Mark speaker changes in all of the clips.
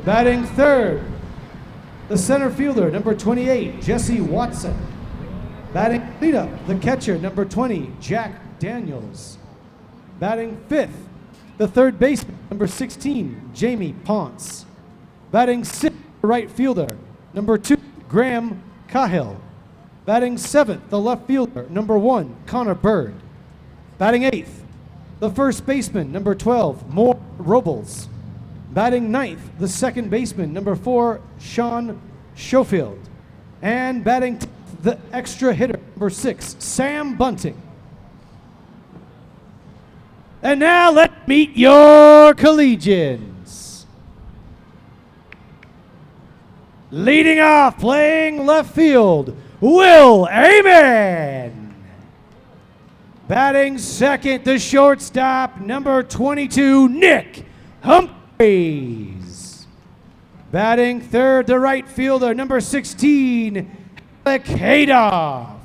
Speaker 1: Batting third, the center fielder, number 28, Jesse Watson. Batting cleanup, the catcher, number 20, Jack Daniels. Batting fifth, the third baseman, number 16, Jamie Ponce. Batting sixth, the right fielder, number 2, Graham Cahill. Batting seventh, the left fielder, number 1, Connor Bird. Batting eighth, the first baseman, number 12, Moore Robles. Batting ninth, the second baseman, number 4, Sean Schofield. And batting 10th, the extra hitter, number 6, Sam Bunting. And now let's meet your Collegians. Leading off, playing left field, Will Amen. Batting second, the shortstop, number 22, Nick Humphreys. Batting third, the right fielder, number 16, Alec Haydoff.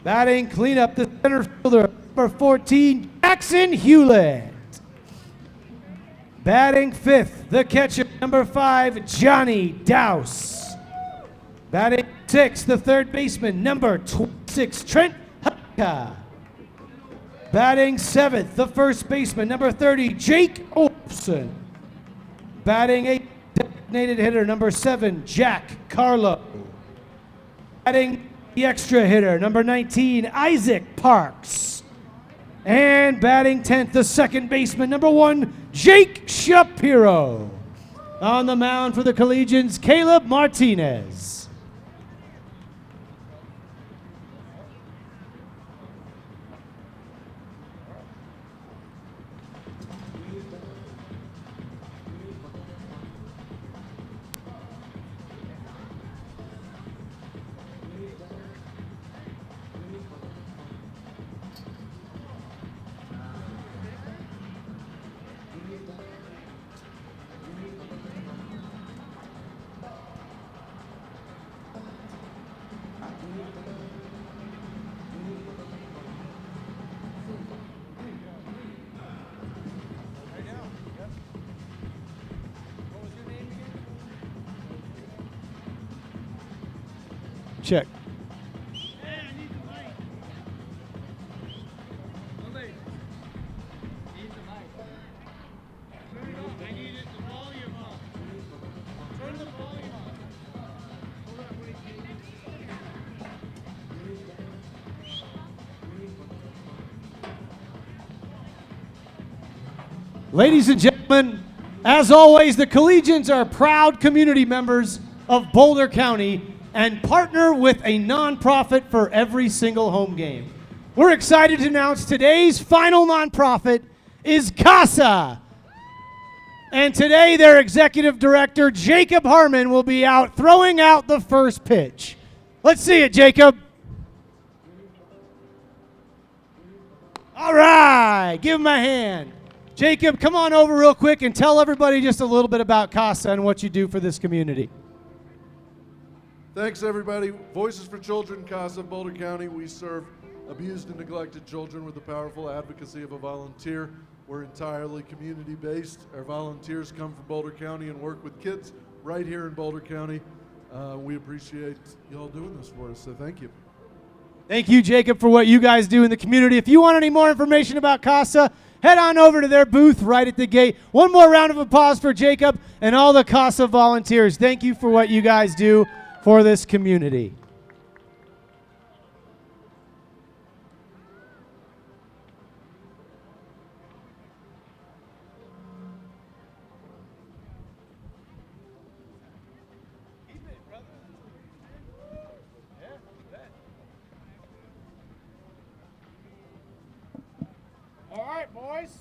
Speaker 1: Batting cleanup, the center fielder, number 14, Jackson Hewlett. Batting fifth, the catcher, number 5, Johnny Douse. Batting sixth, the third baseman, number 26, Trent Hupka. Batting seventh, the first baseman, number 30, Jake Olson. Batting eighth, designated hitter, number 7, Jack Carlo. Batting the extra hitter, number 19, Isaac Parks. And batting 10th, the second baseman, number 1, Jake Shapiro. On the mound for the Collegians, Caleb Martinez. Check. Ladies and gentlemen, as always, the Collegians are proud community members of Boulder County and partner with a nonprofit for every single home game. We're excited to announce today's final nonprofit is CASA. And today their executive director, Jacob Harmon, will be out throwing out the first pitch. Let's see it, Jacob. All right, give him a hand. Jacob, come on over real quick and tell everybody just a little bit about CASA and what you do for this community.
Speaker 2: Thanks, everybody. Voices for Children, CASA, Boulder County. We serve abused and neglected children with the powerful advocacy of a volunteer. We're entirely community-based. Our volunteers come from Boulder County and work with kids right here in Boulder County. We appreciate y'all doing this for us, so thank you.
Speaker 1: Thank you, Jacob, for what you guys do in the community. If you want any more information about CASA, head on over to their booth right at the gate. One more round of applause for Jacob and all the CASA volunteers. Thank you for what you guys do for this community. All right, boys.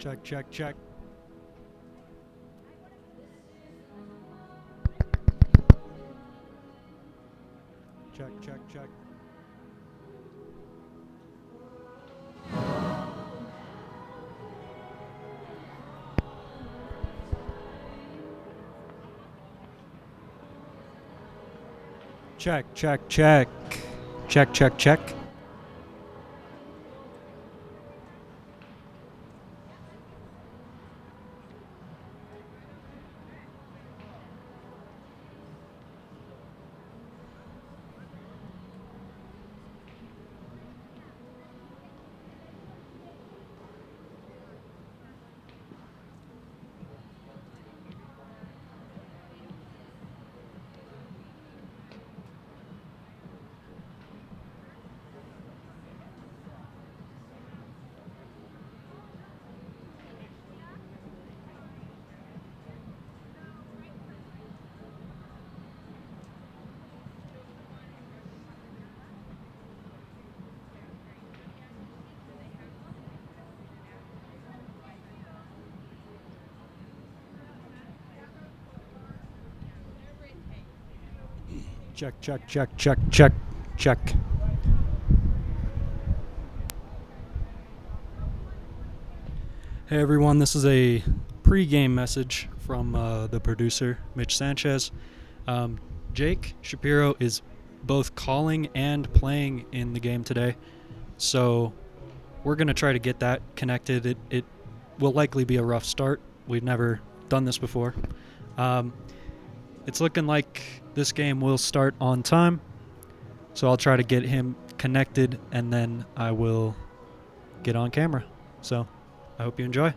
Speaker 3: Check, check, check. Check, check, check. Check, check, check. Check, check, check. Check, check, check, check, check, check. Hey everyone, this is a pre-game message from the producer, Mitch Sanchez. Jake Shapiro is both calling and playing in the game today, so we're going to try to get that connected. It will likely be a rough start. We've never done this before. It's looking like this game will start on time, so I'll try to get him connected and then I will get on camera. So I hope you enjoy.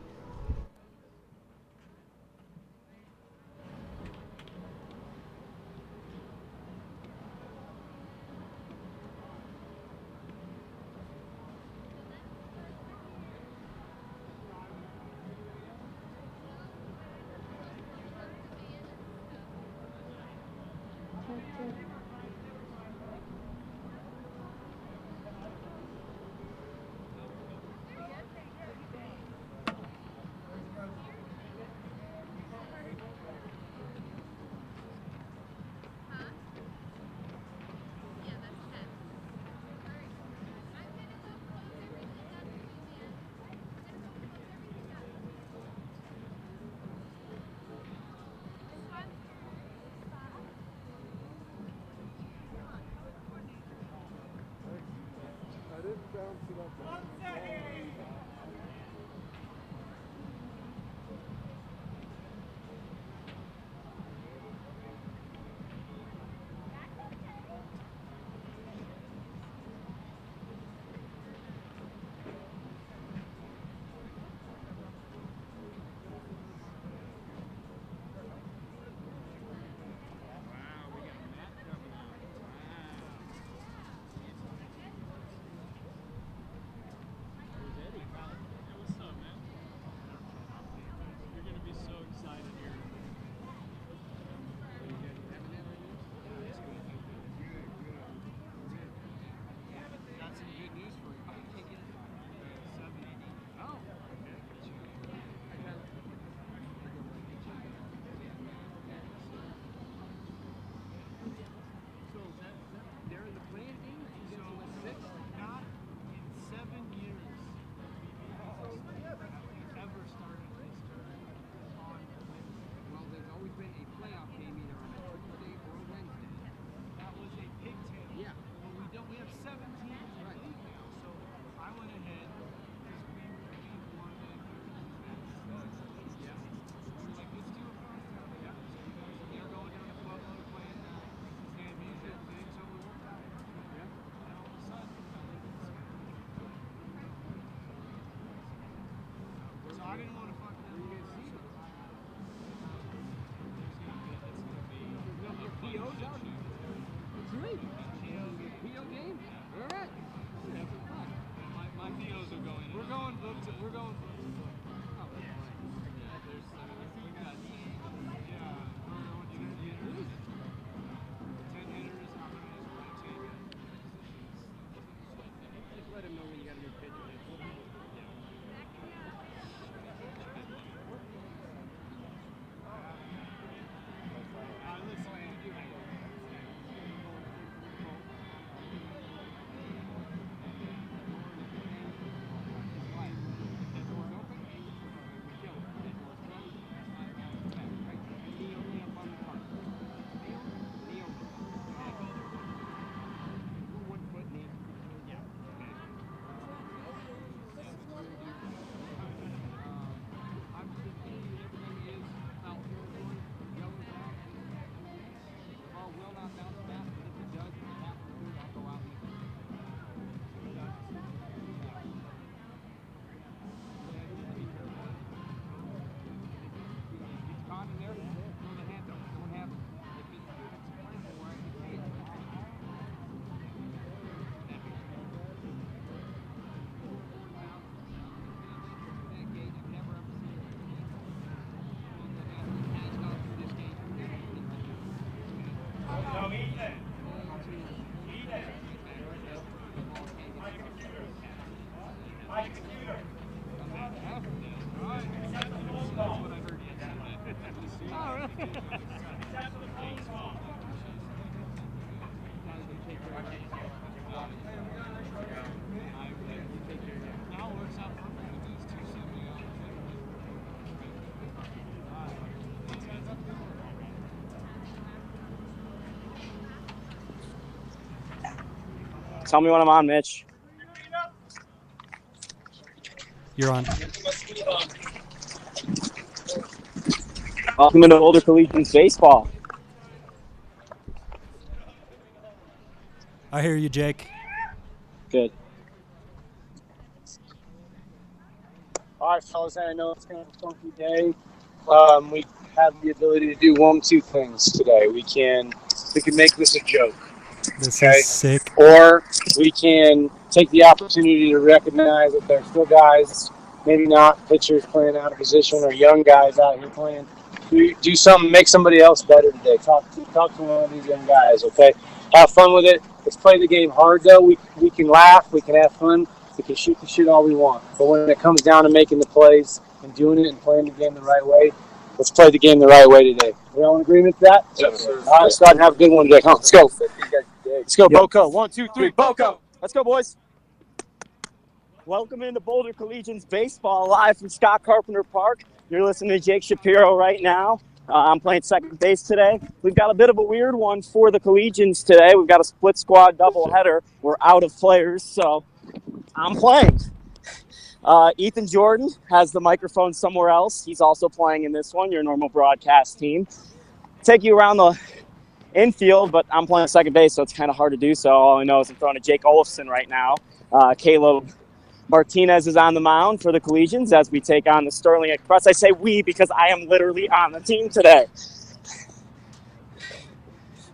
Speaker 4: Tell me when I'm on, Mitch.
Speaker 3: You're on.
Speaker 4: Welcome into Boulder Collegians baseball.
Speaker 3: I hear you, Jake.
Speaker 4: Good. All right, fellas, I know it's kind of a funky day. We have the ability to do one of two things today. We can make this a joke.
Speaker 3: This
Speaker 4: Okay.
Speaker 3: is sick.
Speaker 4: Or we can take the opportunity to recognize that there's still guys, maybe not pitchers playing out of position or young guys out here playing. Do something, make somebody else better today. Talk to one of these young guys, okay? Have fun with it. Let's play the game hard, though. We can laugh. We can have fun. We can shoot the shit all we want. But when it comes down to making the plays and doing it and playing the game the right way, let's play the game the right way today. We all in agreement with that?
Speaker 2: Yes, sir.
Speaker 4: All right, let's start and have a good one today. Come on, let's go. Let's go, Boco. 1, 2, 3, Boco. Let's go, boys. Welcome into Boulder Collegians baseball live from Scott Carpenter Park. You're listening to Jake Shapiro right now. I'm playing second base today. We've got a bit of a weird one for the Collegians today. We've got a split squad doubleheader. We're out of players, so I'm playing. Ethan Jordan has the microphone somewhere else. He's also playing in this one, your normal broadcast team. Take you around the infield, but I'm playing second base, so it's kind of hard to do so. All I know is I'm throwing to Jake Olofsson right now. Caleb Martinez is on the mound for the Collegians as we take on the Sterling Express. I say we because I am literally on the team today.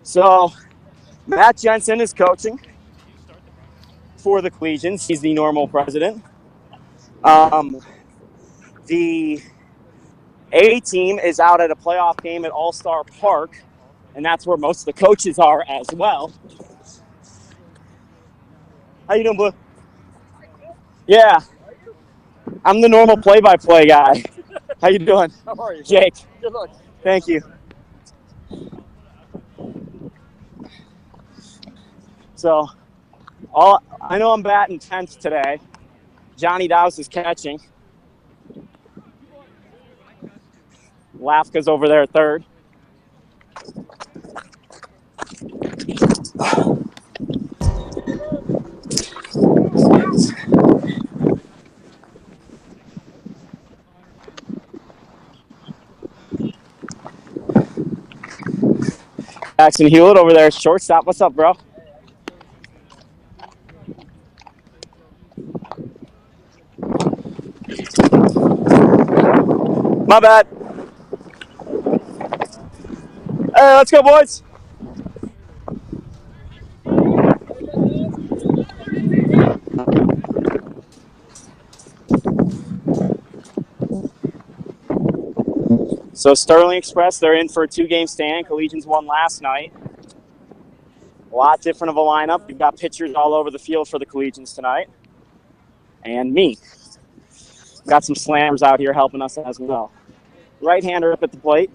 Speaker 4: So Matt Jensen is coaching for the Collegians. He's the normal president. The A team is out at a playoff game at All-Star Park, and that's where most of the coaches are as well. How you doing, Blue? Yeah. I'm the normal play-by-play guy. How you doing?
Speaker 5: How are you?
Speaker 4: Jake.
Speaker 5: Good luck.
Speaker 4: Thank you. So, I know I'm batting 10th today. Johnny Dowse is catching. Lafka's over there at third. Jackson Hewlett over there, shortstop. What's up, bro? My bad. Hey, let's go, boys. So Sterling Express, they're in for a 2-game stand. Collegians won last night. A lot different of a lineup. You've got pitchers all over the field for the Collegians tonight. And me. Got some slammers out here helping us as well. Right-hander up at the plate.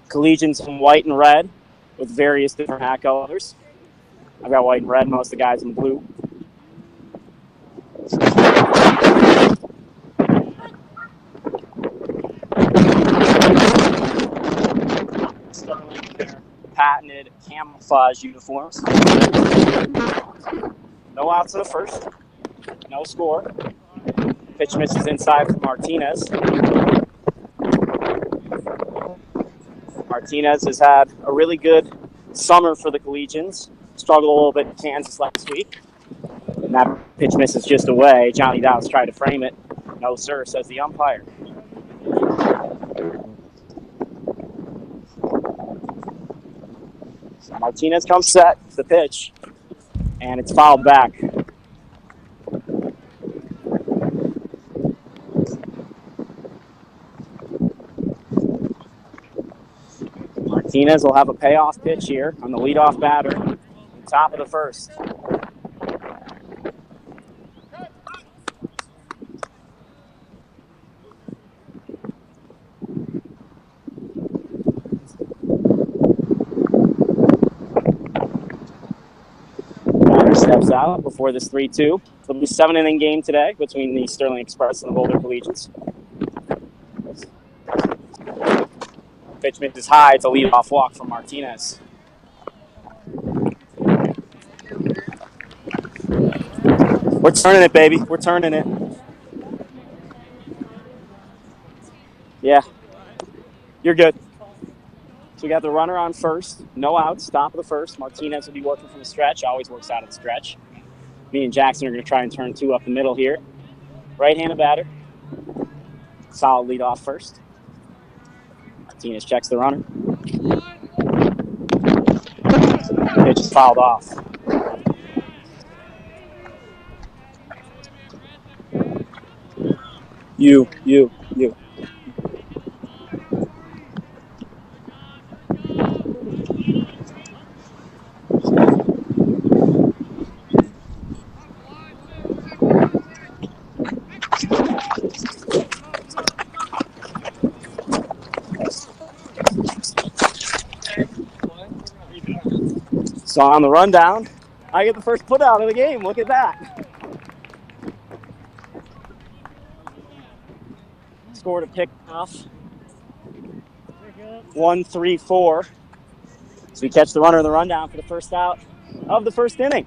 Speaker 4: Collegians in white and red with various different hat colors. I've got white and red, most of the guys in blue. Sterling in their patented camouflage uniforms. No outs in the first. No score. Pitch misses inside from Martinez. Martinez has had a really good summer for the Collegians. Struggled a little bit in Kansas last week. And that pitch misses just away. Johnny Dowse tried to frame it. No, sir, says the umpire. So Martinez comes set. The pitch. And it's fouled back. Martinez will have a payoff pitch here on the leadoff batter, top of the first. steps out before this 3-2. It'll be a 7-inning game today between the Sterling Xpress and the Boulder Collegians. Pitch misses high. It's a leadoff walk from Martinez. We're turning it, baby. We're turning it. Yeah. You're good. So we got the runner on first. No outs. Top of the first. Martinez will be working from the stretch. Always works out of the stretch. Me and Jackson are going to try and turn 2 up the middle here. Right-handed batter. Solid lead off first. Martinez checks the runner. Pitch is fouled off. You. So on the rundown, I get the first put out of the game. Look at that. Scored a pickoff. 1-3-4. So we catch the runner in the rundown for the first out of the first inning.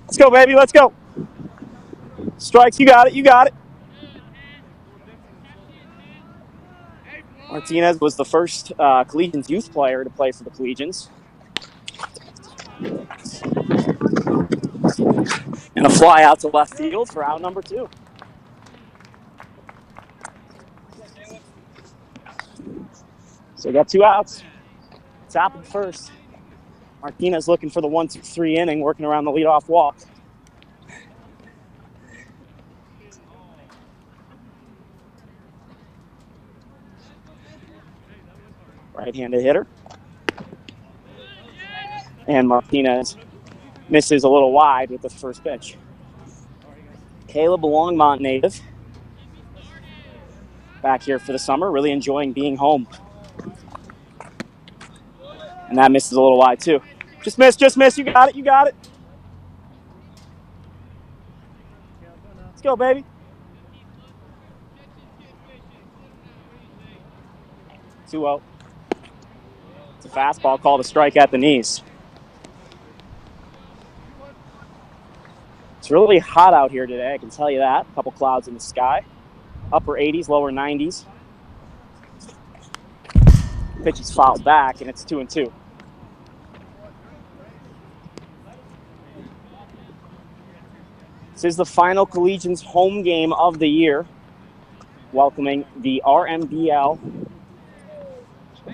Speaker 4: Let's go, baby. Let's go. Strikes. You got it. You got it. Martinez was the first Collegians youth player to play for the Collegians. And a fly out to left field for out number 2. So we got 2 outs. Top of the first. Martinez looking for the 1-2-3 inning, working around the leadoff walk. Right-handed hitter. And Martinez misses a little wide with the first pitch. Caleb, a Longmont native. Back here for the summer, really enjoying being home. And that misses a little wide too. Just miss. You got it. You got it. Let's go, baby. 2-0. It's a fastball called a strike at the knees. It's really hot out here today, I can tell you that. A couple clouds in the sky. Upper 80s, lower 90s. Pitch is fouled back, and it's 2-2. This is the final Collegians home game of the year, welcoming the RMBL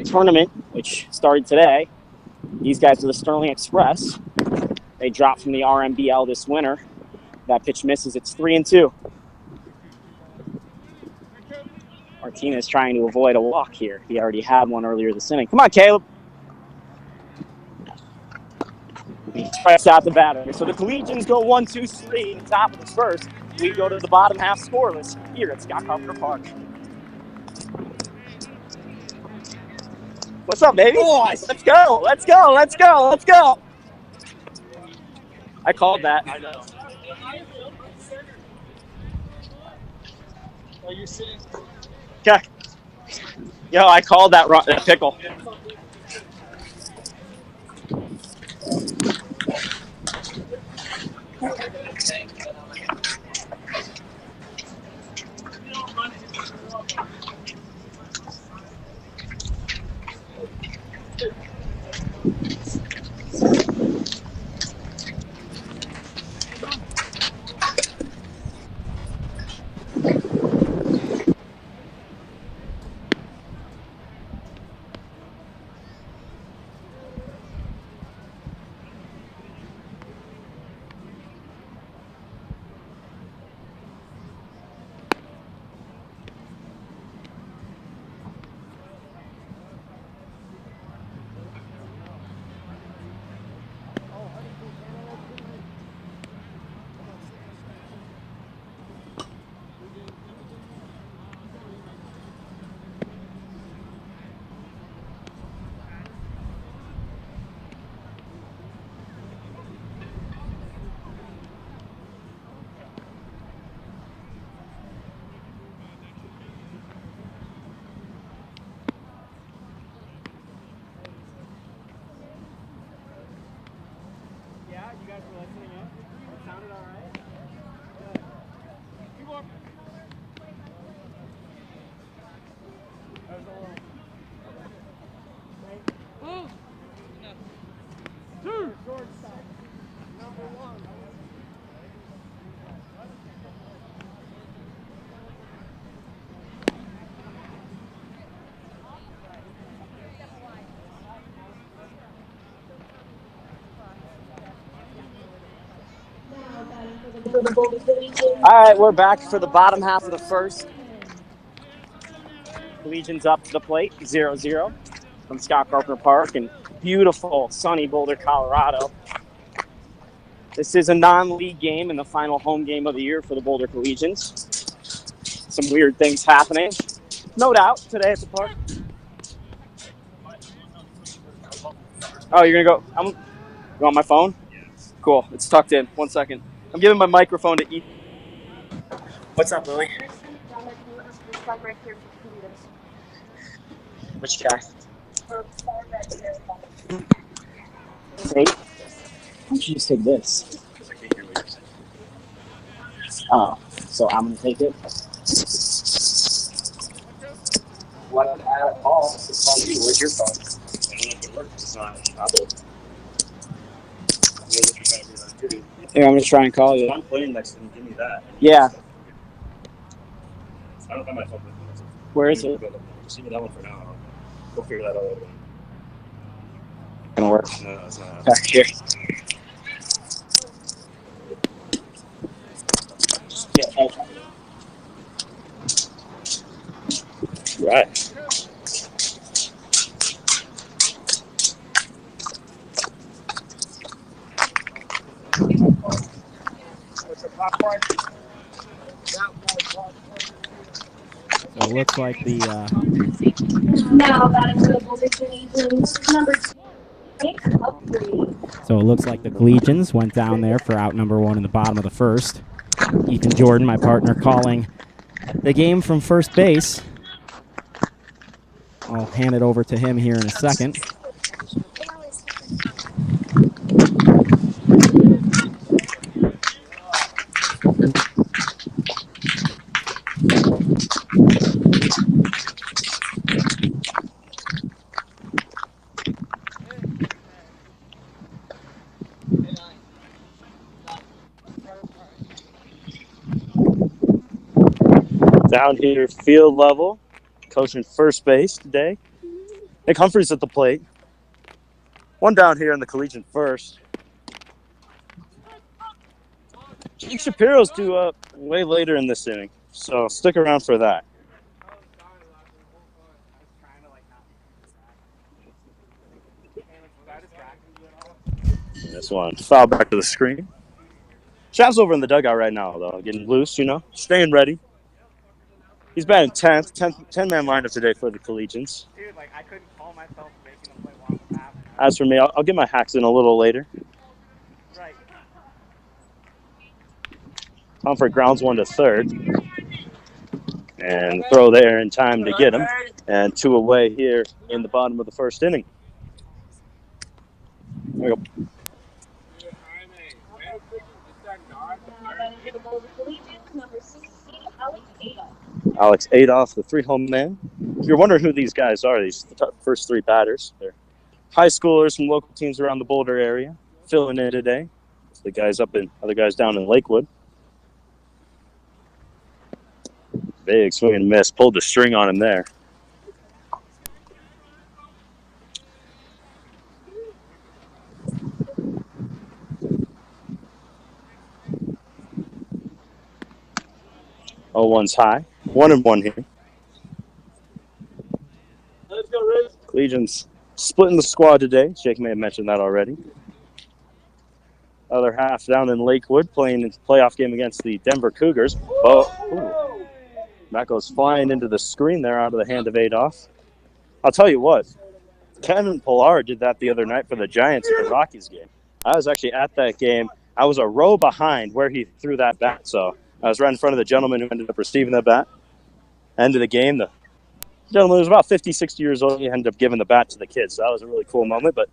Speaker 4: tournament, which started today. These guys are the Sterling Xpress. They dropped from the RMBL this winter. That pitch misses. It's 3-2. Martinez trying to avoid a walk here. He already had one earlier this inning. Come on, Caleb. He strikes out the batter. So the Collegians go 1-2-3 in the top of the first. We go to the bottom half scoreless here at Scott Carpenter Park. What's up, baby? Boys, let's go. Let's go. Let's go. Let's go. I called that. I know. Are you sitting? Okay. Yo, I called that pickle. All right, we're back for the bottom half of the first. Collegians up to the plate, 0-0 from Scott Carpenter Park in beautiful sunny Boulder, Colorado. This is a non-league game and the final home game of the year for the Boulder Collegians. Some weird things happening. No doubt today at the park. Oh, you're going to go? You want my phone? Cool. It's tucked in. 1 second. I'm giving my microphone to Ethan. What's up, Lily? Which guy? Nate? Why don't you just take this? Oh, so I'm going to take it? What? I call. It's call you. Where's your phone? I don't know if it works. It's not. Here, I'm going to try and call you.
Speaker 5: I'm playing next to him. Give me that.
Speaker 4: Yeah.
Speaker 5: I don't have my phone with me.
Speaker 4: Where is it?
Speaker 5: Just give me that one for now. We'll figure that out later.
Speaker 4: Gonna work.
Speaker 5: No, it's not.
Speaker 4: Back here. Yeah, okay.
Speaker 5: Right.
Speaker 6: So it looks like the
Speaker 7: Now batting for the Boulder Collegians, number 2.
Speaker 6: So it looks like the Collegians went down there for out number 1 in the bottom of the first. Ethan Jordan, my partner, calling the game from first base. I'll hand it over to him here in a second.
Speaker 4: Down here, field level, coaching first base today. Nick Humphrey's at the plate. One down here in the Collegian first. Jake Shapiro's due up way later in this inning, so stick around for that. This one, foul back to the screen. Shav's over in the dugout right now, though, getting loose, staying ready. He's batting 10th, 10-man lineup today for the Collegians.
Speaker 8: Dude, I couldn't call myself making them play long pass.
Speaker 4: As for me, I'll get my hacks in a little later.
Speaker 8: Right.
Speaker 4: Humphrey grounds one to third. And throw there in time to get him. And 2 away here in the bottom of the first inning. There we go. Alex Adolph, the 3-home man. If you're wondering who these guys are, these first 3 batters, they're high schoolers from local teams around the Boulder area, filling in today. It's the guys other guys down in Lakewood. Big swing and miss, pulled the string on him there. Oh, one's high. 1-1 here.
Speaker 5: Let's go, Riz.
Speaker 4: Collegians splitting the squad today. Jake may have mentioned that already. Other half down in Lakewood, playing a playoff game against the Denver Cougars. Oh, that goes flying into the screen there out of the hand of Adolph. I'll tell you what, Kevin Pillar did that the other night for the Giants at the Rockies game. I was actually at that game. I was a row behind where he threw that bat, so I was right in front of the gentleman who ended up receiving the bat. End of the game, the gentleman was about 50, 60 years old. He ended up giving the bat to the kids, so that was a really cool moment. But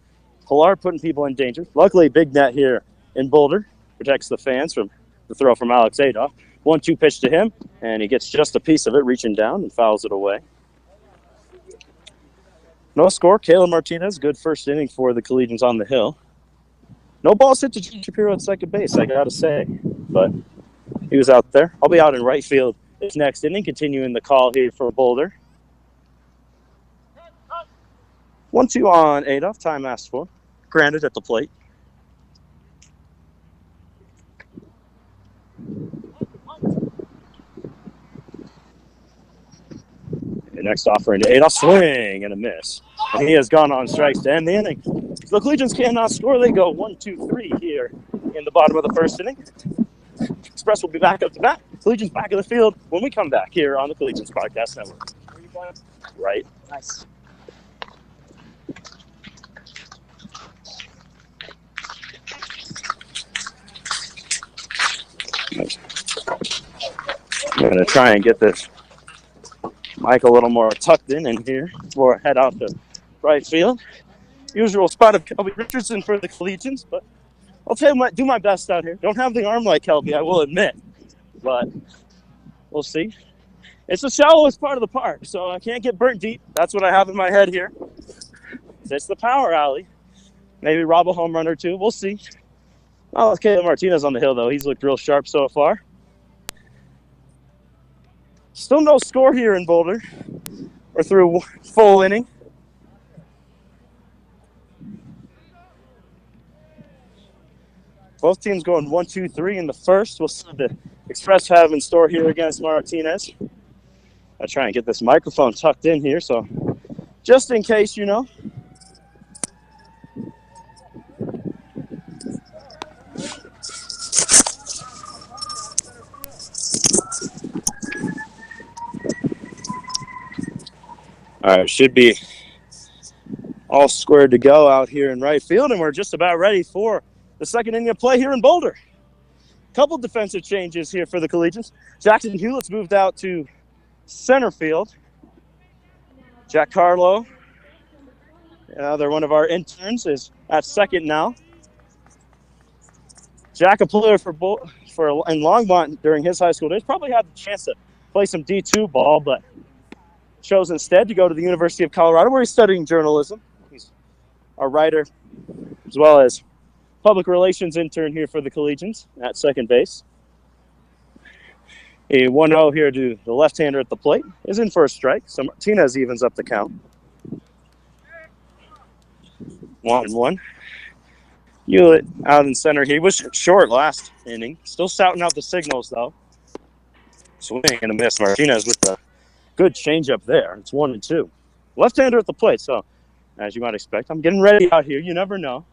Speaker 4: Pillar putting people in danger. Luckily, big net here in Boulder protects the fans from the throw from Alex Adolph. 1-2 pitch to him, and he gets just a piece of it, reaching down and fouls it away. No score. Caleb Martinez, good first inning for the Collegians on the hill. No balls hit to Shapiro at second base, I got to say. But he was out there. I'll be out in right field this next inning, continuing the call here for Boulder. 1-2 on Adolph. Time asked for. Granted at the plate. Next offer into 8. A swing and a miss. And he has gone on strikes to end the inning. The Collegians cannot score. They go 1-2-3 here in the bottom of the first inning. Xpress will be back up to bat. Collegians back in the field when we come back here on the Collegians Podcast Network. Where are you playing? Right. Nice. I'm going to try and get this mic a little more tucked in here before I head out to right field. Usual spot of Kelby Richardson for the Collegians, but I'll do my best out here. Don't have the arm like Kelby, I will admit, but we'll see. It's the shallowest part of the park, so I can't get burnt deep. That's what I have in my head here. It's the power alley. Maybe rob a home run or two. We'll see. Oh, it's Caleb Martinez on the hill, though. He's looked real sharp so far. Still no score here in Boulder. We're through full inning. Both teams going 1-2-3 in the first. We'll see what the Xpress have in store here against Martinez. I try and get this microphone tucked in here, so just in case, you know. All right, should be all squared to go out here in right field, and we're just about ready for the second inning of play here in Boulder. Couple defensive changes here for the Collegians. Jackson Hewlett's moved out to center field. Jack Carlo, another one of our interns, is at second now. Jack, a player for in Longmont during his high school days, probably had the chance to play some D2 ball, but chose instead to go to the University of Colorado, where he's studying journalism. He's a writer as well as public relations intern here for the Collegians at second base. A 1-0 here to the left-hander at the plate is in for a strike, so Martinez evens up the count. 1-1. Hewlett out in center. He was short last inning. Still shouting out the signals, though. Swing and a miss. Martinez with the good changeup there. It's 1-2. Left-hander at the plate, so as you might expect, I'm getting ready out here. You never know.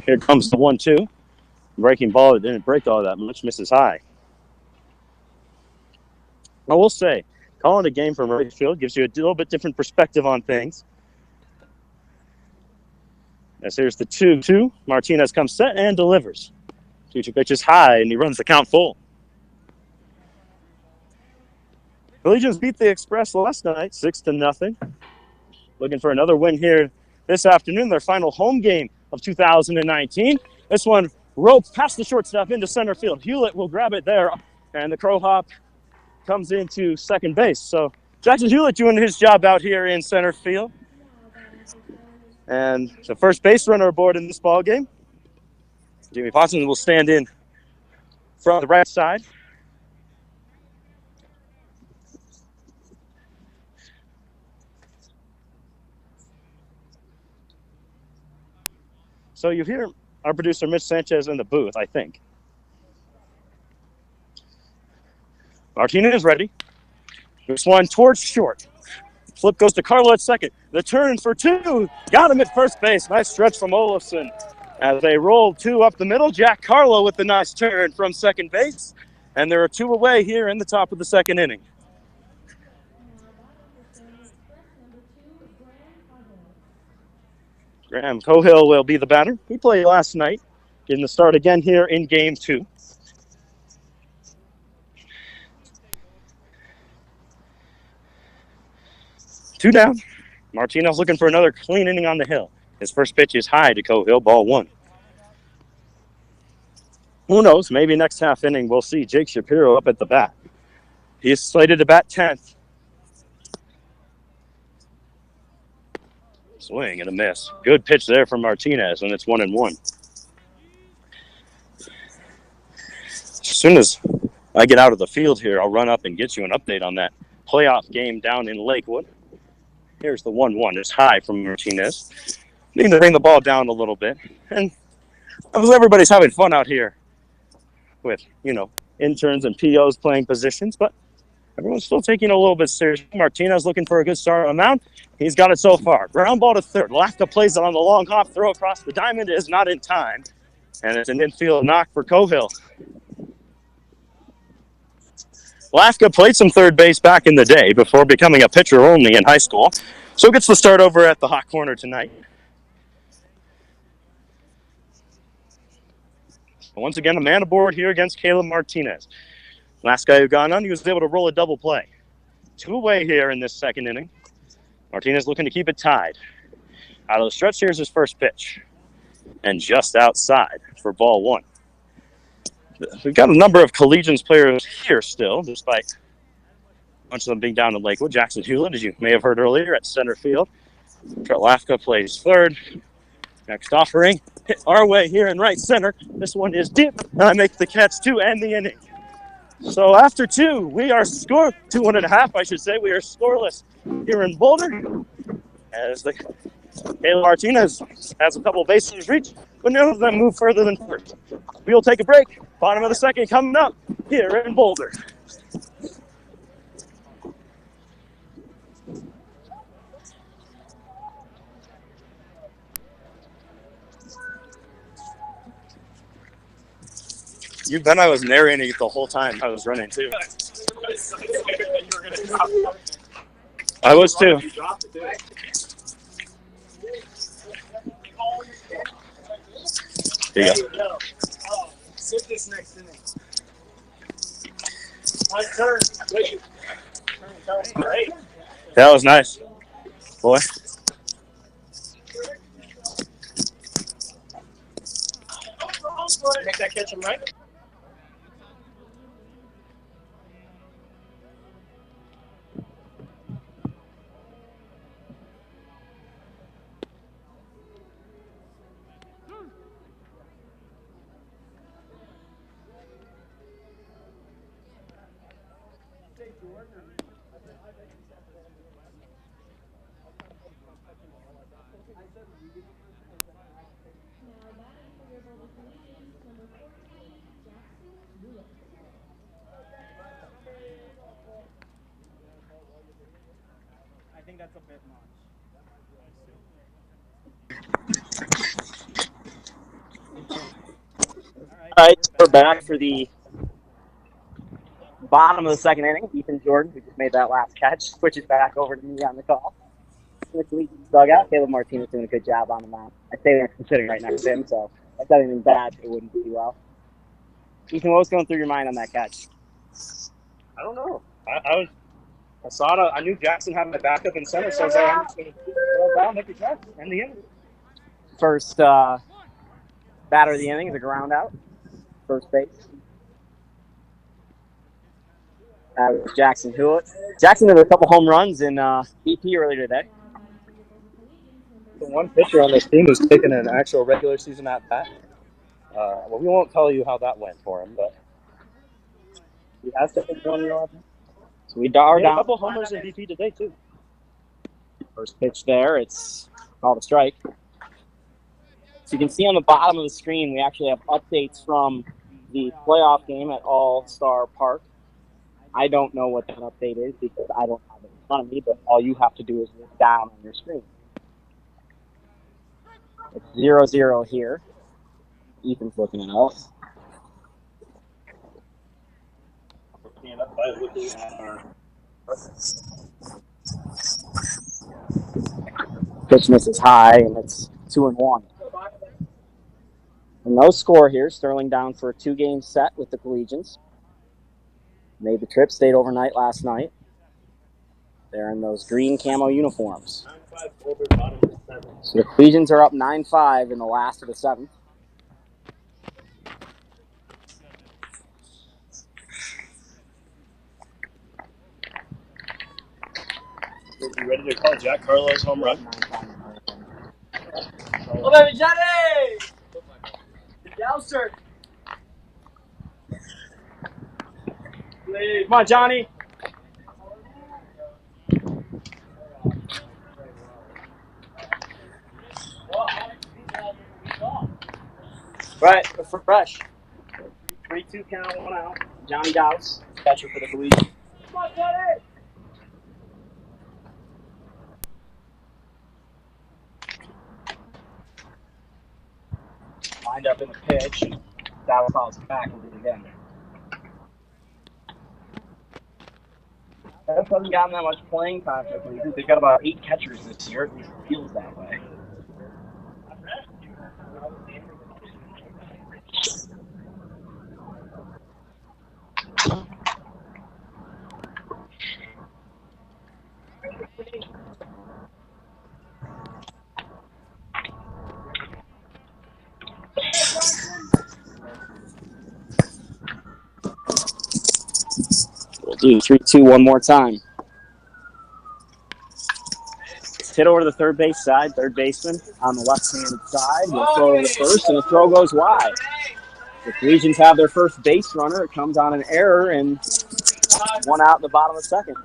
Speaker 4: Here comes the 1-2. Breaking ball that didn't break all that much. Misses high. I will say, calling a game from right field gives you a little bit different perspective on things. As here's the 2-2. Martinez comes set and delivers. 2-2 pitches high, and he runs the count full. Collegians beat the Xpress last night, 6-0. Looking for another win here this afternoon, their final home game of 2019. This one roped past the shortstop into center field. Hewlett will grab it there, and the Crow Hop comes into second base. So Jackson Hewlett doing his job out here in center field. And the first base runner aboard in this ball game. Jimmy Potson will stand in from the right side. So you hear our producer, Mitch Sanchez, in the booth, I think. Martinez is ready. This one towards short. Flip goes to Carlo at second. The turn for 2. Got him at first base. Nice stretch from Olafson. As they roll 2 up the middle, Jack Carlo with the nice turn from second base. And there are 2 away here in the top of the second inning. Graham Cohill will be the batter. He played last night, getting the start again here in game 2. Two down. Martinez looking for another clean inning on the hill. His first pitch is high to Cohill, ball 1. Who knows? Maybe next half inning we'll see Jake Shapiro up at the bat. He is slated to bat 10th. Swing and a miss. Good pitch there from Martinez, and it's 1-1. As soon as I get out of the field here, I'll run up and get you an update on that playoff game down in Lakewood. Here's the 1-1. It's high from Martinez. Need to bring the ball down a little bit. And everybody's having fun out here with, interns and POs playing positions, but Everyone's still taking it a little bit seriously. Martinez looking for a good start on the mound. He's got it so far. Ground ball to third. Lafka plays it on the long hop. Throw across the diamond is not in time. And it's an infield knock for Cohill. Lafka played some third base back in the day before becoming a pitcher only in high school. So gets the start over at the hot corner tonight. Once again, a man aboard here against Caleb Martinez. Last guy who got on, he was able to roll a double play. 2 away here in this second inning. Martinez looking to keep it tied. Out of the stretch, here's his first pitch. And just outside for ball 1. We've got a number of Collegians players here still, despite a bunch of them being down in Lakewood. Jackson Hewlett, as you may have heard earlier, at center field. Trent Lafka plays third. Next offering, hit our way here in right center. This one is deep, and I make the catch to end the inning. So after 2, we are 2.5, I should say. We are scoreless here in Boulder. As the Caleb Martinez has a couple bases reached, but none of them move further than first. We'll take a break. Bottom of the second coming up here in Boulder. You bet I was narrating it the whole time I was running too. I was too. Here you go.
Speaker 5: Sit this next inning.
Speaker 4: That was nice, boy.
Speaker 5: Make that catch him right.
Speaker 8: I think that's a bit much.
Speaker 4: All right, we're back for the bottom of the second inning. Ethan Jordan, who just made that last catch, switches back over to me on the call. In the dugout, Caleb Martinez doing a good job on the mound. I say that I'm sitting right next to him, so if I said anything bad, it wouldn't do well. Ethan, what was going through your mind on that catch?
Speaker 5: I don't know. I saw it. I knew Jackson had my backup in center, so I was like, I'm just going to throw it down, make a catch, end the inning.
Speaker 4: First batter of the inning is a ground out, first base. That was Jackson Hewlett. Jackson had a couple home runs in BP earlier today.
Speaker 5: The one pitcher on this team who's taken an actual regular season at bat. Well, we won't tell you how that went for him, but
Speaker 4: He has taken one yard. So we are
Speaker 5: he had
Speaker 4: down.
Speaker 5: a couple homers in BP today, too.
Speaker 4: First pitch there, it's called a strike. So you can see on the bottom of the screen, we actually have updates from the playoff game at All-Star Park. I don't know what that update is because I don't have it in front of me, but all you have to do is look down on your screen. It's 0-0 here. Ethan's looking it up. Pitch misses high, and it's 2-1. And no score here. Sterling down for a 2-game set with the Collegians. Made the trip, stayed overnight last night. They're in those green camo uniforms. So the Collegians are up 9-5 in the last of the 7th.
Speaker 5: You ready to call Jack Carlos home run?
Speaker 8: Oh, baby, Johnny! Youster!
Speaker 4: Come on, Johnny. Right, for fresh. 3-2 count, 1 out. Johnny Dowse, catcher for the Collegians. Lined up in the pitch. That was calls back. We'll do it again. That hasn't gotten that much playing time for the Collegians. They've got about 8 catchers this year. At least it feels that way. We'll do 3-2 one more time. It's hit over to the third base side. Third baseman on the left-handed side. We'll throw over the first, and the throw goes wide. The Collegians have their first base runner. It comes on an error, and 1 out in the bottom of the second.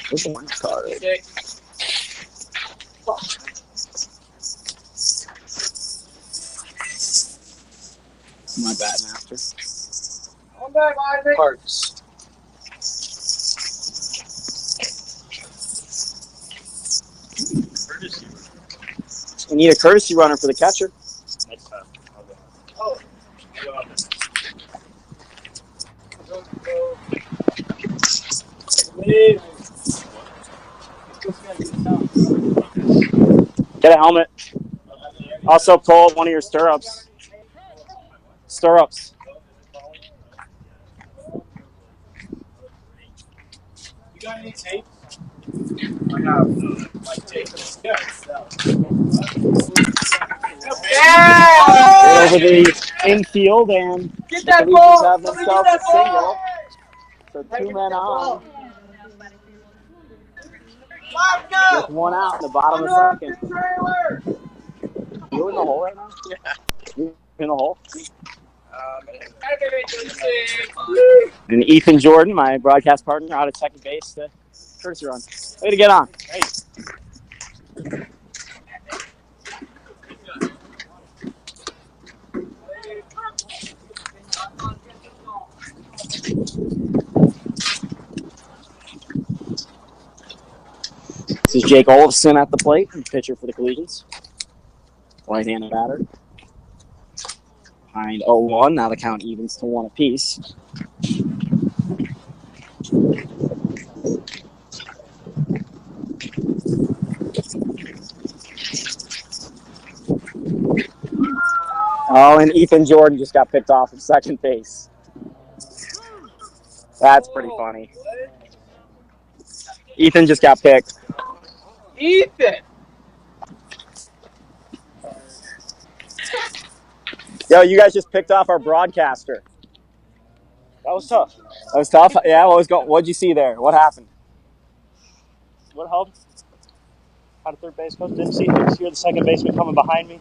Speaker 4: Where's the one card? My bad, master. Parts. We need a courtesy runner for the catcher. Get a helmet. Also pull one of your stirrups. Stirrups.
Speaker 8: You got any tape? I have like tape.
Speaker 4: Right over the infield, and
Speaker 8: Get
Speaker 4: the
Speaker 8: that
Speaker 4: Collegians
Speaker 8: ball!
Speaker 4: have themselves a single. So 2 men on. With 1 out in the bottom of the second. You in the hole right now? Yeah. You in the hole? And Ethan Jordan, my broadcast partner, out at second base to courtesy run. Way to get on. Hey. This is Jake Olofsson at the plate, pitcher for the Collegians. Right-handed batter. Behind 0-1, now the count evens to 1 apiece. Oh, and Ethan Jordan just got picked off at second base. That's pretty funny. Ethan just got picked.
Speaker 8: Ethan!
Speaker 4: Yo, you guys just picked off our broadcaster.
Speaker 5: That was tough.
Speaker 4: That was tough? Yeah, what'd you see there? What happened?
Speaker 5: What helped? Out of third base coach. Didn't see hear the second baseman coming behind me.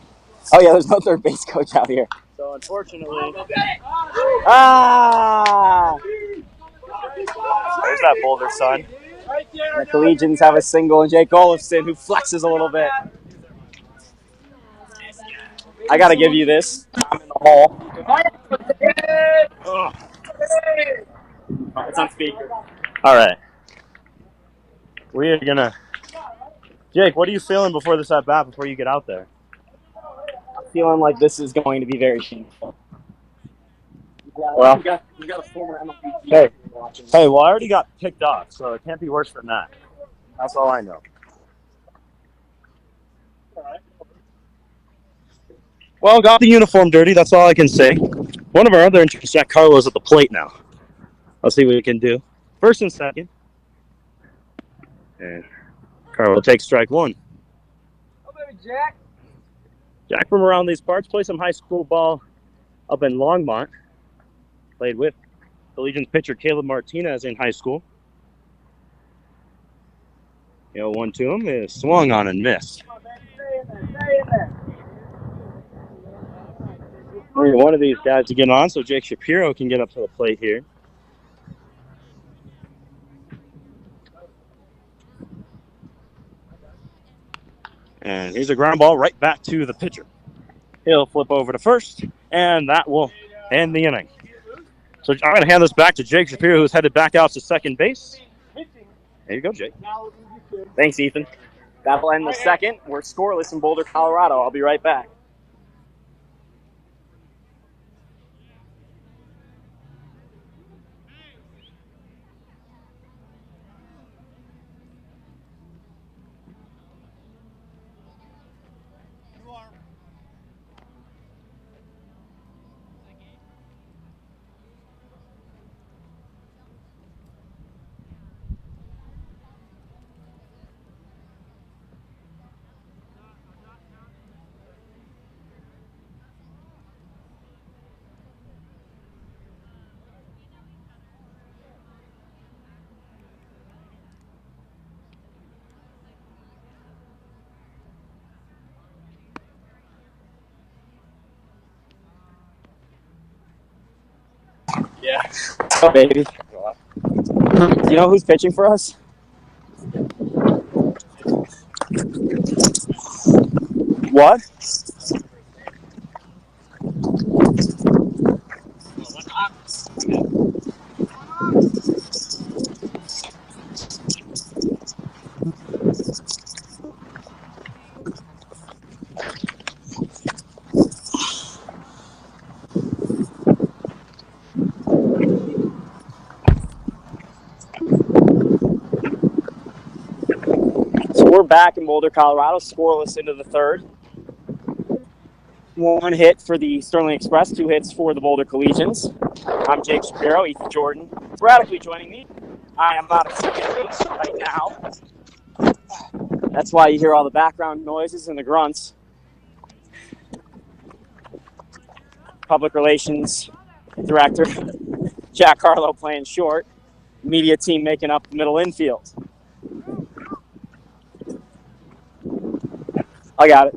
Speaker 4: Oh, yeah, there's no third base coach out here.
Speaker 5: So unfortunately,
Speaker 4: Ah!
Speaker 5: there's that Boulder sun.
Speaker 4: The Collegians have a single, and Jake Olofsson, who flexes a little bit. I got to give you this. I'm in the hole.
Speaker 5: Ugh.
Speaker 4: It's on speaker.
Speaker 5: All right. We are gonna. Jake, what are you feeling before this at bat? Before you get out there?
Speaker 4: I'm feeling like this is going to be very painful.
Speaker 5: Well,
Speaker 4: you got a former MLB
Speaker 5: hey,
Speaker 4: watching.
Speaker 5: hey. Well, I already got picked off, so it can't be worse than that. That's all I know. Well, got the uniform dirty. That's all I can say. One of our other interns, Jack Carlo's at the plate now. Let's see what we can do. First and second. And Carlo takes strike 1.
Speaker 8: Oh, baby, Jack.
Speaker 5: Jack from around these parts, played some high school ball up in Longmont. Played with the Legion's pitcher Caleb Martinez in high school. 1 to him is swung on and missed. We need one of these guys to get on so Jake Shapiro can get up to the plate here.
Speaker 4: And here's a ground ball right back to the pitcher. He'll flip over to first, and that will end the inning. So I'm going to hand this back to Jake Shapiro, who's headed back out to second base. There you go, Jake. Thanks, Ethan. That'll end the second. We're scoreless in Boulder, Colorado. I'll be right back. Yeah. Oh, baby. Do you know who's pitching for us? What? So we're back in Boulder, Colorado, scoreless into the third. 1 hit for the Sterling Express, 2 hits for the Boulder Collegians. I'm Jake Shapiro, Ethan Jordan. Sporadically joining me. I am out of second base right now. That's why you hear all the background noises and the grunts. Public Relations Director Jack Harlow playing short. Media team making up the middle infield. I got it.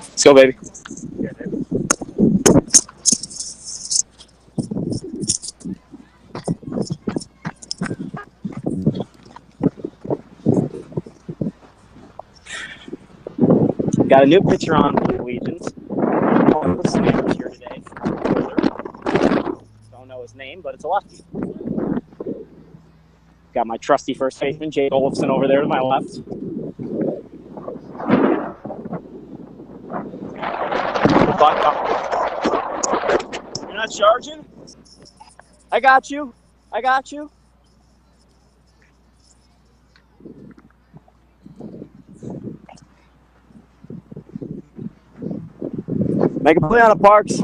Speaker 4: Let's go, baby. Got a new pitcher on for the Legions. Here today. Don't know his name, but it's a lefty. Got my trusty first baseman, Jake Olafson, over there to my left. You're not charging? I got you. I got you. Make a play on it, Parks.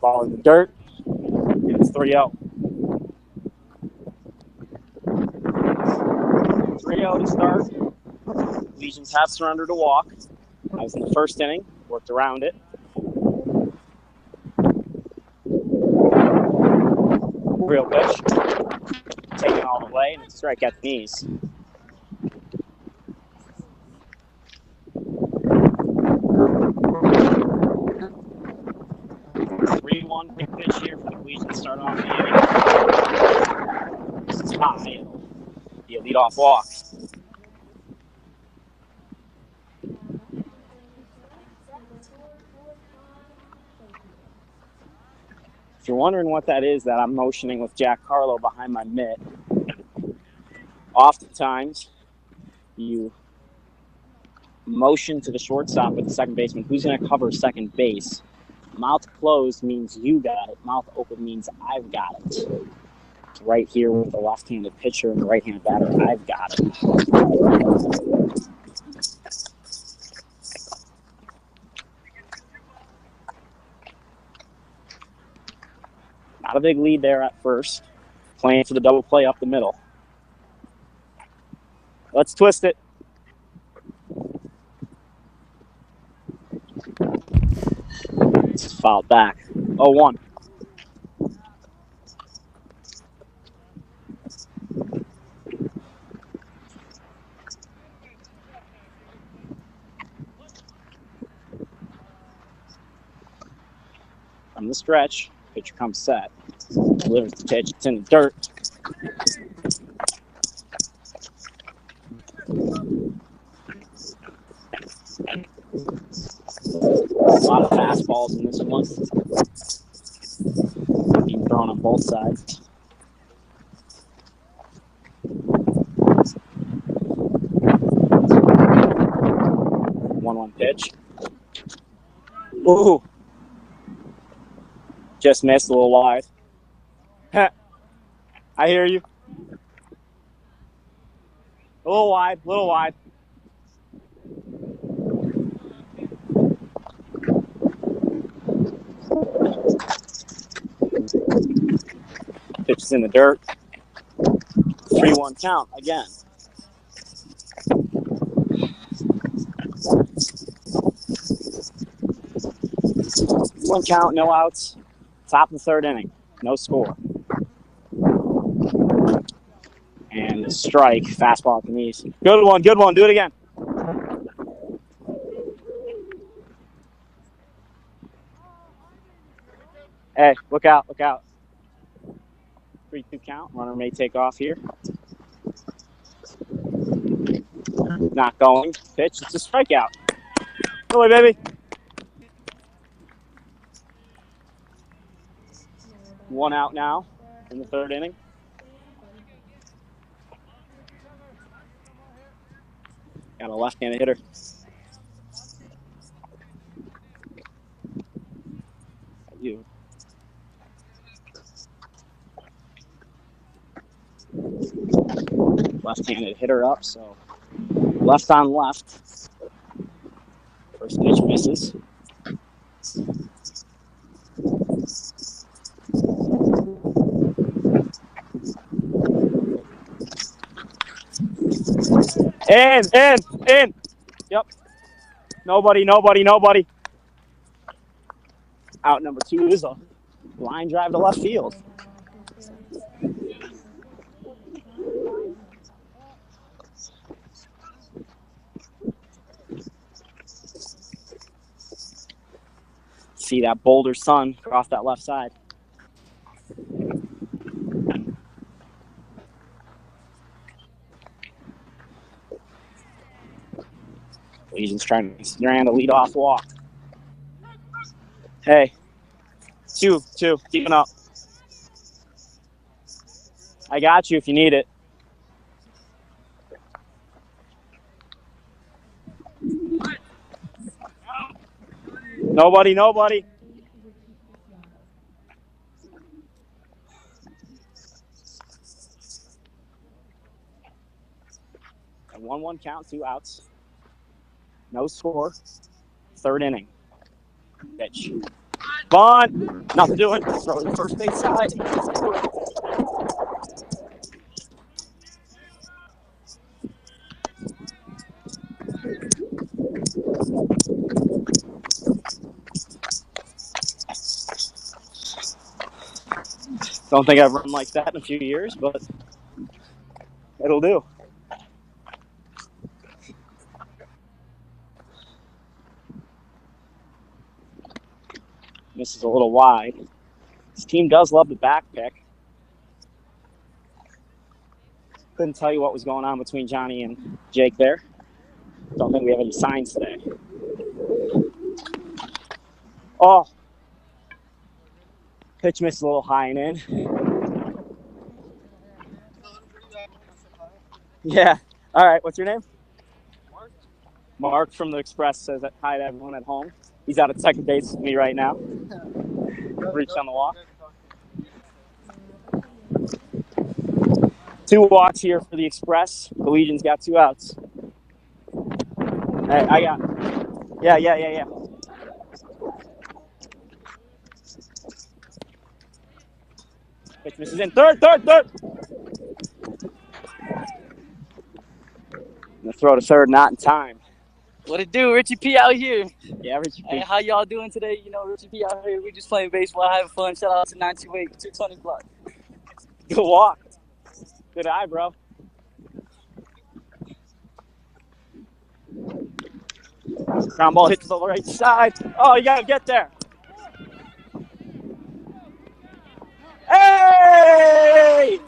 Speaker 4: Ball in the dirt. It's 3-0. 3-0 to start. Legions have surrendered a walk. I was in the first inning, worked around it. Real pitch. Taken all the way, and it's a strike at the knees. Big pitch here for the Legions to start off the inning. This is high. It'll be a leadoff walk. If you're wondering what that is, that I'm motioning with Jack Harlow behind my mitt. Oftentimes, you motion to the shortstop with the second baseman who's going to cover second base. Mouth closed means you got it. Mouth open means I've got it. Right here with the left-handed pitcher and the right-handed batter, I've got it. Not a big lead there at first. Playing for the double play up the middle. Let's twist it. Fouled back. 0-1. From the stretch, pitcher comes set. Delivers the pitch. It's in the dirt. A lot of fastballs in this one. Being thrown on both sides. 1-1 pitch. Ooh. Just missed a little wide. I hear you. A little wide, little wide. Pitch is in the dirt. 3-1 count again. One count, no outs. Top of the third inning. No score. And a strike. Fastball at the knees. Good one, good one. Do it again. Hey, look out, look out. 3-2 count. Runner may take off here. Not going. Pitch. It's a strikeout. Go away, baby. 1 out now in the third inning. Got a left-handed hitter. You. Left-handed hitter up, so left on left. First pitch misses. In. Yep. Nobody. Out number 2 is a line drive to left field. See that Boulder sun across that left side. Legions trying to strand a leadoff walk. Hey, two, keeping up. I got you if you need it. Nobody. A 1-1 count, 2 outs. No score. Third inning. Pitch. Vaughn. Nothing doing. Throw to the first base side. Don't think I've run like that in a few years, but it'll do. This is a little wide. This team does love the back pick. Couldn't tell you what was going on between Johnny and Jake there. Don't think we have any signs today. Oh. Pitch missed a little high and in. Yeah. All right. What's your name? Mark from the Xpress says hi to everyone at home. He's out at second base with me right now. Reached on the walk. 2 walks here for the Xpress. Collegians got 2 outs. Hey, I got. Yeah. Pitch misses in. Third. Gonna throw to third, not in time. What it do? Richie P out here. Yeah, Richie P. Hey, how y'all doing today? You know, Richie P out here. We just playing baseball, having fun. Shout out to 928 600 block. Good walk. Good eye, bro. Ground ball hit to the right side. Oh, you gotta get there. Hey!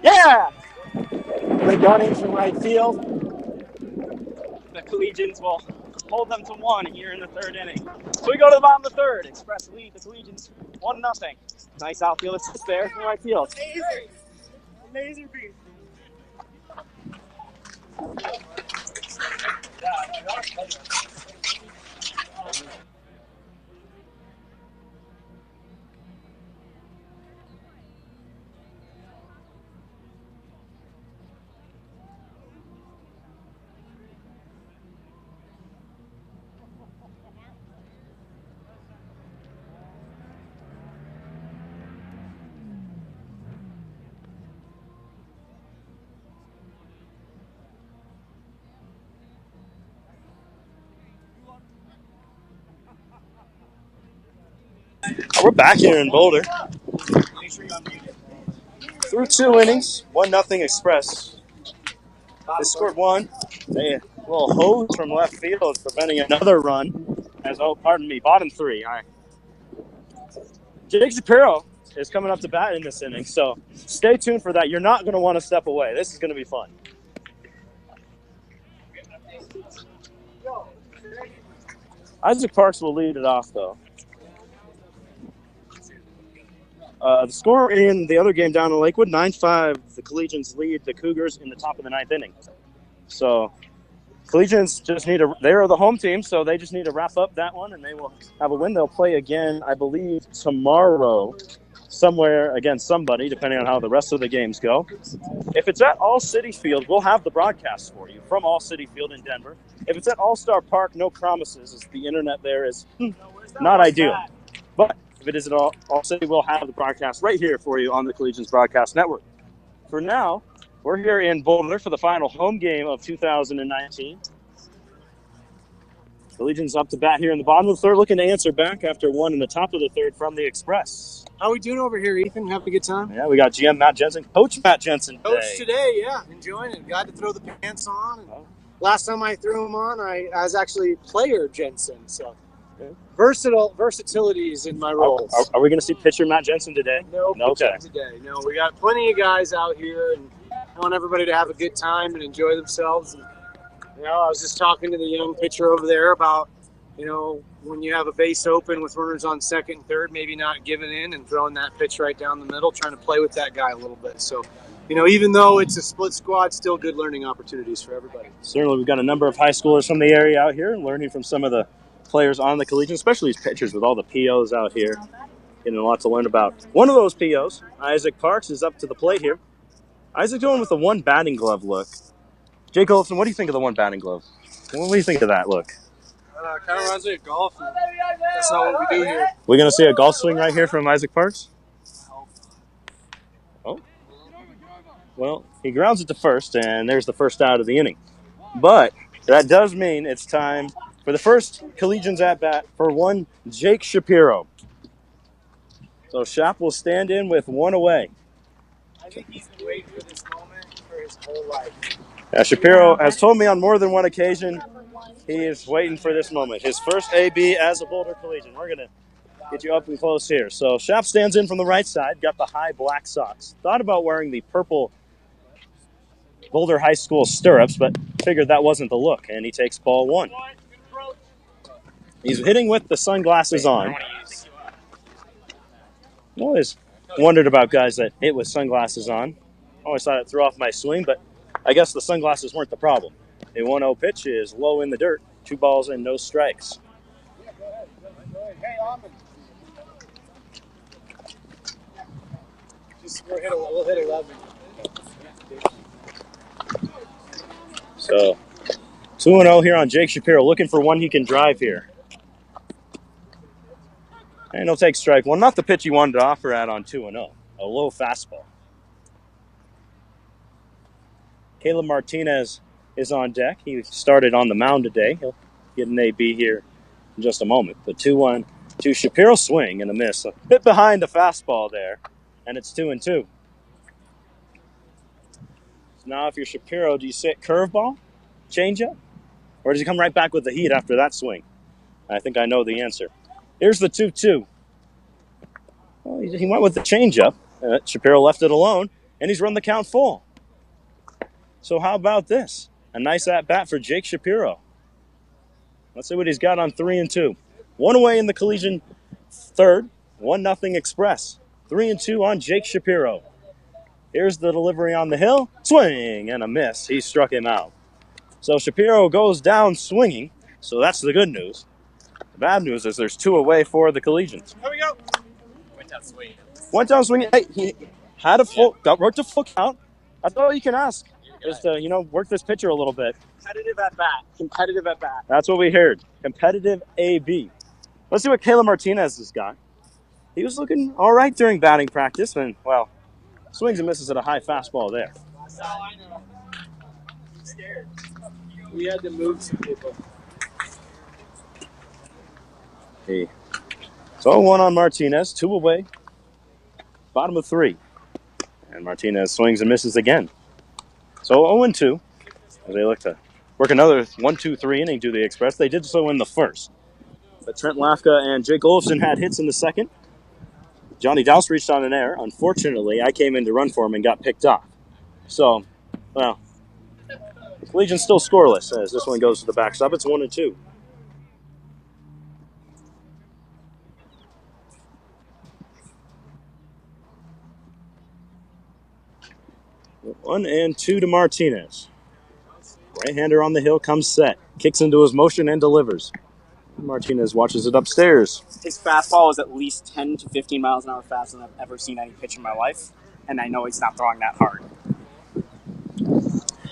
Speaker 4: Yeah! The Gunnings in right field. The Collegians will hold them to 1 here in the 3rd inning. So we go to the bottom of the 3rd. Xpress lead the Collegians 1-0. Nice outfield assist there in right field. Amazing beat. We're back here in Boulder. Through 2 innings, 1-0 Xpress. They scored 1. A little hose from left field preventing another run. Bottom 3. All right. Jake Shapiro is coming up to bat in this inning, so stay tuned for that. You're not going to want to step away. This is going to be fun. Isaac Parks will lead it off, though. The score in the other game down in Lakewood, 9-5. The Collegians lead the Cougars in the top of the 9th inning. So Collegians just need they are the home team, so they just need to wrap up that one, and they will have a win. They'll play again, I believe, tomorrow somewhere against somebody, depending on how the rest of the games go. If it's at All City Field, we'll have the broadcast for you from All City Field in Denver. If it's at All-Star Park, no promises, as the internet there is not ideal. But if it is at All City, we'll have the broadcast right here for you on the Collegians Broadcast Network. For now, we're here in Boulder for the final home game of 2019. The Legion's up to bat here in the bottom of the 3rd, looking to answer back after 1 in the top of the 3rd from the Xpress.
Speaker 9: How we doing over here, Ethan? Having a good time?
Speaker 4: Yeah, we got GM Matt Jensen, Coach Matt Jensen today.
Speaker 9: Coach today, yeah. Enjoying it. Got to throw the pants on. And last time I threw them on, I was actually player Jensen. So versatility is in my roles.
Speaker 4: Are we going to see pitcher Matt Jensen today?
Speaker 9: No pitching today. No, we got plenty of guys out here, and I want everybody to have a good time and enjoy themselves. And, I was just talking to the young pitcher over there about, when you have a base open with runners on 2nd and 3rd, maybe not giving in and throwing that pitch right down the middle, trying to play with that guy a little bit. So, even though it's a split squad, still good learning opportunities for everybody.
Speaker 4: Certainly, we've got a number of high schoolers from the area out here learning from some of the players on the Collegian, especially these pitchers with all the POs out here. Getting a lot to learn about. One of those POs, Isaac Parks, is up to the plate here. Isaac going with the 1 batting glove look. Jake Olson, what do you think of the 1 batting glove? What do you think of that look?
Speaker 9: Kind of reminds me of golf. That's not what we do here.
Speaker 4: We're going to see a golf swing right here from Isaac Parks? Oh. Well, he grounds it to first, and there's the first out of the inning. But that does mean it's time for the first Collegians at-bat for 1 Jake Shapiro. So Shap will stand in with 1 away.
Speaker 9: I think he's been waiting for this moment for his whole life.
Speaker 4: Shapiro has told me on more than one occasion he is waiting for this moment. His first AB as a Boulder Collegian. We're going to get you up and close here. So Shap stands in from the right side, got the high black socks. Thought about wearing the purple Boulder High School stirrups, but figured that wasn't the look, and he takes ball 1. He's hitting with the sunglasses on. I always wondered about guys that hit with sunglasses on. Always thought it threw off my swing, but I guess the sunglasses weren't the problem. A 1-0 pitch is low in the dirt. 2 balls and no strikes.
Speaker 9: We'll hit 11.
Speaker 4: So 2-0 here on Jake Shapiro. Looking for 1 he can drive here. And he'll take strike 1. Not the pitch he wanted to offer at on 2-0. A low fastball. Caleb Martinez
Speaker 5: is on deck. He started on the mound today. He'll get an AB here in just a moment. The 2-1 to Shapiro, swing and a miss. A bit behind the fastball there, and it's 2-2. So now if you're Shapiro, do you sit curveball, changeup, or does he come right back with the heat after that swing? I think I know the answer. Here's the 2-2. Well, he went with the changeup. Shapiro left it alone, and he's run the count full. So how about this? A nice at-bat for Jake Shapiro. Let's see what he's got on 3-2. One away in the Collegian third, 1-0 Express. 3-2 on Jake Shapiro. Here's the delivery on the hill. Swing and a miss. He struck him out. So Shapiro goes down swinging. So that's the good news. The bad news is there's 2 away for the Collegians.
Speaker 8: Here we go. Went down swinging.
Speaker 5: Went down swinging. Hey, he had a full, worked a full count. That's all you can ask. Is to, work this pitcher a little bit.
Speaker 4: Competitive at bat. Competitive at bat.
Speaker 5: That's what we heard. Competitive AB. Let's see what Caleb Martinez has got. He was looking all right during batting practice, and, well, swings and misses at a high fastball there.
Speaker 8: That's all I know. I'm scared. We had to move some people.
Speaker 5: Hey. So 1 on Martinez, 2 away. Bottom of 3. And Martinez swings and misses again. So 0-2 as they look to work another 1-2-3 inning to the Express. They did so in the first. But Trent Lafka and Jake Olafson had hits in the second. Johnny Douse reached on an error. Unfortunately, I came in to run for him and got picked off. So, well, the Collegian's still scoreless as this one goes to the backstop. It's 1-2. One and 2 to Martinez. Right-hander on the hill comes set. Kicks into his motion and delivers. Martinez watches it upstairs.
Speaker 4: His fastball is at least 10 to 15 miles an hour faster than I've ever seen any pitch in my life, and I know he's not throwing that hard.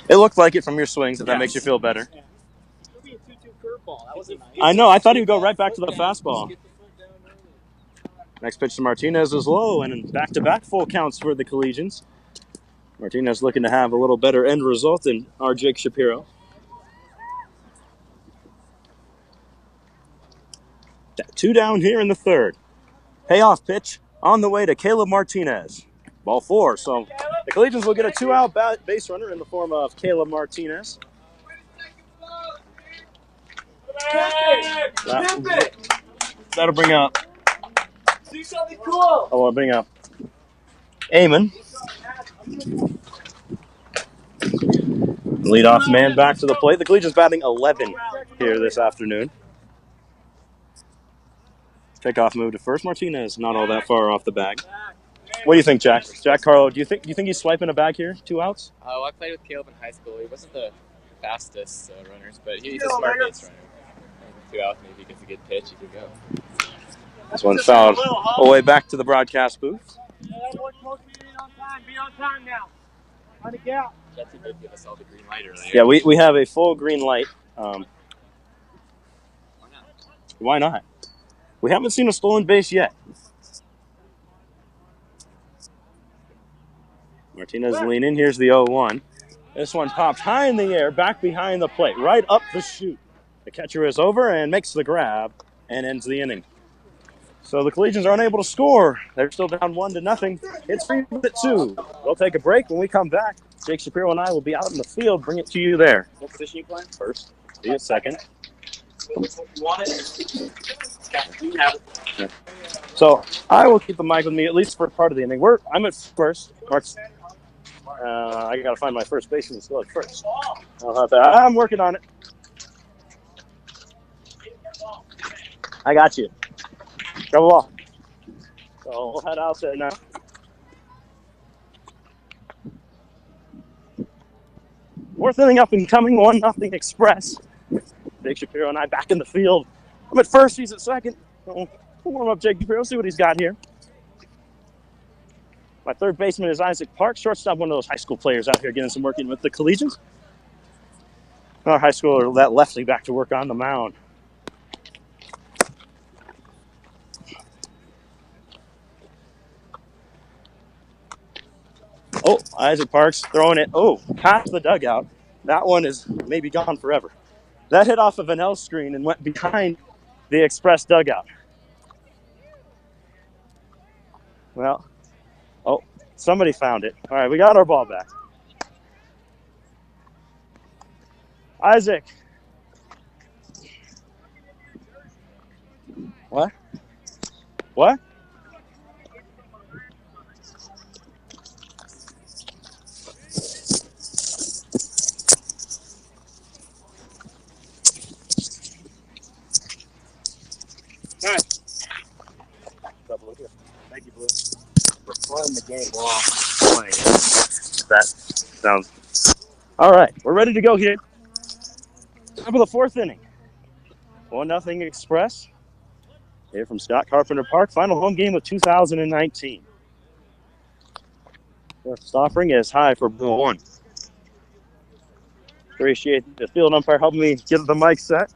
Speaker 5: It looked like it from your swings, if that makes you feel better.
Speaker 4: Yeah. It'll be a 2-2 curveball. That wasn't nice.
Speaker 5: I know. I thought he would go right back to the fastball. Next pitch to Martinez is low, and back-to-back full counts for the Collegians. Martinez looking to have a little better end result than our Jake Shapiro. 2 down here in the third. Payoff pitch on the way to Caleb Martinez. Ball 4. So the Collegians will get a 2-out base runner in the form of Caleb Martinez. That'll bring up. Oh, I'll bring up Eamon. Leadoff man back to the plate. The Collegians batting 11 here this afternoon. Kickoff move to first. Martinez not all that far off the bag. What do you think, Jack? Jack Carlo, do you think he's swiping a bag here? 2 outs?
Speaker 10: I played with Caleb in high school. He wasn't the fastest runners, but he's a smart base runner. 2 outs, maybe he gets a good pitch, he could go.
Speaker 5: This one's fouled away back to the broadcast booth.
Speaker 8: Be on time now. On the gap.
Speaker 10: Jesse did give us all the green light earlier.
Speaker 5: Yeah, we have a full green light.
Speaker 10: Why not?
Speaker 5: Why not? We haven't seen a stolen base yet. Martinez lean in. Here's the 0-1. This one popped high in the air, back behind the plate, right up the chute. The catcher is over and makes the grab and ends the inning. So the Collegians are unable to score. They're still down 1-0. It's 3-2. We'll take a break. When we come back, Jake Shapiro and I will be out in the field. Bring it to you there.
Speaker 4: What position you playing?
Speaker 5: First, see you second.
Speaker 4: You want it? You have it.
Speaker 5: So I will keep the mic with me at least for part of the inning. I'm at first. I got to find my first baseman still at first. I'm working on it. I got you. Go ball. So we'll head out there now. Fourth inning up and coming, 1-0 Express. Jake Shapiro and I back in the field. I'm at first, he's at second. We'll warm up Jake Shapiro, see what he's got here. My third baseman is Isaac Park, shortstop, one of those high school players out here getting some working with the Collegians. Our high schooler, that lefty, back to work on the mound. Oh, Isaac Parks throwing it. Oh, past the dugout. That one is maybe gone forever. That hit off of an L screen and went behind the Xpress dugout. Well, oh, somebody found it. All right, we got our ball back. Isaac. What? What? All right. Thank you, Blue. We're playing the game while playing it. That sounds. All right, we're ready to go here. Top of the fourth inning. 1-0 Xpress. Here from Scott Carpenter Park. Final home game of 2019. First offering is high for ball 1. Appreciate the field umpire helping me get the mic set.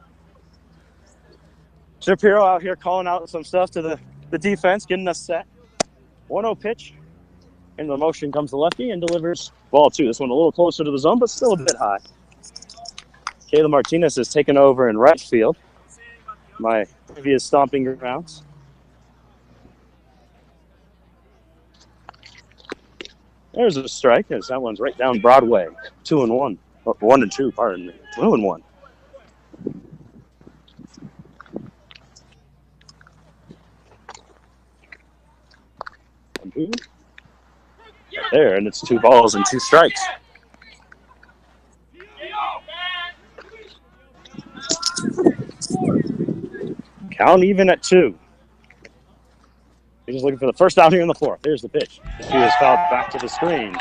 Speaker 5: Shapiro out here calling out some stuff to the defense, getting us set. 1-0 pitch. Into the motion comes the lefty and delivers ball 2. This one a little closer to the zone, but still a bit high. Kayla Martinez has taken over in right field. My previous stomping grounds. There's a strike, as that one's right down Broadway. 2-1. 1-2, pardon me. 2-1. There, and it's 2 balls and 2 strikes. Count even at 2. He's just looking for the first out here in the 4th. Here's the pitch. He was fouled back to the screen.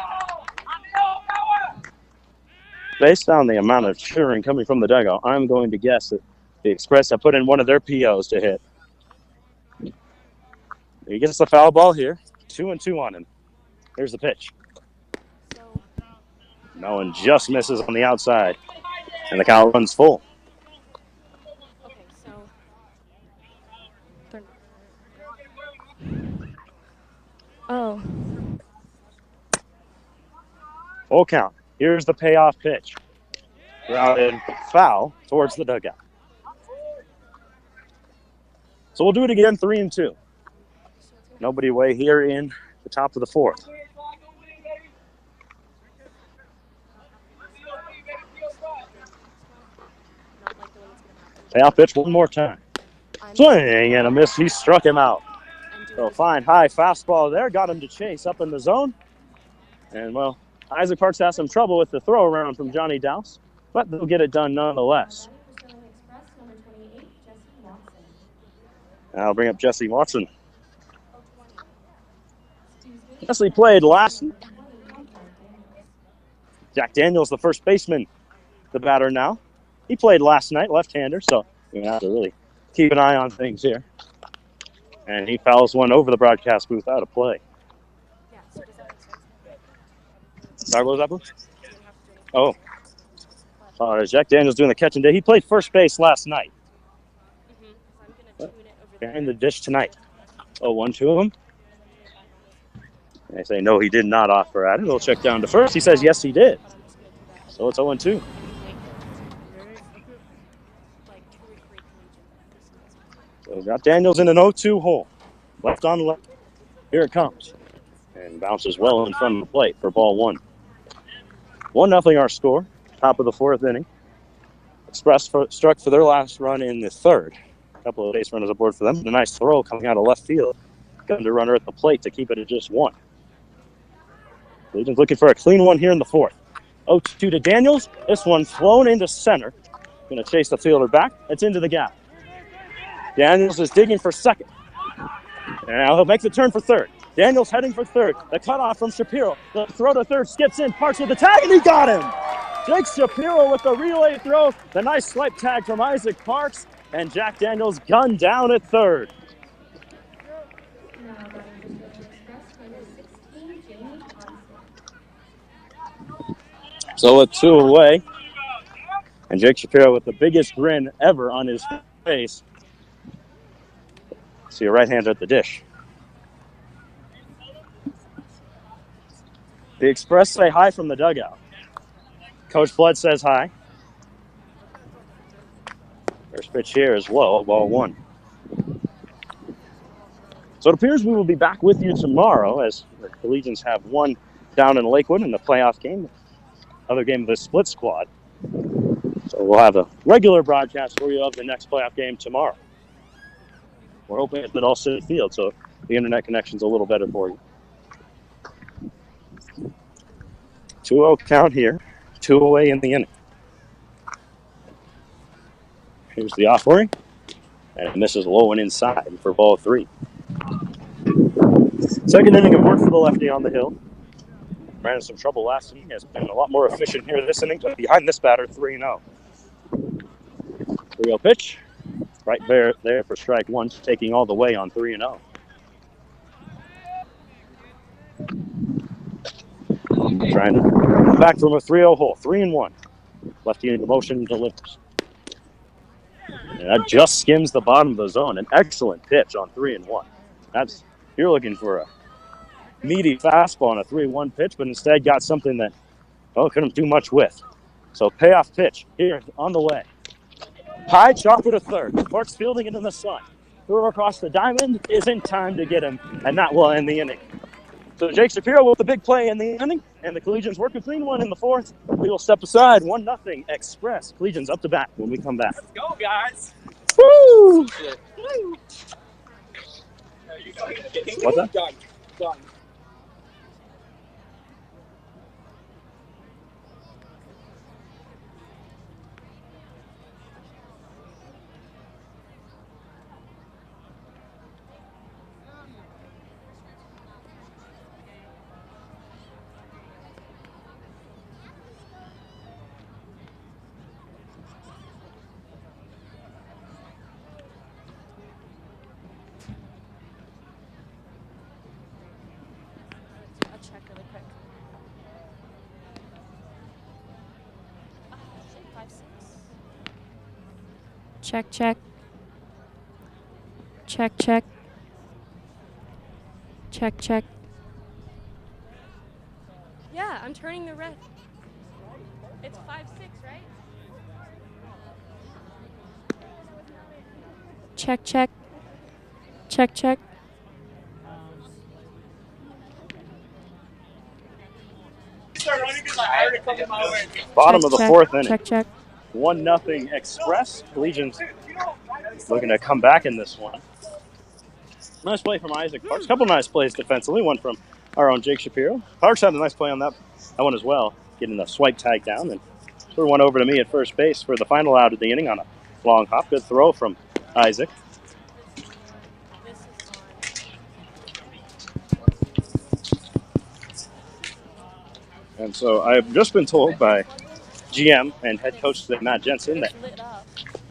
Speaker 5: Based on the amount of cheering coming from the dugout, I'm going to guess that the Xpress have put in one of their POs to hit. He gets the foul ball here. 2-2 on him. Here's the pitch. No one just misses on the outside. And the count runs full.
Speaker 11: Oh.
Speaker 5: Full count. Here's the payoff pitch. Routed foul towards the dugout. So we'll do it again, 3-2. Nobody away here in the top of the 4th. Payoff pitch one more time. Swing and a miss. He struck him out. So fine high fastball there. Got him to chase up in the zone. And, well, Isaac Parks has some trouble with the throw around from Johnny Douse, but they'll get it done nonetheless. I'll bring up Jesse Watson. Jesse played last night. Jack Daniels, the first baseman, the batter now. He played last night, left-hander, so we have to really keep an eye on things here. And he fouls one over the broadcast booth out of play. Sorry, what was that, Blue? Oh. Jack Daniels doing the catch and day. He played first base last night. Behind the dish tonight. 0-1 to him. They say, no, he did not offer at it. We'll check down to first. He says, yes, he did. So it's 0-2. So we've got Daniels in an 0-2 hole. Left on left. Here it comes. And bounces well in front of the plate for ball 1. 1-0 our score. Top of the 4th inning. Express struck for their last run in the 3rd. A couple of base runners aboard for them. A nice throw coming out of left field. Got the runner at the plate to keep it at just 1. Legion's looking for a clean one here in the 4th. 0-2 to Daniels. This one flown into center. Going to chase the fielder back. It's into the gap. Daniels is digging for second. And now he'll make the turn for 3rd. Daniels heading for 3rd. The cutoff from Shapiro. The throw to 3rd skips in. Parks with the tag, and he got him. Jake Shapiro with the relay throw. The nice swipe tag from Isaac Parks. And Jack Daniels gunned down at 3rd. So with 2 away. And Jake Shapiro with the biggest grin ever on his face. See a right hander at the dish. The Express say hi from the dugout. Coach Flood says hi. First pitch here is low, ball 1. So it appears we will be back with you tomorrow as the Collegians have one down in Lakewood in the playoff game, other game of the split squad. So we'll have a regular broadcast for you of the next playoff game tomorrow. We're hoping it's at All City Field, so the internet connection's a little better for you. 2-0 count here, 2 away in the inning. Here's the offering, and it misses low and inside for ball 3. Second inning of work for the lefty on the hill. Ran into some trouble last inning, has been a lot more efficient here this inning, but behind this batter, 3-0. 3-0 pitch, right there for strike 1, taking all the way on 3-0. Trying to come back from a 3-0 hole, 3-1. Lefty into motion, delivers. And that just skims the bottom of the zone. An excellent pitch on 3-1. You're looking for a meaty fastball on a 3-1 pitch, but instead got something that couldn't do much with. So payoff pitch here on the way. High chopper to third. Clark's fielding it in the sun. Throw across the diamond is in time to get him, and that will end the inning. So Jake Shapiro with the big play in the inning, and the Collegians work a clean one in the 4th. We will step aside, 1-0 Express. Collegians up to bat when we come back.
Speaker 10: Let's go, guys.
Speaker 5: Woo! What's that?
Speaker 10: Done.
Speaker 11: Check really quick. 5, 6. Check, check. Check, check. Check, check. Yeah, I'm turning the red. It's 5, 6, right? Check, check. Check, check.
Speaker 5: Bottom of the 4th inning.
Speaker 11: Check, check.
Speaker 5: 1-0 Express. Collegians looking to come back in this one. Nice play from Isaac Parks. Couple nice plays defensively. One from our own Jake Shapiro. Parks had a nice play on that one as well, getting the swipe tag down. And threw one over to me at first base for the final out of the inning on a long hop. Good throw from Isaac. And so I've just been told by GM and head coach Matt Jensen that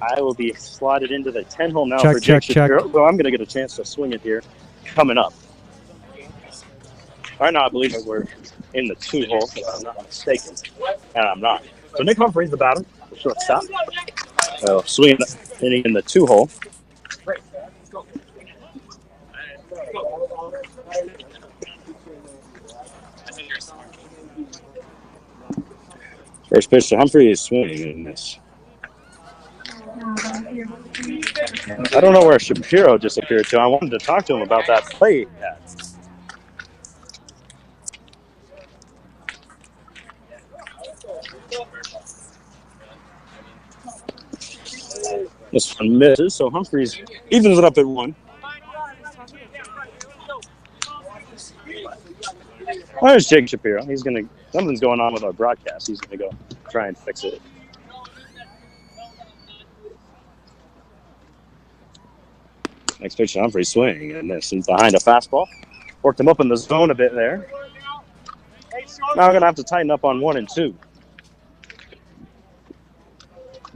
Speaker 5: I will be slotted into the 10 hole now for Jake Shapiro. So I'm going to get a chance to swing it here coming up. Right now, I believe that we're in the 2 hole, if I'm not mistaken. And I'm not. So Nick Humphrey's the batter, the shortstop. So swinging in the 2 hole. First pitch to Humphrey is swinging and miss. I don't know where Shapiro disappeared to. I wanted to talk to him about that play he had. This one misses, so Humphreys evens it up at 1. Oh, there's Jake Shapiro. Something's going on with our broadcast. He's gonna go try and fix it. Next pitch to Humphrey, swing and miss. And behind a fastball. Worked him up in the zone a bit there. Now I'm going to have to tighten up on 1 and 2.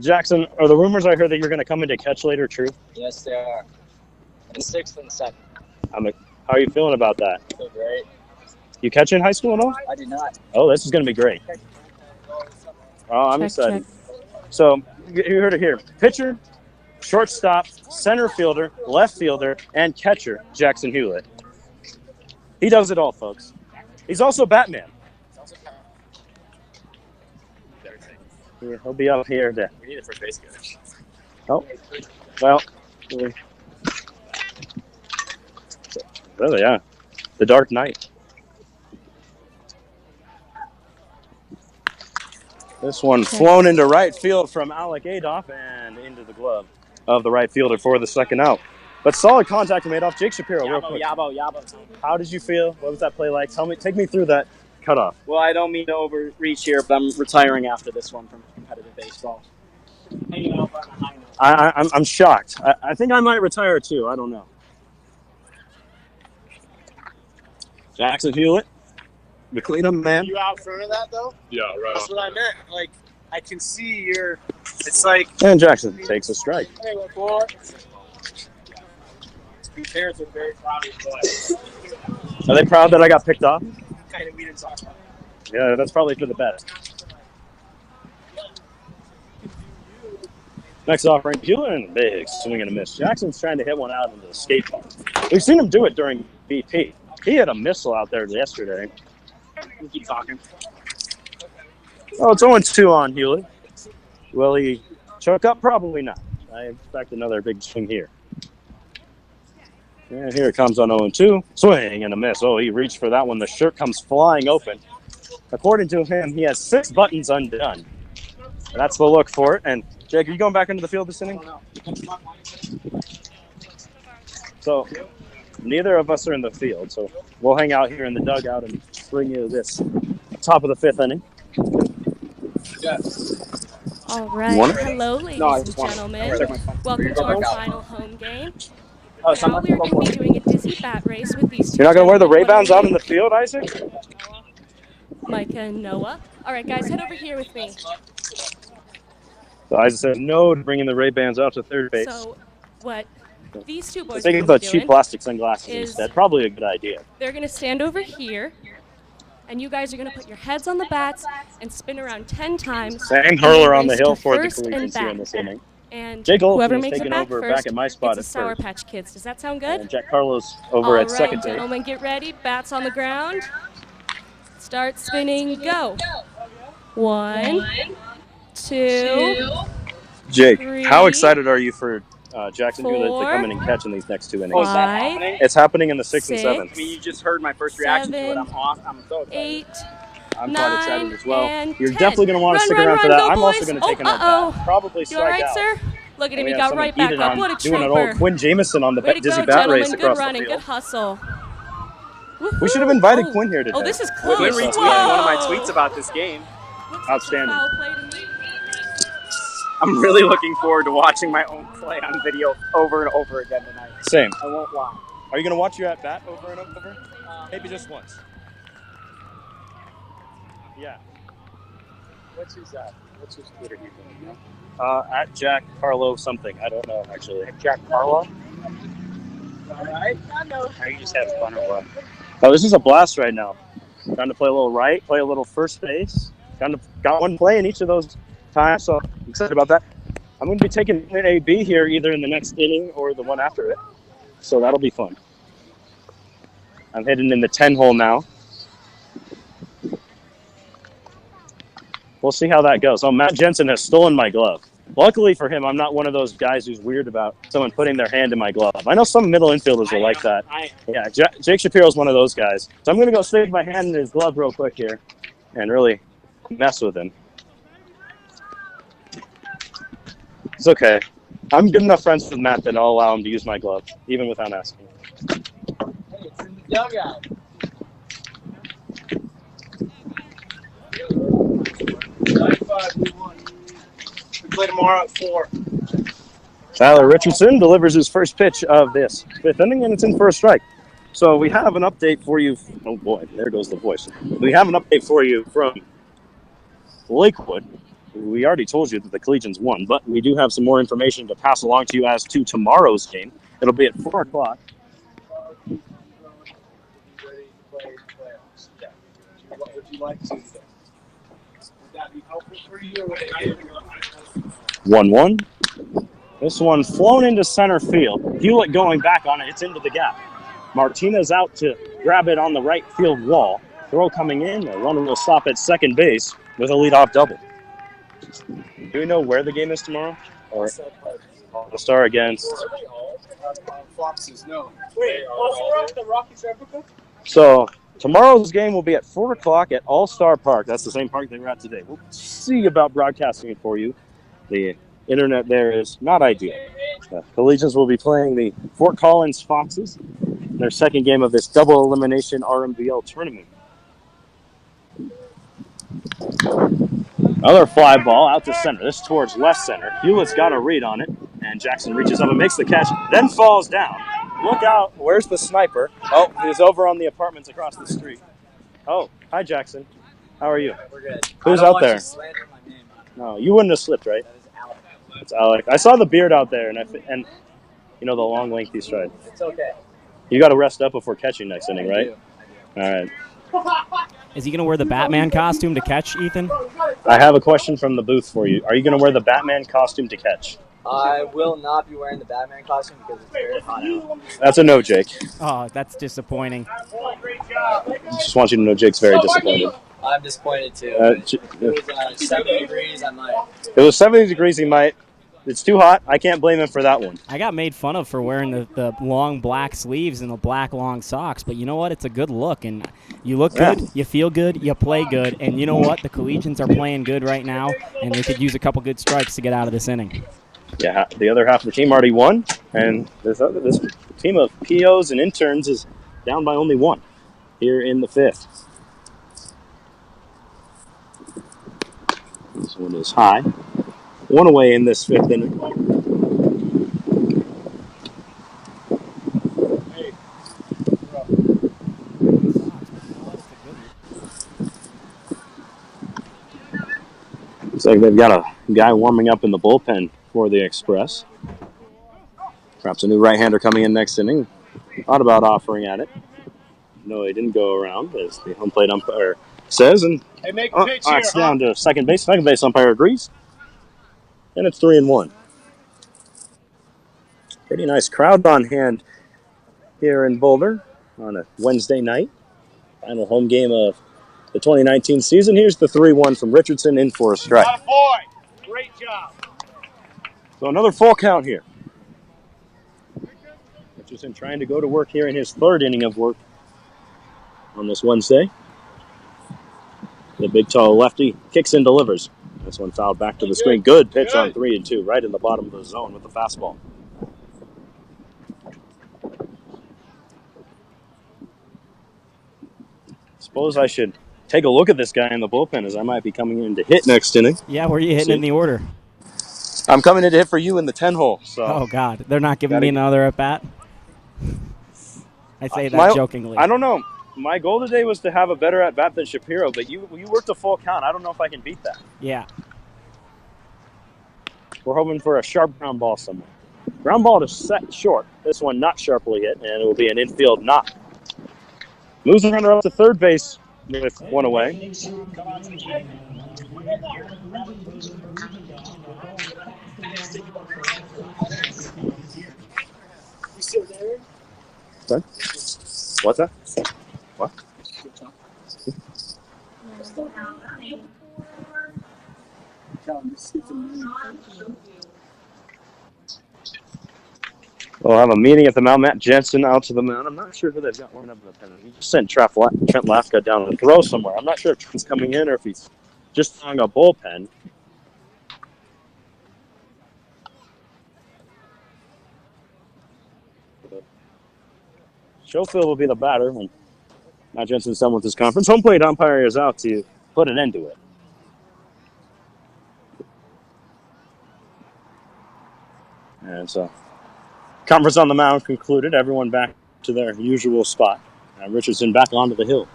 Speaker 5: Jackson, are the rumors I heard that you're going to come into catch later true?
Speaker 10: Yes, they are. The 6th and 7th.
Speaker 5: How are you feeling about that?
Speaker 10: I feel great.
Speaker 5: You catch in high school at all?
Speaker 10: I did not.
Speaker 5: Oh, this is going to be great. Oh, I'm excited. So you heard it here. Pitcher, shortstop, center fielder, left fielder, and catcher, Jackson Hewlett. He does it all, folks. He's also Batman.
Speaker 4: Yeah, he'll be up here.
Speaker 10: We need a first base coach.
Speaker 4: Oh, well. Really, yeah. The Dark Knight. This one flown into right field from Alec Adolph and into the glove of the right fielder for the second out. But solid contact made off Jake Shapiro real quick.
Speaker 5: Yabo.
Speaker 4: How did you feel? What was that play like? Take me through that cutoff.
Speaker 5: Well, I don't mean to overreach here, but I'm retiring after this one from competitive baseball.
Speaker 4: I'm shocked. I think I might retire too. I don't know. Jackson Hewlett, the cleanup man.
Speaker 9: You out front of that though?
Speaker 10: Yeah, right.
Speaker 9: That's what I meant. Like, I can see your. It's like.
Speaker 4: And Jackson takes a strike.
Speaker 9: Hey, what for? His parents are very proud of his boy.
Speaker 4: Are they proud that I got picked off?
Speaker 9: Kind of, we didn't talk about it.
Speaker 4: Yeah, that's probably for the best. Next offering, Hewlett and a big swing and a miss. Jackson's trying to hit one out into the skate park. We've seen him do it during BP. He had a missile out there yesterday.
Speaker 5: We keep talking.
Speaker 4: Oh, it's 0-2 on Hewlett. Will he choke up? Probably not. I expect another big swing here. And here it comes on 0-2. Swing and a miss. Oh, he reached for that one. The shirt comes flying open. According to him, he has 6 buttons undone. That's the look for it. And Jake, are you going back into the field this inning? So neither of us are in the field, so we'll hang out here in the dugout and bring you this top of the 5th inning.
Speaker 11: All right. Hello, ladies and gentlemen. Welcome to our final home game. Now we are going to be doing a dizzy bat race with these two.
Speaker 4: You're not going to wear the Ray-Bans out in the field, Isaac?
Speaker 11: Micah and Noah. All right, guys, head over here with me.
Speaker 4: So Isaac says no to bringing the Ray-Bans out to third base.
Speaker 11: So what these two boys
Speaker 4: Think
Speaker 11: are
Speaker 4: of the
Speaker 11: doing
Speaker 4: cheap plastic sunglasses
Speaker 11: is
Speaker 4: instead. Probably a good idea.
Speaker 11: they're going to stand over here, and you guys are going to put your heads on the bats and spin around 10 times.
Speaker 4: Same hurler on the
Speaker 11: race
Speaker 4: hill
Speaker 11: to
Speaker 4: for the
Speaker 11: first and
Speaker 4: Collegians here in
Speaker 11: back.
Speaker 4: this inning.
Speaker 11: And
Speaker 4: Jake Olsen
Speaker 11: whoever
Speaker 4: is
Speaker 11: makes it
Speaker 4: taking
Speaker 11: back
Speaker 4: over
Speaker 11: first,
Speaker 4: back at my spot
Speaker 11: it's
Speaker 4: at
Speaker 11: the Sour
Speaker 4: first.
Speaker 11: Patch Kids. Does that sound good?
Speaker 4: And Jack Carlos over at second base.
Speaker 11: Gentlemen, get ready. Bats on the ground. Start spinning. Go. 1, 2,
Speaker 4: Jake,
Speaker 11: 3,
Speaker 4: how excited are you for Jackson Hewlett to
Speaker 11: 4,
Speaker 4: come in and catch in these next 2 innings?
Speaker 5: Oh, is that happening?
Speaker 4: It's happening in the 6th and
Speaker 11: 6,
Speaker 4: 7th.
Speaker 5: I mean, you just heard my first reaction to it.
Speaker 11: 7,
Speaker 5: I'm so excited.
Speaker 11: 8,
Speaker 4: I'm
Speaker 11: 9,
Speaker 4: quite excited as well.
Speaker 11: and
Speaker 4: You're
Speaker 11: 10.
Speaker 4: definitely going to want to stick around for that.
Speaker 11: Go,
Speaker 4: I'm also
Speaker 11: boys.
Speaker 4: going to take another bat. Probably
Speaker 11: You
Speaker 4: strike
Speaker 11: all right,
Speaker 4: out.
Speaker 11: sir? Look at him.
Speaker 4: We
Speaker 11: He
Speaker 4: have
Speaker 11: got
Speaker 4: someone
Speaker 11: right back
Speaker 4: eating
Speaker 11: up.
Speaker 4: on
Speaker 11: What a
Speaker 4: doing an old
Speaker 11: trooper.
Speaker 4: Quinn Jameson on the
Speaker 11: Way to
Speaker 4: dizzy
Speaker 11: go,
Speaker 4: bat
Speaker 11: gentlemen.
Speaker 4: race
Speaker 11: Good
Speaker 4: across
Speaker 11: running.
Speaker 4: the
Speaker 11: Good
Speaker 4: field.
Speaker 11: hustle.
Speaker 4: We should have invited Quinn here today.
Speaker 11: Oh, this is close.
Speaker 5: Quinn retweeted one of my tweets about this game.
Speaker 4: Outstanding.
Speaker 11: Foul play to me.
Speaker 5: I'm really looking forward to watching my own play on video over and over again tonight.
Speaker 4: Same.
Speaker 5: I won't lie.
Speaker 4: Are you going to watch your at bat over and over? Maybe just once. Yeah.
Speaker 5: What's his Twitter handle?
Speaker 4: At Jack Carlo something. I don't know, actually.
Speaker 5: Jack Carlo? All right. I know. Are you just having fun or what?
Speaker 4: Oh, this is a blast right now. Trying to play a little right, play a little first base. Kind of got one play in each of those times, so I'm excited about that. I'm going to be taking an AB here either in the next inning or the one after it. So that'll be fun. I'm hitting in the 10 hole now. We'll see how that goes. Oh, Matt Jensen has stolen my glove. Luckily for him, I'm not one of those guys who's weird about someone putting their hand in my glove. I know some middle infielders are like that. Yeah, Jake Shapiro's one of those guys. So I'm going to go stick my hand in his glove real quick here and really mess with him. It's okay. I'm good enough friends with Matt that I'll allow him to use my glove, even without asking.
Speaker 9: Hey, it's in the dugout. 95, we won. We play tomorrow at 4.
Speaker 4: Tyler Richardson delivers his first pitch of this 5th inning, and it's in for a strike. So we have an update for you. Oh, boy, there goes the voice. We have an update for you from Lakewood. We already told you that the Collegians won, but we do have some more information to pass along to you as to tomorrow's game. It'll be at 4 o'clock.
Speaker 9: Ready to play playoffs. Yeah. What would you like to do? Would that be helpful for you?
Speaker 4: 1-1. This one flown into center field. Hewlett going back on it. It's into the gap. Martinez out to grab it on the right field wall. Throw coming in. The runner will stop at second base with a leadoff double.
Speaker 5: Do we know where the game is tomorrow? Or All-Star against?
Speaker 8: Foxes, no. Wait, also the Rockies replica?
Speaker 5: So tomorrow's game will be at 4 o'clock at All-Star Park. That's the same park they were at today. We'll see about broadcasting it for you. The internet there is not ideal. Collegians will be playing the Fort Collins Foxes in their second game of this double elimination RMBL tournament. Another fly ball out to center. This towards left center. Hewlett's got a read on it, and Jackson reaches up and makes the catch, then falls down. Look out. Where's the sniper? Oh, he's over on the apartments across the street. Oh, hi, Jackson. How are you?
Speaker 10: We're good.
Speaker 5: Who's out there? No, you wouldn't have slipped, right?
Speaker 10: That is Alec.
Speaker 5: It's Alec. I saw the beard out there, and you know the long, lengthy stride.
Speaker 10: It's okay.
Speaker 5: You got to rest up before catching next inning, right? All right.
Speaker 6: Is he going to wear the Batman costume to catch, Ethan?
Speaker 5: I have a question from the booth for you. Are you going to wear the Batman costume to catch?
Speaker 10: I will not be wearing the Batman costume because it's very hot out.
Speaker 5: That's a no, Jake.
Speaker 6: Oh, that's disappointing.
Speaker 5: Just want you to know Jake's very disappointed.
Speaker 10: I'm disappointed too. It was 70 degrees. I might.
Speaker 5: It was 70 degrees. He might. It's too hot. I can't blame him for that one.
Speaker 6: I got made fun of for wearing the long black sleeves and the black long socks, but you know what? It's a good look, and you look good, you feel good, you play good, and you know what? The Collegians are playing good right now, and they could use a couple good strikes to get out of this inning.
Speaker 5: Yeah, the other half of the team already won, and this team of POs and interns is down by only one here in the fifth. This one is high. One away in this fifth inning. Looks like they've got a guy warming up in the bullpen for the Xpress. Perhaps a new right-hander coming in next inning. Thought about offering at it. No, he didn't go around, as the home plate umpire says. And it's down to second base. Second base umpire agrees. And it's 3-1. Pretty nice crowd on hand here in Boulder on a Wednesday night. Final home game of the 2019 season. Here's the 3-1 from Richardson in for a strike.
Speaker 8: Great job.
Speaker 5: So another full count here. Richardson trying to go to work here in his third inning of work on this Wednesday. The big tall lefty kicks and delivers. This one fouled back to the screen. Good pitch on 3-2, right in the bottom of the zone with the fastball. Suppose I should take a look at this guy in the bullpen, as I might be coming in to hit next inning.
Speaker 6: Yeah, where are you hitting in the order?
Speaker 5: I'm coming in to hit for you in the 10 hole. So
Speaker 6: oh, God. They're not giving me another at-bat? I say that jokingly.
Speaker 5: I don't know. My goal today was to have a better at-bat than Shapiro, but you worked a full count. I don't know if I can beat that.
Speaker 6: Yeah.
Speaker 5: We're hoping for a sharp ground ball somewhere. Ground ball to set short. This one not sharply hit, and it will be an infield knock. Moves the runner up to third base with one away.
Speaker 8: You still there?
Speaker 5: Sorry? What's that? What? We'll have a meeting at the mound. Matt Jensen out to the mound. I'm not sure who they've got warming up in the pen. He just sent Trent Lafka down to throw somewhere. I'm not sure if Trent's coming in or if he's just throwing a bullpen. Schofield will be the batter when Matt Jensen's done with his conference. Home plate umpire is out to put an end to it. And so, conference on the mound concluded. Everyone back to their usual spot. Richardson back onto the hill.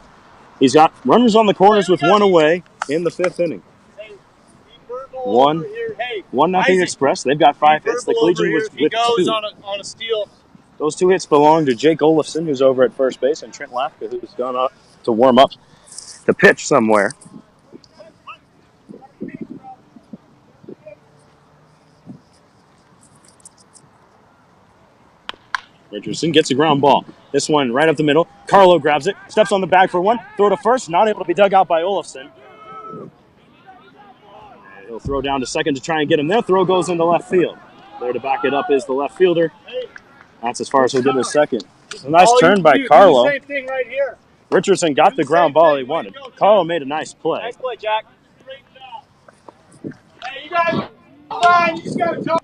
Speaker 5: He's got runners on the corners with one away in the fifth inning. 1-0 Xpress. They've got 5 hits. The Collegian was with 2.
Speaker 8: On a steal.
Speaker 5: Those 2 hits belong to Jake Olafson, who's over at first base, and Trent Lafka, who's gone up to warm up to pitch somewhere. Richardson gets a ground ball. This one right up the middle. Carlo grabs it, steps on the bag for one, throw to first, not able to be dug out by Olafson. They'll throw down to second to try and get him there. Throw goes into left field. There to back it up is the left fielder. That's as far as he'll get his second. A nice turn by Carlo.
Speaker 8: Do the same thing right here.
Speaker 5: Richardson got the ground ball he wanted. Carlo made a nice play.
Speaker 8: Nice play, Jack. Hey, you guys are fine. You just got to talk.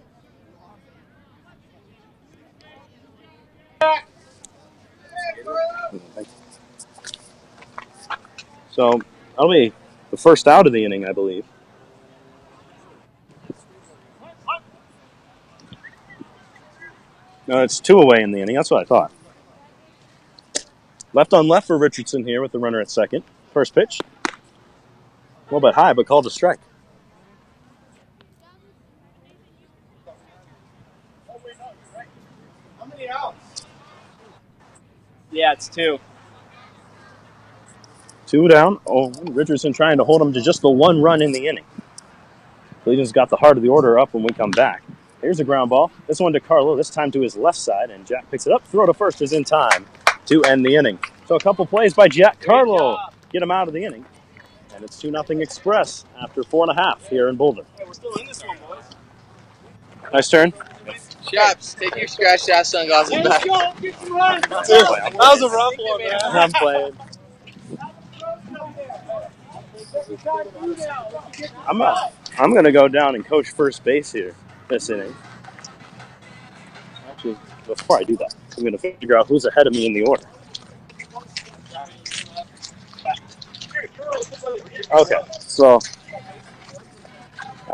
Speaker 5: So that'll be the first out of the inning, I believe. No, it's 2 away in the inning. That's what I thought. Left on left for Richardson here with the runner at second. First pitch. A little bit high, but called a strike.
Speaker 8: How many outs?
Speaker 4: Yeah, it's 2.
Speaker 5: 2 down. Oh, Richardson trying to hold him to just the 1 run in the inning. Collegians got the heart of the order up when we come back. Here's a ground ball. This one to Carlo, this time to his left side, and Jack picks it up. Throw to first is in time to end the inning. So a couple plays by Jack Carlo get him out of the inning. And it's 2-0 Xpress after 4.5 here in Boulder.
Speaker 8: Hey, we're still in this one, boys.
Speaker 5: Nice turn.
Speaker 10: Chaps, take your scratched ass sunglasses
Speaker 8: Hey,
Speaker 10: back.
Speaker 8: let's go. Get some runs. That was a rough one, man.
Speaker 5: I'm playing. I'm going to go down and coach first base here this inning. Actually, before I do that, I'm going to figure out who's ahead of me in the order. Okay, so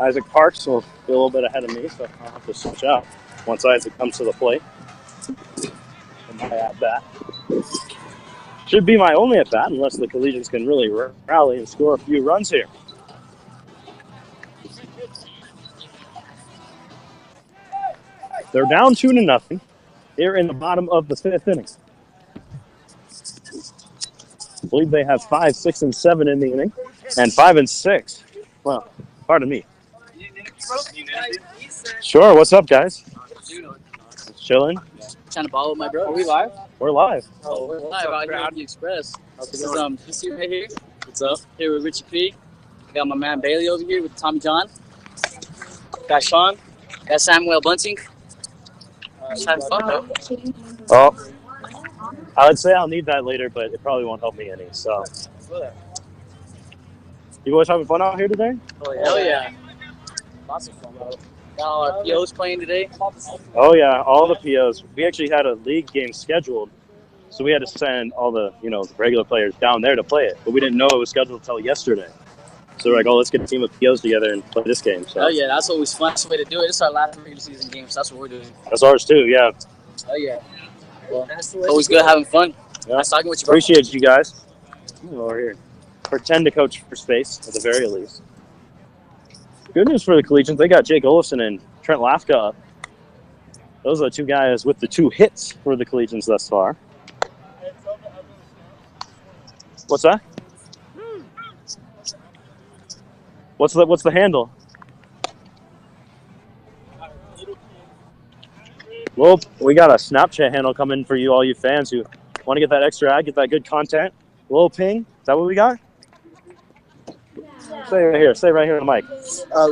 Speaker 5: Isaac Parks will be a little bit ahead of me, so I'll have to switch out once Isaac comes to the plate. My at-bat. Should be my only at-bat unless the Collegians can really rally and score a few runs here. They're down 2-0 here in the bottom of the 5th inning. I believe they have 5, 6, and 7 in the inning, and 5 and 6. Well, pardon me. Sure. What's up, guys? Just chilling.
Speaker 12: Trying to follow my bro. Are we live?
Speaker 5: We're live.
Speaker 12: Oh, we're live out here at the Xpress. This is this here right here. What's up? Here with Richie P. I got my man Bailey over here with Tommy John. Got Sean. Got Samuel Bunting. Just having fun, though.
Speaker 5: Oh, I would say I'll need that later, but it probably won't help me any. So, you boys having fun out here today?
Speaker 12: Oh, yeah. Hell yeah. Lots of fun, bro. Got all our POs playing today.
Speaker 5: Oh yeah, all the POs. We actually had a league game scheduled, so we had to send all the the regular players down there to play it, but we didn't know it was scheduled until yesterday. So we're like, oh, let's get a team of POs together and play this game. So.
Speaker 12: Oh yeah, that's always fun. That's the way to do it. It's our last regular season game, so that's what we're doing.
Speaker 5: That's ours too, yeah.
Speaker 12: Oh yeah. Well, it's always good having fun.
Speaker 5: Yeah.
Speaker 12: Nice talking with you, bro.
Speaker 5: Appreciate you guys. Over here. Pretend to coach first base at the very least. Good news for the Collegians. They got Jake Olafson and Trent Lafka up. Those are the 2 guys with the 2 hits for the Collegians thus far. What's that? What's the handle? Well, we got a Snapchat handle coming for you, all you fans who want to get that extra ad, get that good content. Little ping. Is that what we got? Say right here. Say right here on the mic.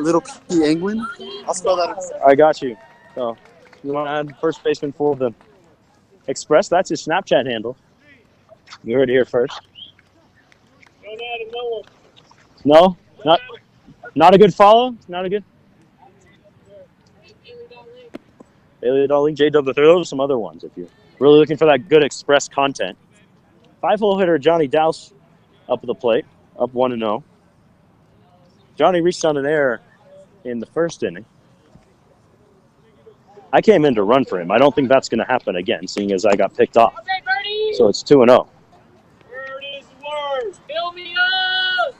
Speaker 13: Little P. England. I'll spell that.
Speaker 5: I got you. So you want to add first baseman for the Xpress? That's his Snapchat handle. You heard it here first. No, not a good follow. Not a good. Bailey Dolly, JW. Those are some other ones if you're really looking for that good Xpress content. 5-hole hitter Johnny Douse up at the plate, up 1-0. Johnny reached on an error in the first inning. I came in to run for him. I don't think that's going to happen again, seeing as I got picked off. So it's 2-0.
Speaker 8: Word is word.
Speaker 12: Fill me up!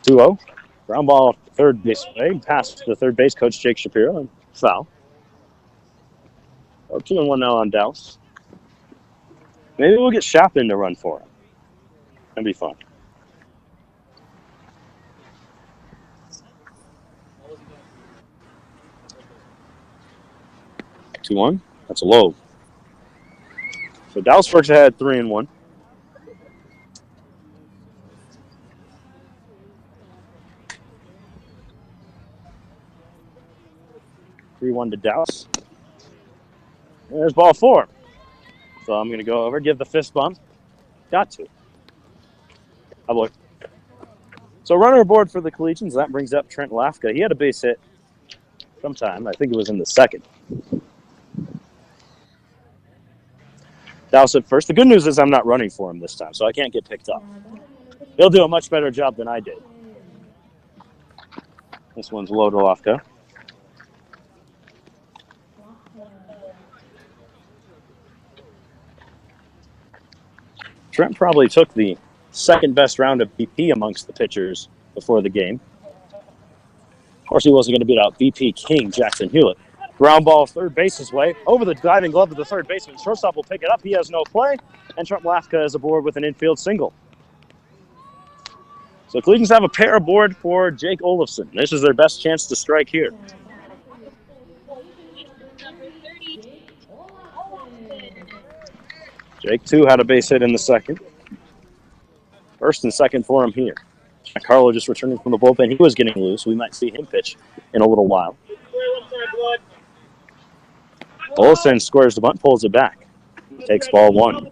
Speaker 5: 2-0. Ground ball third base way, past the third base coach, Jake Shapiro, and foul. 2-1 now on Douse. Maybe we'll get Chapin to run for him. That'd be fun. Two-one. That's low. So Dallas works ahead 3-1. 3-1 to Dallas. There's ball 4. So I'm going to go over, give the fist bump. Got to. Oh, boy. So runner aboard for the Collegians. That brings up Trent Lafka. He had a base hit sometime. I think it was in the second. Dallas at first. The good news is I'm not running for him this time, so I can't get picked up. He'll do a much better job than I did. This one's low to Lafka. Trent probably took the second best round of BP amongst the pitchers before the game. Of course, he wasn't going to beat out BP King, Jackson Hewlett. Ground ball third base's way. Over the diving glove of the third baseman. Shortstop will pick it up. He has no play. And Trent Lafka is aboard with an infield single. So Collegians have a pair aboard for Jake Olafson. This is their best chance to strike here. Jake, too, had a base hit in the second. First and second for him here. Carlo just returning from the bullpen. He was getting loose. We might see him pitch in a little while. Olafson squares the bunt, pulls it back. Takes ball 1.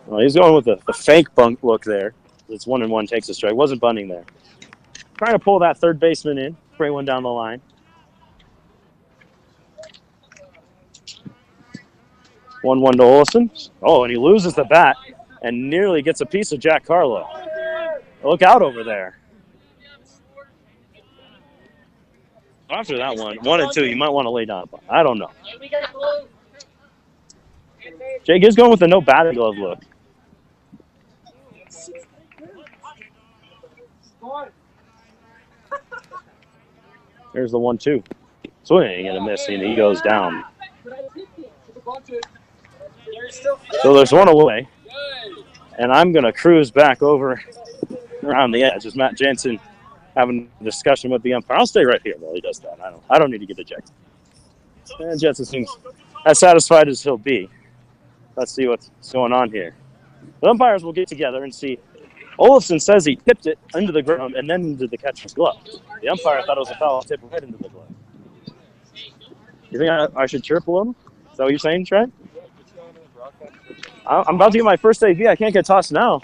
Speaker 5: Well, he's going with the fake bunt look there. It's 1-1, takes a strike. Wasn't bunting there. Trying to pull that third baseman in. Spray one down the line. 1-1 to Olson. Oh, and he loses the bat and nearly gets a piece of Jack Carlo. Look out over there. After that one, 1-2, you might want to lay down. I don't know. Jake is going with the no batting glove look. There's the 1-2. Swing and a miss, and he goes down. So there's one away. And I'm going to cruise back over around the edge. Is Matt Jansen having a discussion with the umpire? I'll stay right here while he does that. I don't need to get ejected. And Jansen seems as satisfied as he'll be. Let's see what's going on here. The umpires will get together and see. Olafson says he tipped it into the ground and then into the catcher's glove. The umpire thought it was a foul tip right into the glove. You think I should chirp a little? Is that what you're saying, Trent? I'm about to get my first AV. I can't get tossed now.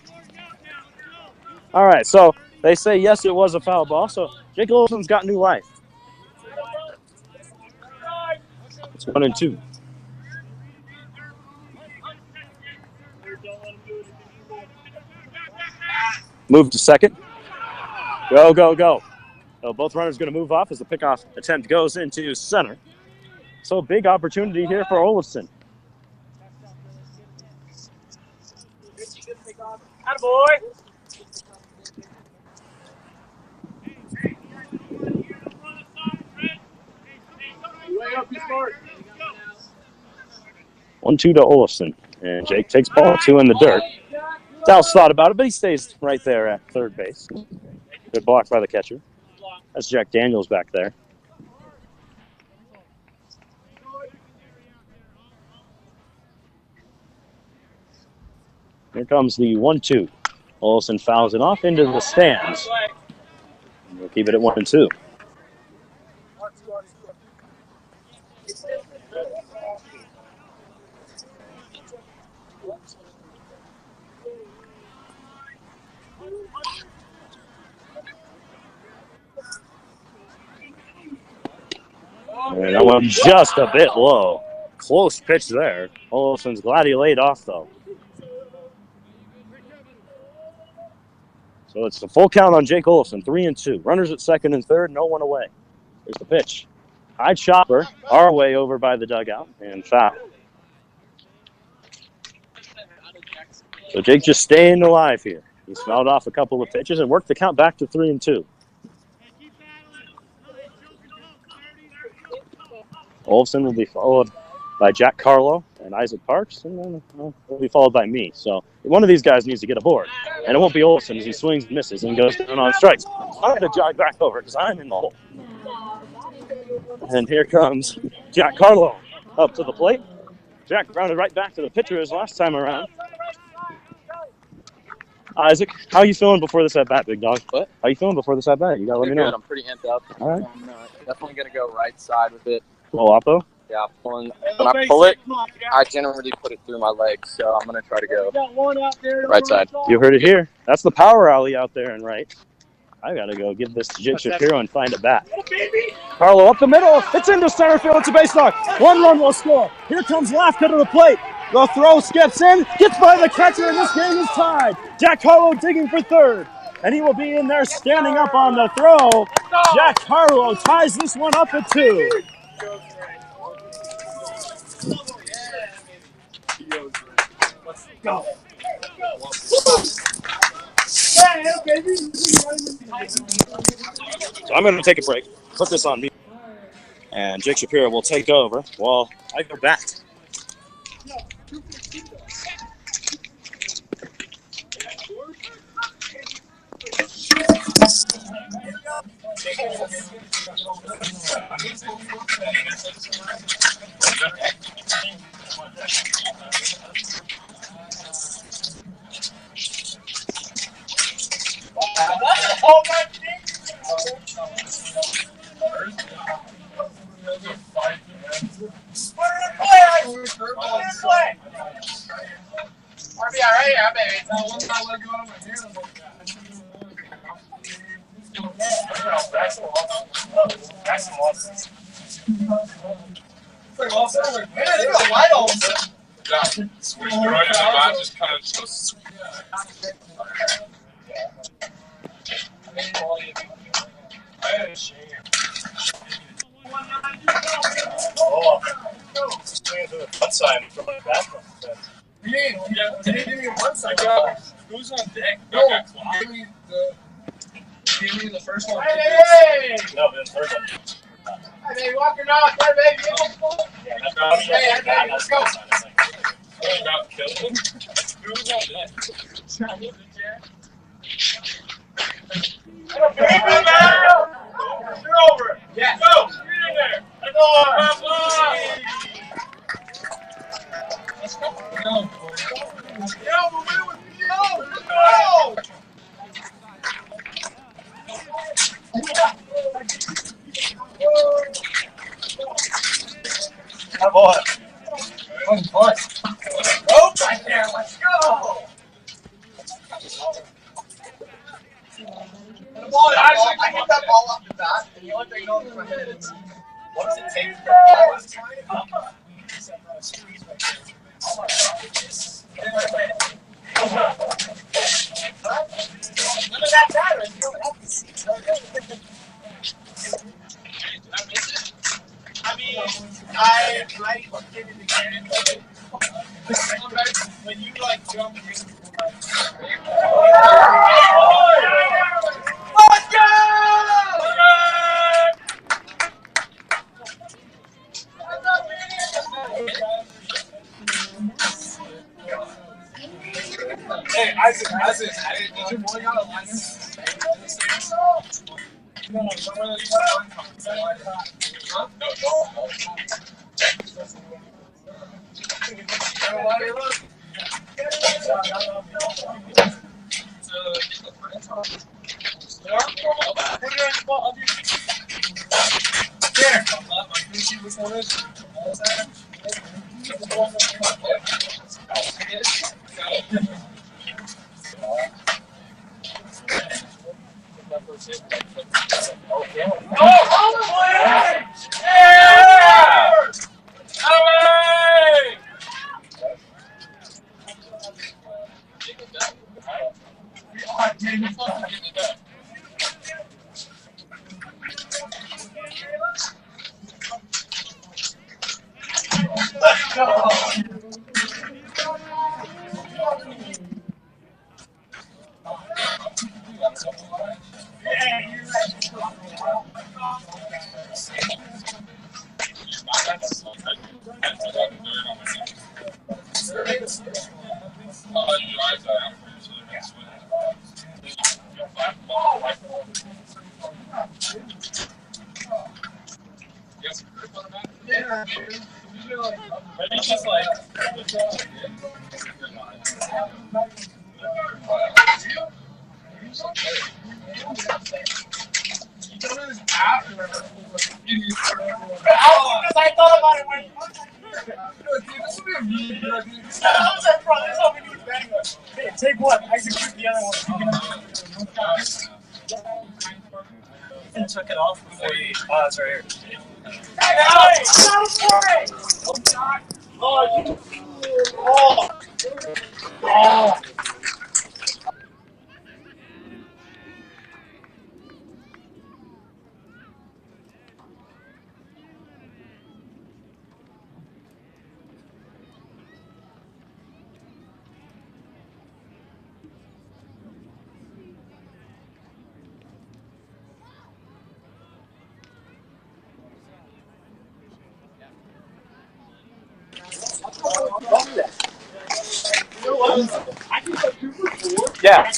Speaker 5: All right, so they say, yes, it was a foul ball. So Jake Olafson's got new life. It's 1-2. Move to second. Go, go, go. So both runners going to move off as the pickoff attempt goes into center. So big opportunity here for Olafson.
Speaker 8: Attaboy. Way up, you start.
Speaker 5: 1-2 to Olafson. And Jake takes ball 2 in the dirt. Dallas thought about it, but he stays right there at third base. Good block by the catcher. That's Jack Daniels back there. Here comes the 1-2. Olafson fouls it off into the stands. And we'll keep it at 1-2. And that one just a bit low. Close pitch there. Olafson's glad he laid off, though. So it's a full count on Jake Olafson, 3-2. Runners at second and third, no one away. Here's the pitch. High chopper, our way over by the dugout, and foul. So Jake just staying alive here. He's fouled off a couple of pitches and worked the count back to 3-2. Olafson will be followed by Jack Carlo. and Isaac Parks, and then it'll be followed by me. So one of these guys needs to get aboard, and it won't be Olson as he swings and misses and goes down on strikes. I'm going to jog back over because I'm in the hole. And here comes Jack Carlo up to the plate. Jack grounded right back to the pitcher his last time around. Isaac, how you feeling before this at bat, big dog?
Speaker 10: What?
Speaker 5: How you feeling before this at bat? You gotta let me know.
Speaker 10: Good. I'm pretty amped up.
Speaker 5: All right.
Speaker 10: I'm definitely gonna go right side with it.
Speaker 5: Little oppo?
Speaker 10: Yeah, when I pull it, I generally put it through my legs, so I'm gonna try to go right side.
Speaker 5: You heard it here. That's the power alley out there and right. I gotta go give this to Jake Shapiro and find a bat. Carlo up the middle. It's into center field. It's a base knock. 1 run will score. Here comes Lafka to the plate. The throw skips in, gets by the catcher, and this game is tied. Jack Carlo digging for third, and he will be in there standing up on the throw. Jack Carlo ties this one up at 2.
Speaker 8: Let's go.
Speaker 5: So I'm going to take a break, put this on me, and Jake Shapiro will take over while I go back.
Speaker 8: Who's on deck? Give me the first one. Hey! No, the third one. Hey, walking off there, baby. Hey, let's go. Who's on deck? You're over it. Yeah. Go. Get in there. Let's go. Let's go. Come on. One punch. Oh, right there. Let's go. I hit that ball off the bat, and the only thing I know in my head is, what does it take to get I mean, I did it again. When you like jump, let's go! Hey, Isaac, did your boy got a liner? I thought about it when hey, take one, execute the other one. Ethan took it off before you. Oh, it's right here.
Speaker 4: Yeah.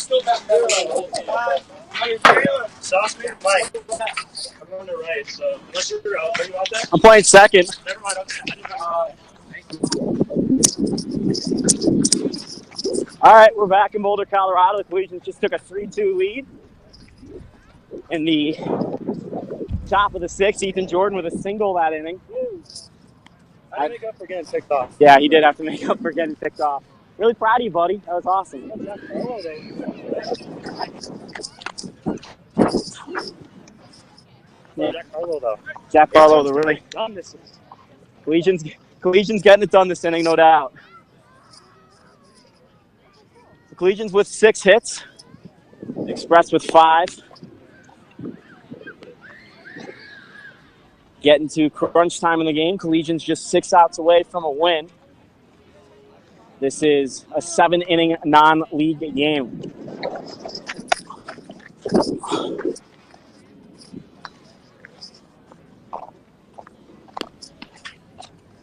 Speaker 5: Saucepan, Mike. I'm on the right, so unless you're out, are you out there?
Speaker 4: I'm playing second.
Speaker 5: Never mind.
Speaker 4: All right, we're back in Boulder, Colorado. The Collegians just took a 3-2 lead in the top of the sixth. Ethan Jordan with a single that inning.
Speaker 5: I didn't make up for getting picked off.
Speaker 4: Yeah, he did have to make up for getting picked off. Really proud of you, buddy. That was awesome.
Speaker 5: Yeah. Jack Carlo, though.
Speaker 4: Jack Carlo, the really Collegians getting it done this inning, no doubt. The Collegians with 6 hits. Xpress with 5. Getting to crunch time in the game. Collegians just 6 outs away from a win. This is a 7-inning non-league game.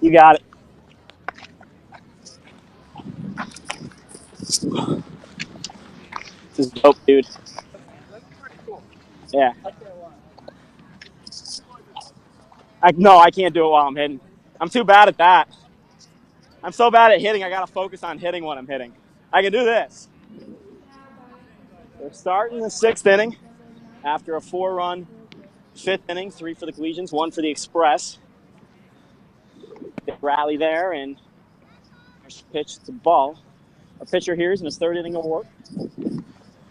Speaker 4: You got it. This is dope, dude. Yeah. No, I can't do it while I'm hitting. I'm too bad at that. I'm so bad at hitting, I got to focus on hitting when I'm hitting. I can do this. We're starting the 6th inning after a 4-run 5th inning, 3 for the Collegians, 1 for the Xpress. Big rally there, and there's a pitch to ball. Our pitcher here is in his 3rd inning of work.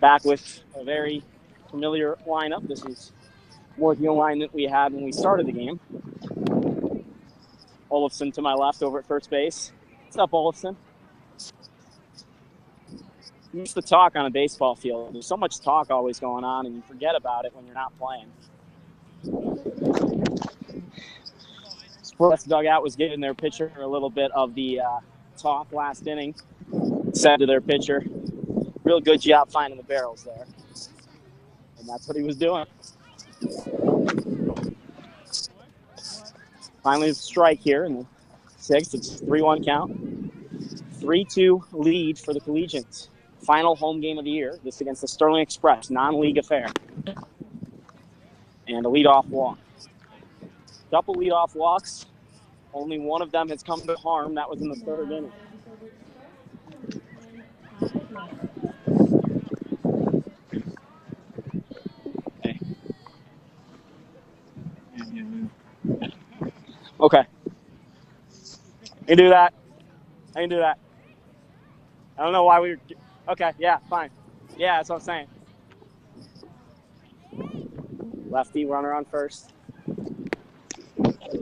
Speaker 4: Back with a very familiar lineup. This is more the alignment we had when we started the game. Olafson to my left over at first base. What's up, Olafson? You used to talk on a baseball field. There's so much talk always going on, and you forget about it when you're not playing. Xpress dugout was giving their pitcher a little bit of the talk last inning. Said to their pitcher, real good job finding the barrels there. And that's what he was doing. Finally, a strike here in the 6th. It's 3-1 count. 3-2 lead for the Collegians. Final home game of the year. This against the Sterling Xpress, non-league affair. And a leadoff walk. Couple leadoff walks. Only one of them has come to harm. That was in the 3rd inning. Okay. I can do that. I can do that. I don't know why we were... Okay, yeah, fine. Yeah, that's what I'm saying. Lefty runner on first.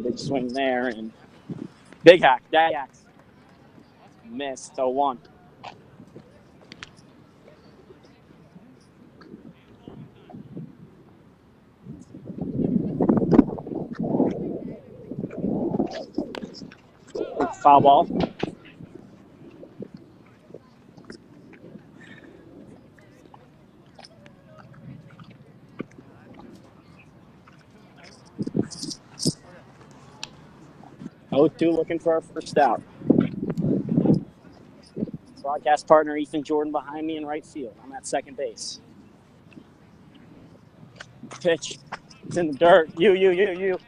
Speaker 4: Big swing there, and big hack. That hacks. Missed. 0-1. Foul ball. O2 looking for our first out. Broadcast partner Ethan Jordan behind me in right field. I'm at second base. Pitch. It's in the dirt. You.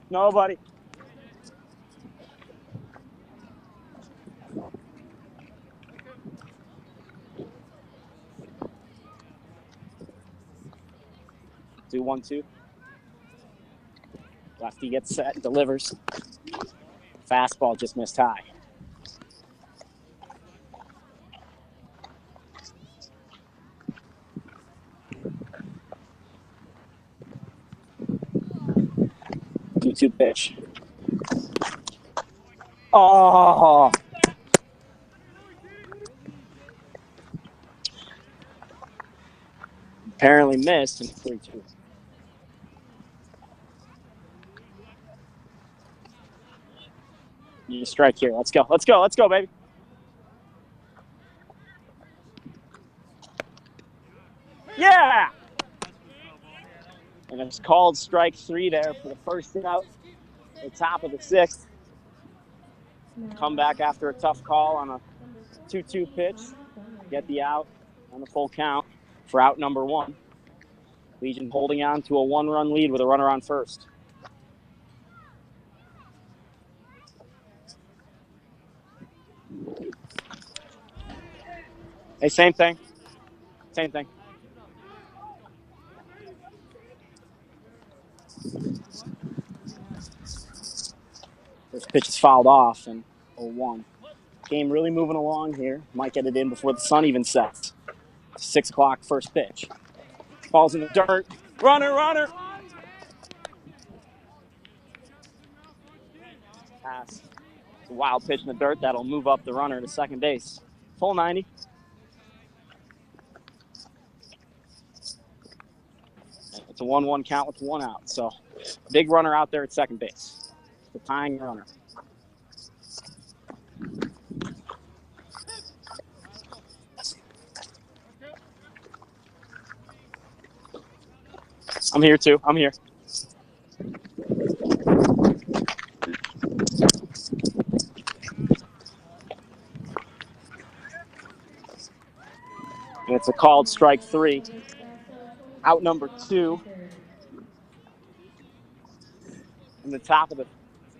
Speaker 4: Nobody. 1-2. Lefty gets set and delivers. Fastball just missed high. Two pitch. Oh! Apparently missed, and 3-2. You strike here. Let's go. Let's go. Let's go, baby. Yeah! And it's called strike 3 there for the first out. The top of the 6th. Come back after a tough call on a 2-2 pitch. Get the out on the full count for out number 1. Legion holding on to a 1-run lead with a runner on first. Hey, same thing. Same thing. This pitch is fouled off and 0-1. Game really moving along here. Might get it in before the sun even sets. 6 o'clock first pitch. Falls in the dirt. Runner, runner. Pass. It's a wild pitch in the dirt. That'll move up the runner to second base. Full 90. It's a 1-1 count with 1 out. So big runner out there at second base. The tying runner. I'm here too. I'm here. And it's a called strike 3. Out number 2. In the top of the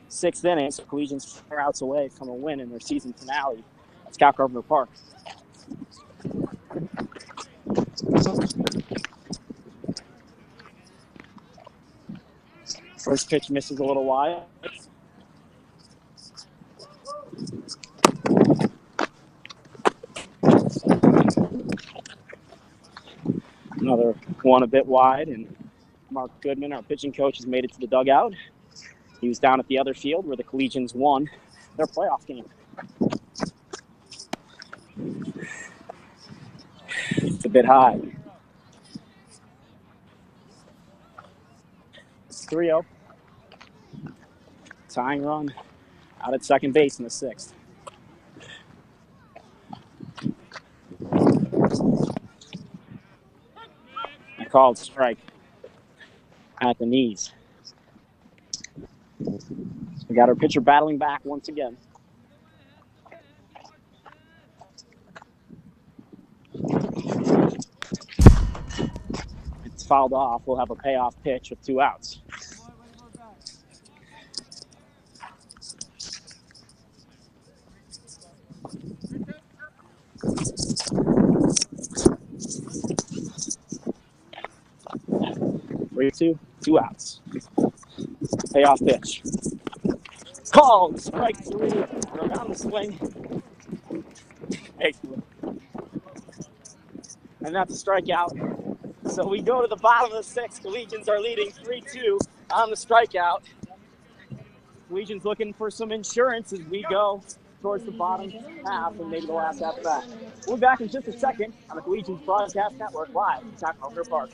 Speaker 4: 6th inning, so Collegians 4 outs away from a win in their season finale at Scott Carpenter Park. First pitch misses a little wide. Another one a bit wide, and Mark Goodman, our pitching coach, has made it to the dugout. He was down at the other field where the Collegians won their playoff game. It's a bit high. It's 3-0. Tying run out at second base in the 6th. I called strike at the knees. We got our pitcher battling back once again. It's fouled off. We'll have a payoff pitch with 2 outs. Two outs. Payoff pitch. Called strike 3. Around the swing. And that's a strikeout. So we go to the bottom of the 6th. Collegians are leading 3-2 on the strikeout. Collegians looking for some insurance as we go towards the bottom half and maybe the last half of that. We'll be back in just a second on the Collegians Broadcast Network live in Scott Carpenter Park.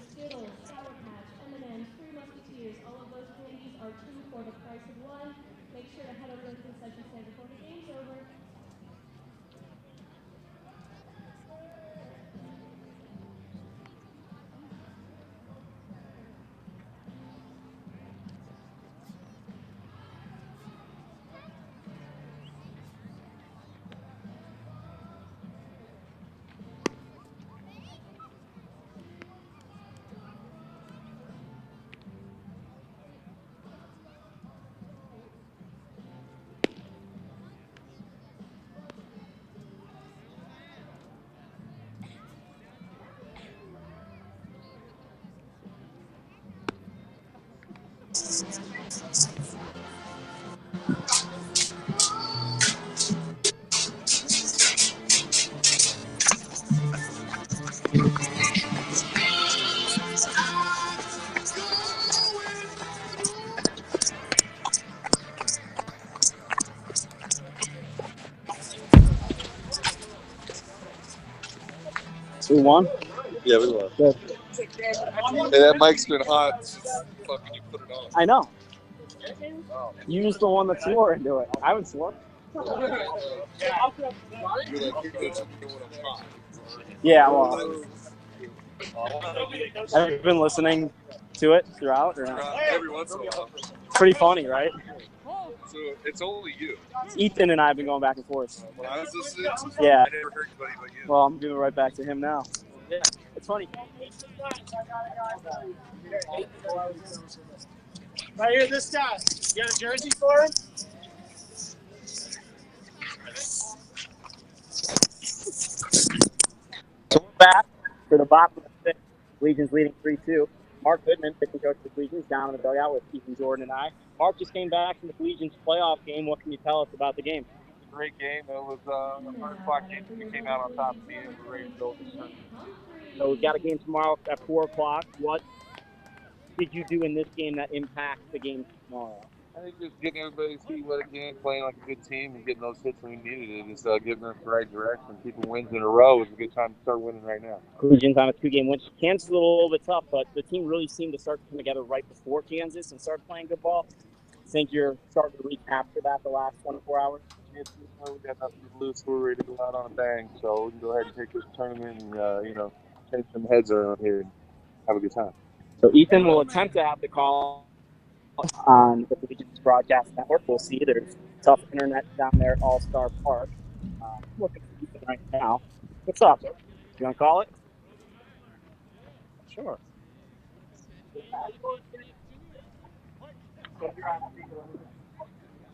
Speaker 11: All of those candies are 2 for the price of 1. Make sure to head over to the concession stand before the game's over.
Speaker 4: We won?
Speaker 13: Yeah, we won.
Speaker 4: Good.
Speaker 13: Hey, that mic's been hot since fucking you put it on.
Speaker 4: I know. You just the one that swore into it. I would swore.
Speaker 13: You're like, you're gonna tell me when I'm hot.
Speaker 4: Yeah, well, have you been listening to it throughout? Or not?
Speaker 13: Every once in a while.
Speaker 4: It's pretty funny, right?
Speaker 13: So it's only you.
Speaker 4: Ethan and I have been going back and forth.
Speaker 13: When I was listening,
Speaker 4: Yeah.
Speaker 13: I never heard anybody but you.
Speaker 4: Well, I'm giving it right back to him now. Yeah, it's funny.
Speaker 9: Right here, this guy. You got a jersey for him?
Speaker 4: So we're back for the bottom of the fifth. Legions leading 3-2. Mark Goodman, pitching coach for the Legions, down in the dugout with Ethan Jordan and I. Mark just came back from the Legions playoff game. What can you tell us about the game?
Speaker 13: It was a great game. It was a hard fought game. We came out on top of the game. We're ready to go this time.
Speaker 4: So we've got a game tomorrow at 4 o'clock. What did you do in this game that impacts the game tomorrow?
Speaker 13: I think just getting everybody to see what a game, playing like a good team, and getting those hits when we needed it is getting us the right direction. Keeping wins in a row is a good time to start winning right now.
Speaker 4: Collegians on a 2-game win. Kansas is a little bit tough, but the team really seemed to start to come together right before Kansas and start playing good ball. Think you're starting to recapture that the last 24 hours?
Speaker 13: We got nothing to lose. We're ready to go out on a bang, so we can go ahead and take this tournament and change some heads around here and have a good time.
Speaker 4: So Ethan will attempt to have the call on the Collegians broadcast network. We'll see. There's tough internet down there at All-Star Park. Looking for Ethan right now. What's up? You want to call it? Sure.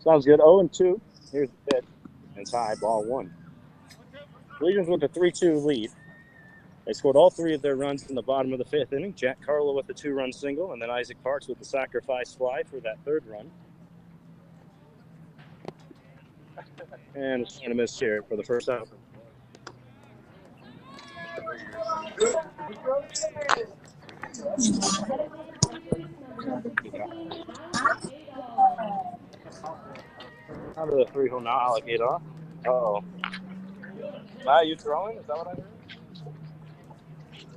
Speaker 4: Sounds good. 0-2. Here's the pitch. It's high, ball 1. Collegians with a 3-2 lead. They scored all 3 of their runs in the bottom of the 5th inning. Jack Carlo with a 2-run single, and then Isaac Parks with the sacrifice fly for that 3rd run. And it's a miss here for the first out. Out of the 3 hole now, alligator. Uh-oh. Matt, you throwing? Is that what I heard?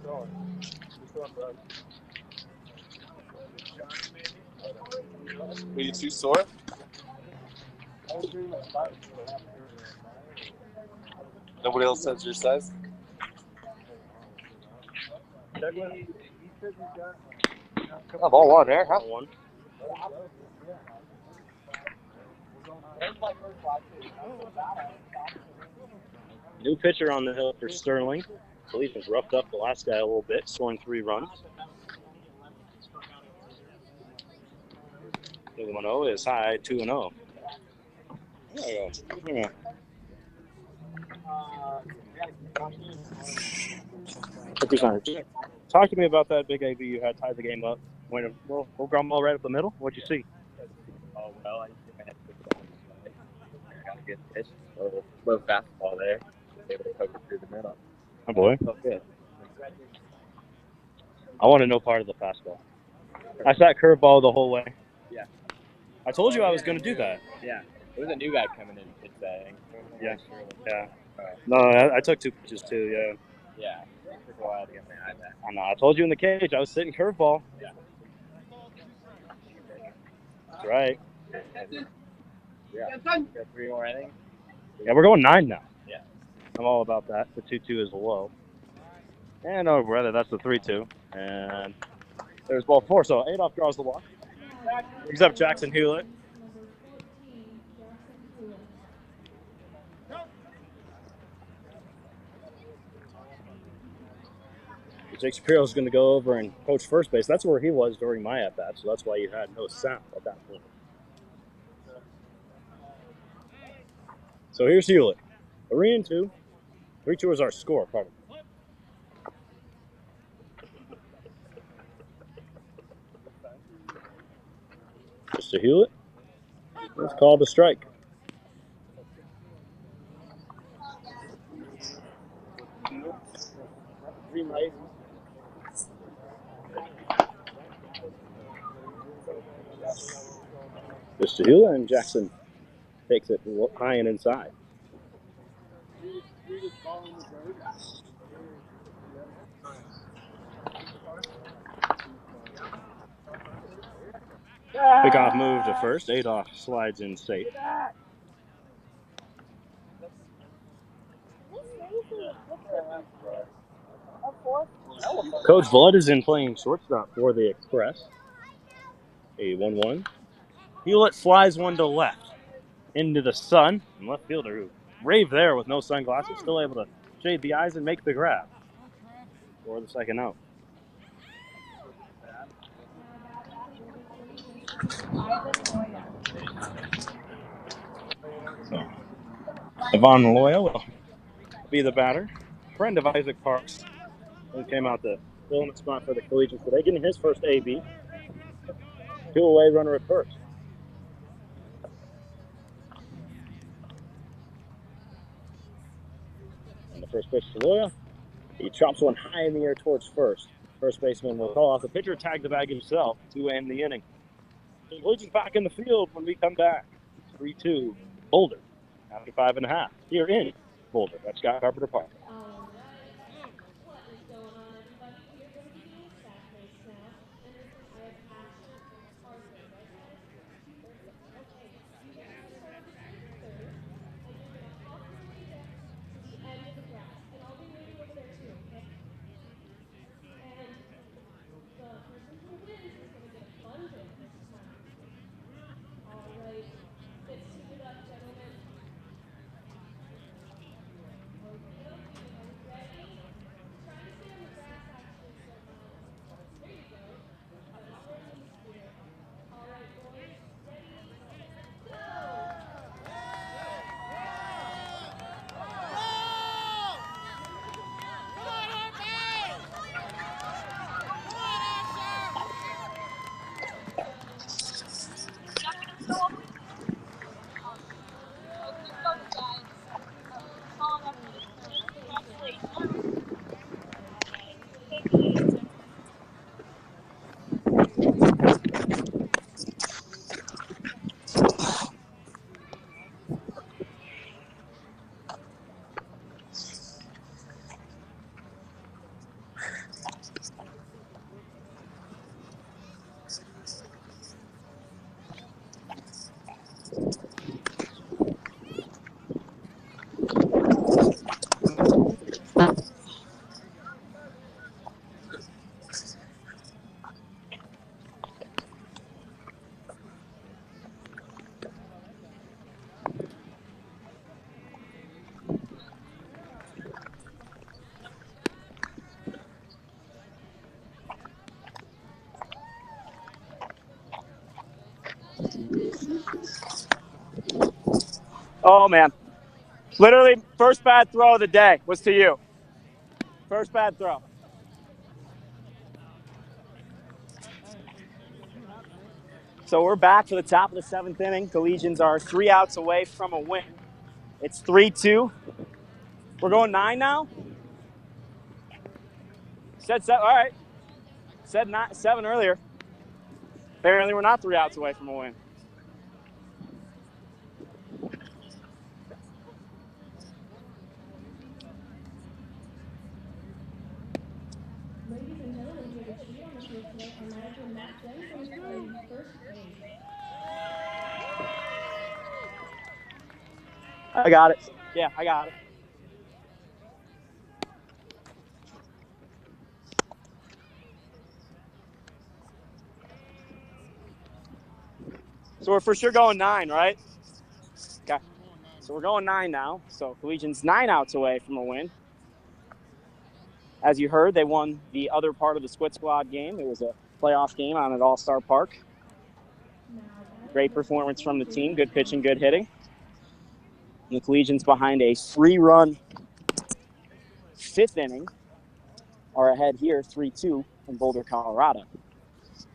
Speaker 4: Throwing.
Speaker 13: Are you too sore? Nobody else has your size?
Speaker 4: Oh, ball 1 there, huh? 1. New pitcher on the hill for Sterling. Collegians roughed up the last guy a little bit, scoring 3 runs. The 1-0 is high, 2-0. There we go. Talk to me about that big AB you had tied the game up. Went a little ground ball right up the middle. What'd you see?
Speaker 10: Oh, well, I think I had to put it on. Got a good pitch. A little fastball there. Able to poke it through the middle.
Speaker 4: Oh, boy.
Speaker 10: Felt good.
Speaker 4: I want to know part of the fastball. I sat curveball the whole way.
Speaker 10: Yeah.
Speaker 4: I told you I was going to do that.
Speaker 10: Yeah. There was a new guy coming in to pitch that, I think.
Speaker 4: Yeah. Yeah. No, I took 2 pitches too, yeah.
Speaker 10: Yeah. It took a while to get my eye back.
Speaker 4: I know. I told you in the cage I was sitting curveball.
Speaker 10: Yeah.
Speaker 4: That's right.
Speaker 10: Yeah. Got 3 more innings.
Speaker 4: Yeah, we're going 9 now.
Speaker 10: Yeah.
Speaker 4: I'm all about that. The 2-2 is low. And oh, brother, that's the 3-2. And there's ball 4. So Adolph draws the walk. Brings up Jackson Hewlett. Jake Shapiro is going to go over and coach first base. That's where he was during my at-bat, so that's why you had no sound at that point. So here's Hewlett. 3-2. 3-2 is our score, pardon.
Speaker 5: Mr. Hewlett is called a strike. Mr. Hewlett, and Jackson takes it high and inside. Pickoff move to first. Adolph slides in safe. Coach Blood is in playing shortstop for the Express. A 1-1. Hewlett flies one to left into the sun. And left fielder who raved there with no sunglasses, still able to shade the eyes and make the grab for the second out. So, Yvonne Loya will be the batter. Friend of Isaac Parks, who came out to fill in the spot for the Collegians today, getting his first AB. 2 away, runner at first. And the first pitch to Loya. He chops one high in the air towards first. First baseman will call off. The pitcher tagged the bag himself to end the inning. The Collegians back in the field when we come back. 3-2 Boulder after 5.5 here in Boulder at Scott Carpenter Park.
Speaker 4: Oh, man. Literally, first bad throw of the day was to you. First bad throw. So we're back for the top of the 7th inning. Collegians are 3 outs away from a win. It's 3-2. We're going 9 now? Said 7. All right. Said 7 earlier. Apparently we're not 3 outs away from a win.
Speaker 11: Ladies and gentlemen, we have a tree on the field today. Our manager, Matt Denson, is playing first base.
Speaker 4: I got it. Yeah, I got it. So we're for sure going 9, right? Okay. So we're going 9 now. So Collegians 9 outs away from a win. As you heard, they won the other part of the Squid Squad game. It was a playoff game on at All-Star Park. Great performance from the team. Good pitching, good hitting. And the Collegians behind a 3-run 5th inning are ahead here 3-2 in Boulder, Colorado.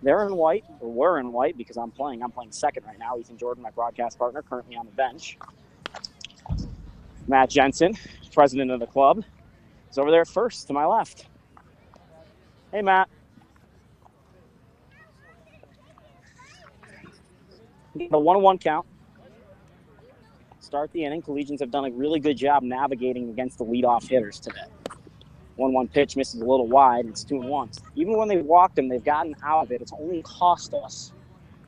Speaker 4: They're in white, or we're in white because I'm playing. I'm playing second right now. Ethan Jordan, my broadcast partner, currently on the bench. Matt Jensen, president of the club, is over there at first to my left. Hey, Matt. The 1-1 count. Start the inning. Collegians have done a really good job navigating against the leadoff hitters today. 1-1 pitch misses a little wide. It's 2-1. Even when they've walked them, they've gotten out of it. It's only cost us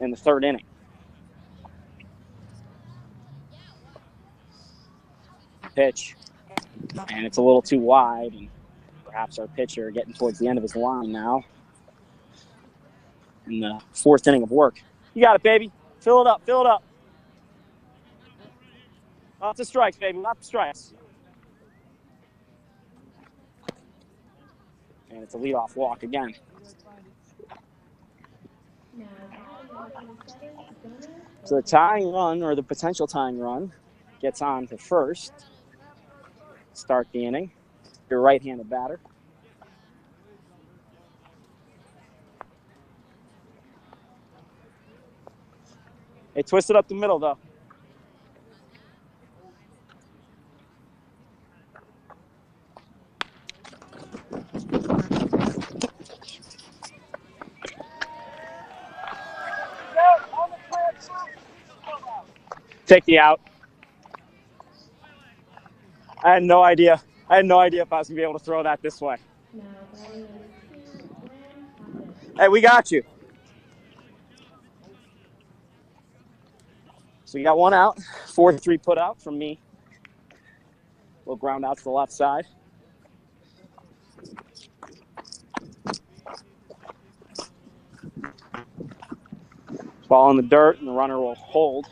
Speaker 4: in the third inning. Pitch. And it's a little too wide. And perhaps our pitcher getting towards the end of his line now. In the fourth inning of work. You got it, baby. Fill it up. Fill it up. Lots of strikes, baby. Lots of strikes. And it's a leadoff walk again. So the tying run, or the potential tying run, gets on to first. Start the inning. Your right-handed batter. They twisted up the middle, though. Take the out. I had no idea. if I was going to be able to throw that this way. Hey, we got you. So you got one out. 4-3 put out from me. We'll ground out to the left side. Ball in the dirt, and the runner will hold.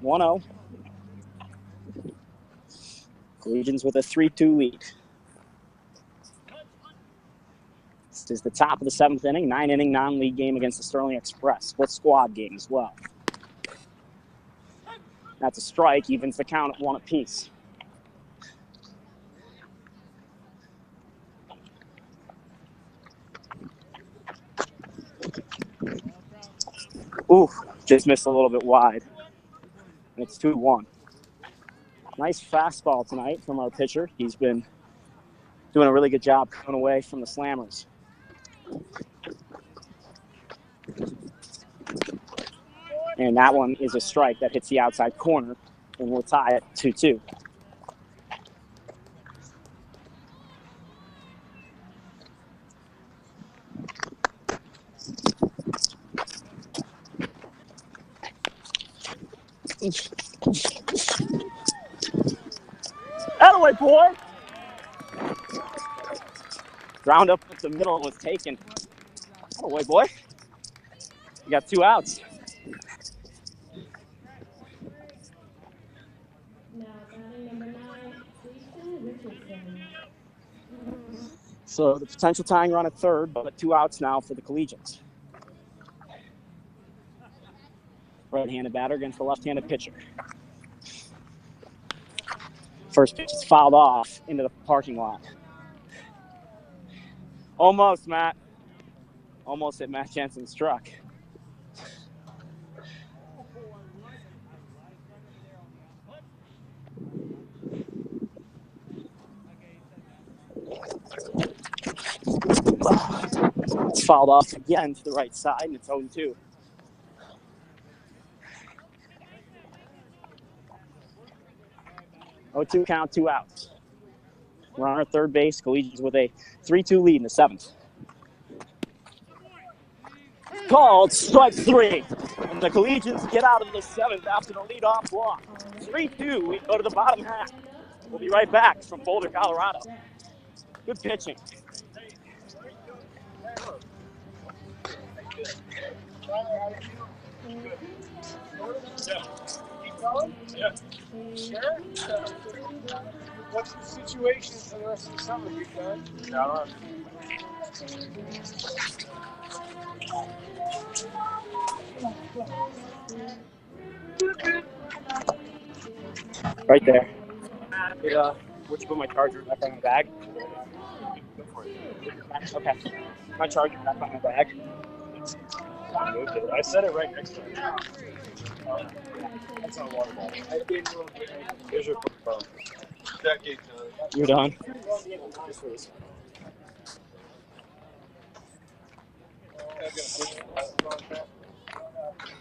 Speaker 4: (1-0). Collegians with a 3-2 lead. This is the top of the seventh inning, 9-inning non-league game against the Sterling Xpress. Split squad game as well. That's a strike, evens the count at 1 apiece. Ooh, just missed a little bit wide. And it's 2-1. Nice fastball tonight from our pitcher. He's been doing a really good job coming away from the slammers. And that one is a strike that hits the outside corner, and we'll tie it 2-2. Attaboy, boy! Ground up the middle was taken. Attaboy, boy. You got 2 outs. So the potential tying run at third, but 2 outs now for the Collegians. Right-handed batter against the left-handed pitcher. First pitch is fouled off into the parking lot. Almost, Matt. Almost hit Matt Jensen's truck. It's fouled off again to the right side, and it's 0-2. (0-2) count, 2 outs. Runner at third base. Collegians with a 3-2 lead in the seventh. Called strike 3. And the Collegians get out of the seventh after the leadoff walk. 3-2. We go to the bottom half. We'll be right back from Boulder, Colorado. Good pitching.
Speaker 9: Yeah. Sure. What's the situation for the rest of the summer, you guys? Yeah.
Speaker 4: Right there. Yeah. Would you put my charger back on my bag? Go for it. Okay. My charger back on my bag. I moved it. I set it right next to it. Yeah. That's not a water bottle. Here's your phone. You're done.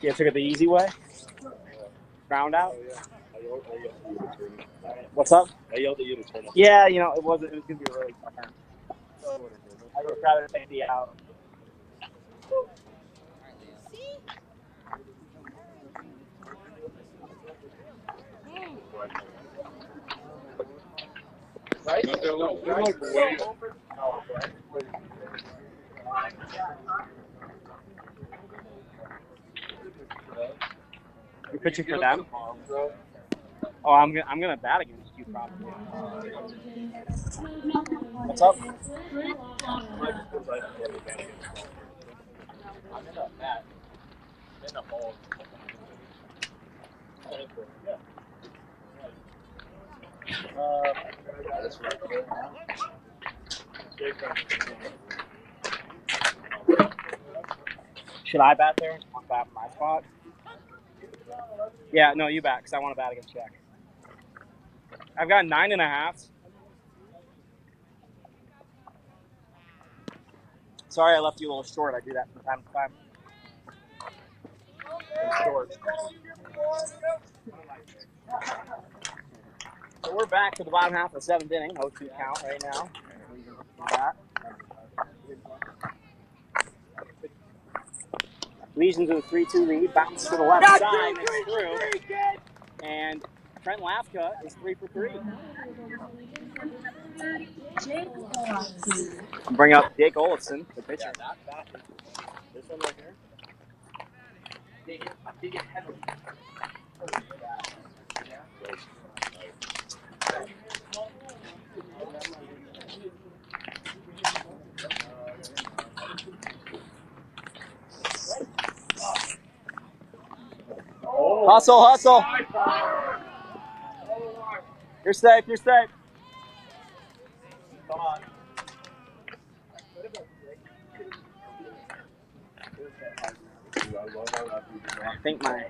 Speaker 4: You took it the easy way? Round out? What's up? I yelled at you to turn it. Yeah, you know, it was going to be a really tough turn. I would rather take the out. Right? You're pitching for them? Oh, I'm gonna bat against you probably. What's up? I'm in a bat. I'm in a hole. Should I bat there? Want to bat in my spot? Yeah, no, you bat because I want to bat against Jack. I've got 9.5. Sorry, I left you a little short. I do that from time to time. Short. So we're back to the bottom half of the 7th inning. 0-2 count right now. Legions with a 3-2 lead. Bounce to the left side. It's through. And Trent Lafka is 3 for 3. Bring up Jake Olafson, the pitcher. This one right here. Hustle, hustle. You're safe, you're safe. Come on. I think my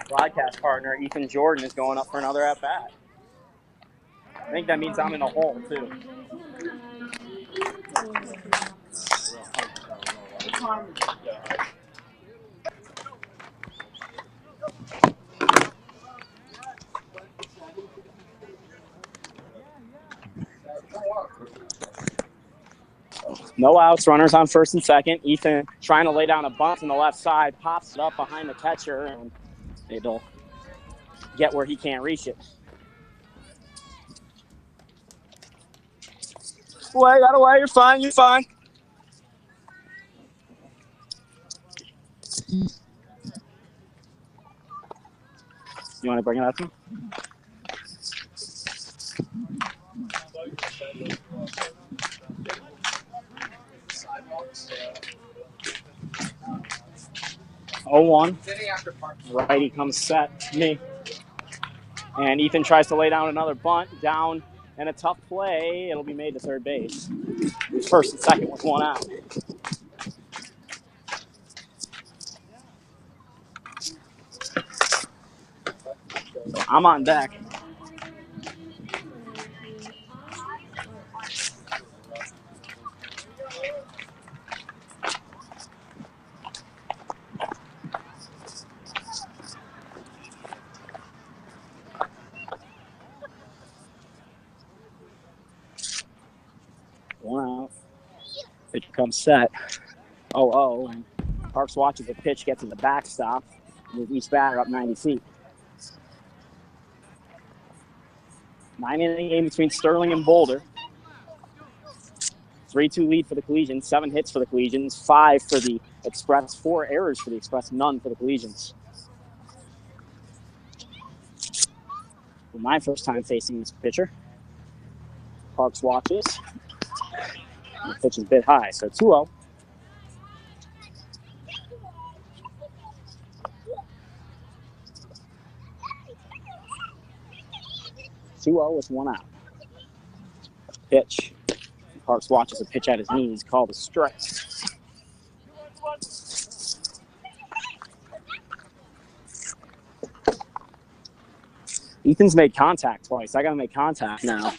Speaker 4: broadcast partner, Ethan Jordan, is going up for another at-bat. I think that means I'm in the hole, too. No outs, runners on first and second. Ethan trying to lay down a bunt on the left side, pops it up behind the catcher, and it'll get where he can't reach it. Away, got away, you're fine, you're fine. You want to bring it up to him? Oh, 1. Righty comes set. Me. And Ethan tries to lay down another bunt. Down and a tough play. It'll be made to third base. First and second with 1 out. I'm on deck. One out. Pitch comes set. 0-0. And Parks watches the pitch get to the backstop. With each batter up 90 feet. 9-inning game between Sterling and Boulder. 3-2 lead for the Collegians. 7 hits for the Collegians. 5 for the Express. 4 errors for the Express. None for the Collegians. For my first time facing this pitcher. Parks watches. The pitch is a bit high, so 2-0. 2-0 with 1 out. Pitch. Parks watches a pitch at his knees, called a strike. Ethan's made contact twice. I got to make contact now.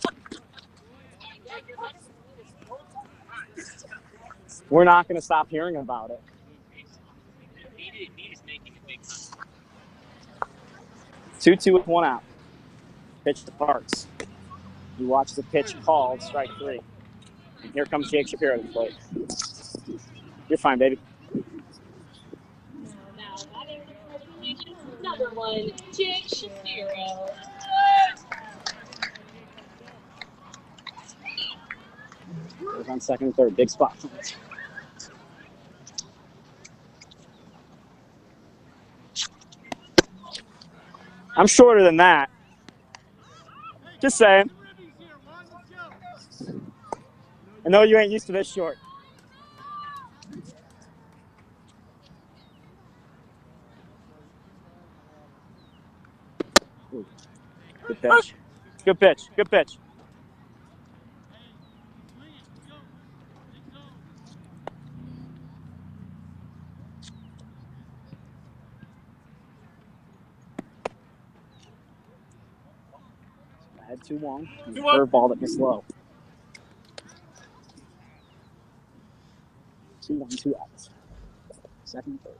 Speaker 4: We're not going to stop hearing about it. 2-2 with 1 out. Pitch to Parks. He watches the pitch called, strike 3. And here comes Jake Shapiro to the plate. You're fine, baby.
Speaker 7: Number 1, Jake Shapiro.
Speaker 4: Goes on second and third. Big spot. I'm shorter than that. Just saying. I know you ain't used to this short. Ooh. Good pitch. Good pitch. Good pitch. I had 2-1. Curveball that missed low. 2-1, 2 outs. Second and third.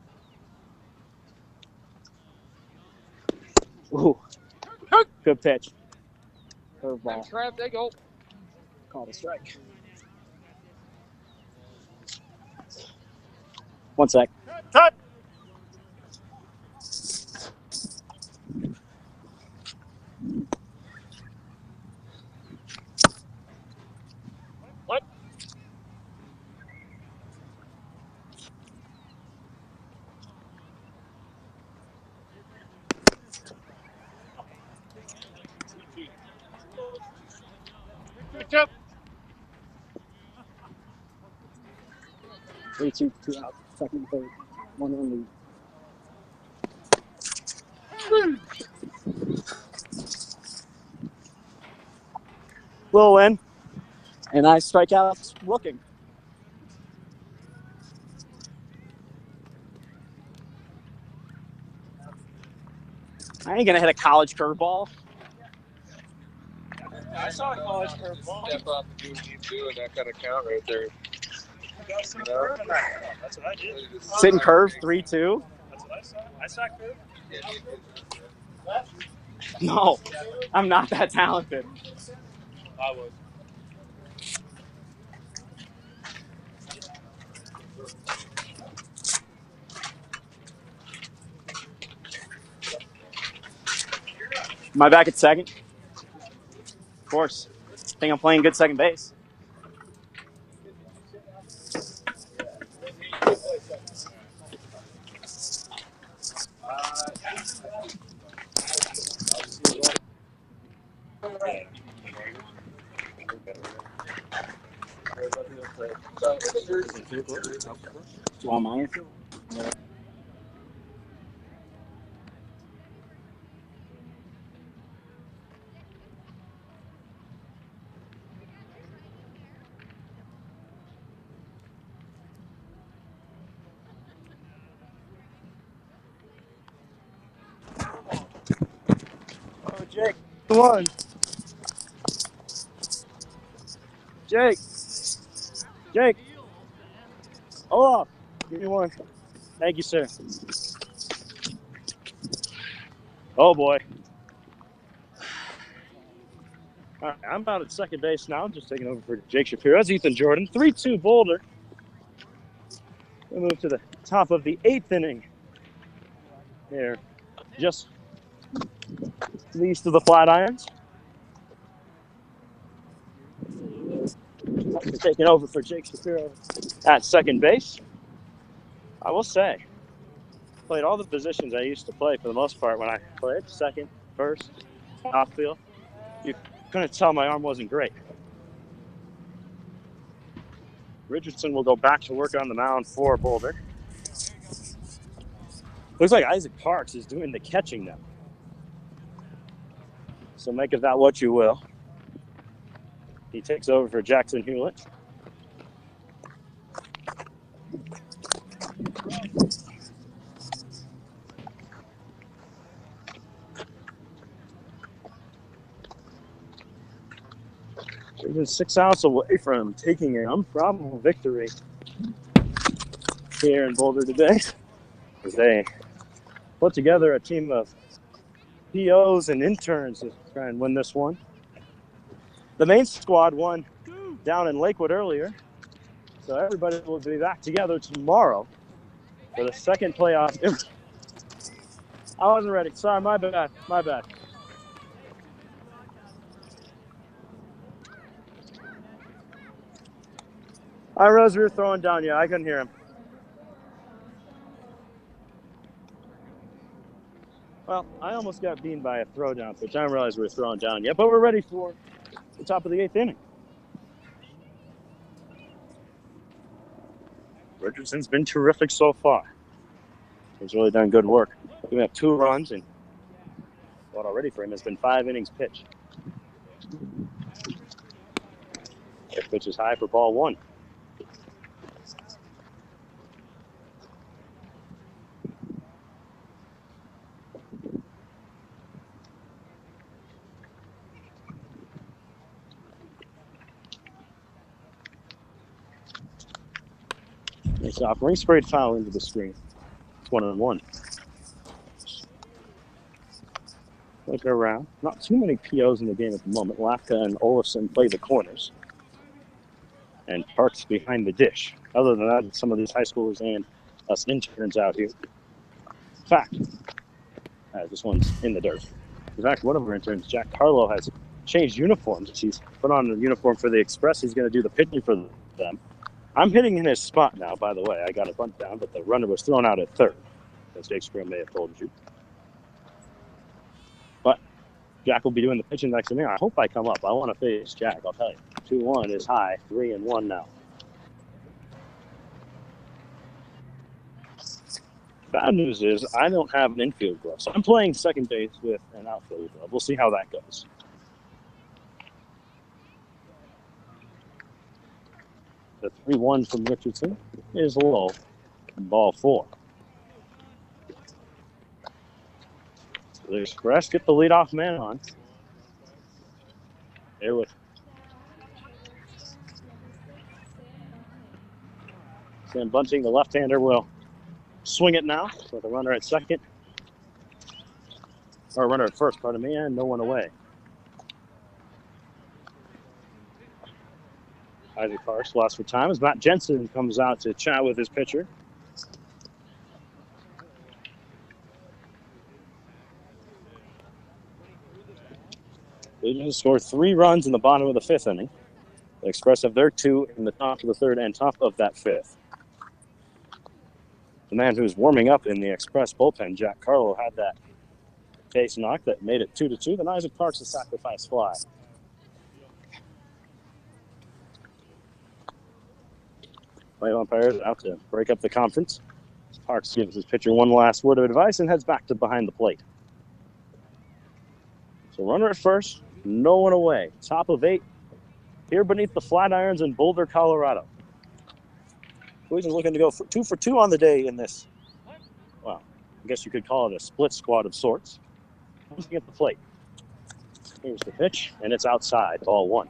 Speaker 4: Ooh. Good pitch. Curveball.
Speaker 13: There you go.
Speaker 4: Called a strike. 1 sec.
Speaker 5: Cut.
Speaker 13: What? Good job.
Speaker 4: 3-2, 2 out. Second and third. 1-1 lead. Little win. And I strike out looking. I ain't gonna hit a college curveball.
Speaker 13: I saw a college curveball. Step up and do what you do, and that kind of count right there. You know? That's what I did.
Speaker 4: Sitting curve, 3-2.
Speaker 13: That's what I saw. I saw curve.
Speaker 4: No, I'm not that talented.
Speaker 13: I was.
Speaker 4: Am I back at second? Of course. I think I'm playing good second base. Do you want mine? Oh, Jake. One. Jake. Jake. Oh, give me one. Thank you, sir. Oh, boy. All right, I'm out at second base now. I'm just taking over for Jake Shapiro. That's Ethan Jordan. 3-2 Boulder. We'll move to the top of the 8th inning. Here, just to the east of the Flatirons. Taking over for Jake Shapiro at second base. I will say, played all the positions I used to play for the most part when I played. Second, first, outfield. You couldn't tell my arm wasn't great. Richardson will go back to work on the mound for Boulder. Looks like Isaac Parks is doing the catching now. So make of that what you will. He takes over for Jackson Hewlett. Even 6 outs away from taking an improbable victory here in Boulder today, as they put together a team of POs and interns to try and win this one. The main squad won down in Lakewood earlier, so everybody will be back together tomorrow for the second playoff. I wasn't ready. Sorry, my bad. My bad. I realized we were throwing down. Yeah, I couldn't hear him. Well, I almost got beaten by a throwdown pitch. I didn't realize we were throwing down yet, but we're ready for the top of the 8th inning. Richardson's been terrific so far. He's really done good work. We have 2 runs, and what already for him has been 5 innings pitched. That pitch is high for ball 1. Nice offering, sprayed foul into the screen. It's 1-1. Look around. Not too many POs in the game at the moment. Lafka and Olafson play the corners, and Parks behind the dish. Other than that, some of these high schoolers and us interns out here. In fact, this one's in the dirt. In fact, one of our interns, Jack Carlo, has changed uniforms. He's put on a uniform for the Xpress. He's going to do the pitching for them. I'm hitting in his spot now, by the way. I got a bunt down, but the runner was thrown out at third, as Jake Scrum may have told you. But Jack will be doing the pitching next to me. I hope I come up. I want to face Jack, I'll tell you. 2-1 is high, 3-1 now. Bad news is I don't have an infield glove, so I'm playing second base with an outfield glove. We'll see how that goes. The 3-1 from Richardson is low. Ball 4. So the Express get the leadoff man on. There with Sam Bunting, the left-hander, will swing it now with a runner at second. Or a runner at first, pardon me, and no one away. Isaac Parks lost for time as Matt Jensen comes out to chat with his pitcher. They just scored 3 runs in the bottom of the 5th inning. The Express have their 2 in the top of the 3rd and top of that 5th. The man who's warming up in the Express bullpen, Jack Carlo, had that face knock that made it 2-2. Then Isaac Parks a sacrifice fly. Plate umpires out to break up the conference. Parks gives his pitcher one last word of advice and heads back to behind the plate. So runner at first, no one away. Top of 8 here beneath the Flatirons in Boulder, Colorado. Collegians looking to go 2 for 2 on the day in this, well, I guess you could call it a split squad of sorts. Looking at the plate. Here's the pitch, and it's outside, ball 1.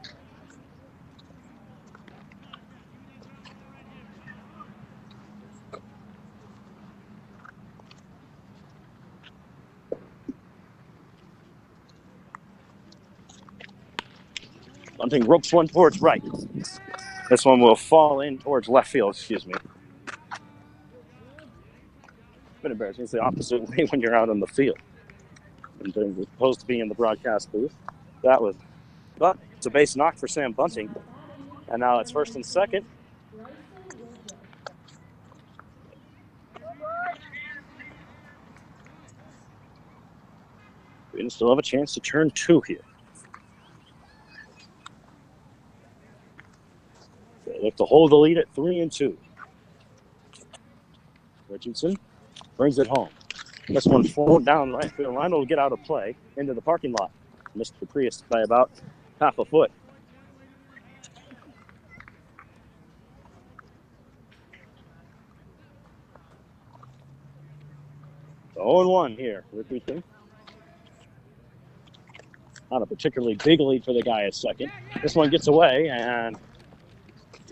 Speaker 4: Bunting ropes one towards right. This one will fall in towards left field, excuse me. It's been embarrassing. It's the opposite way when you're out on the field. And they're supposed to be in the broadcast booth. But it's a base knock for Sam Bunting. And now it's first and second. We still have a chance to turn 2 here. They look to hold the lead at 3-2. Richardson brings it home. This one flown down right field line will get out of play into the parking lot. Missed the Prius by about half a foot. So 0-1 here, Richardson. Not a particularly big lead for the guy at second. This one gets away, and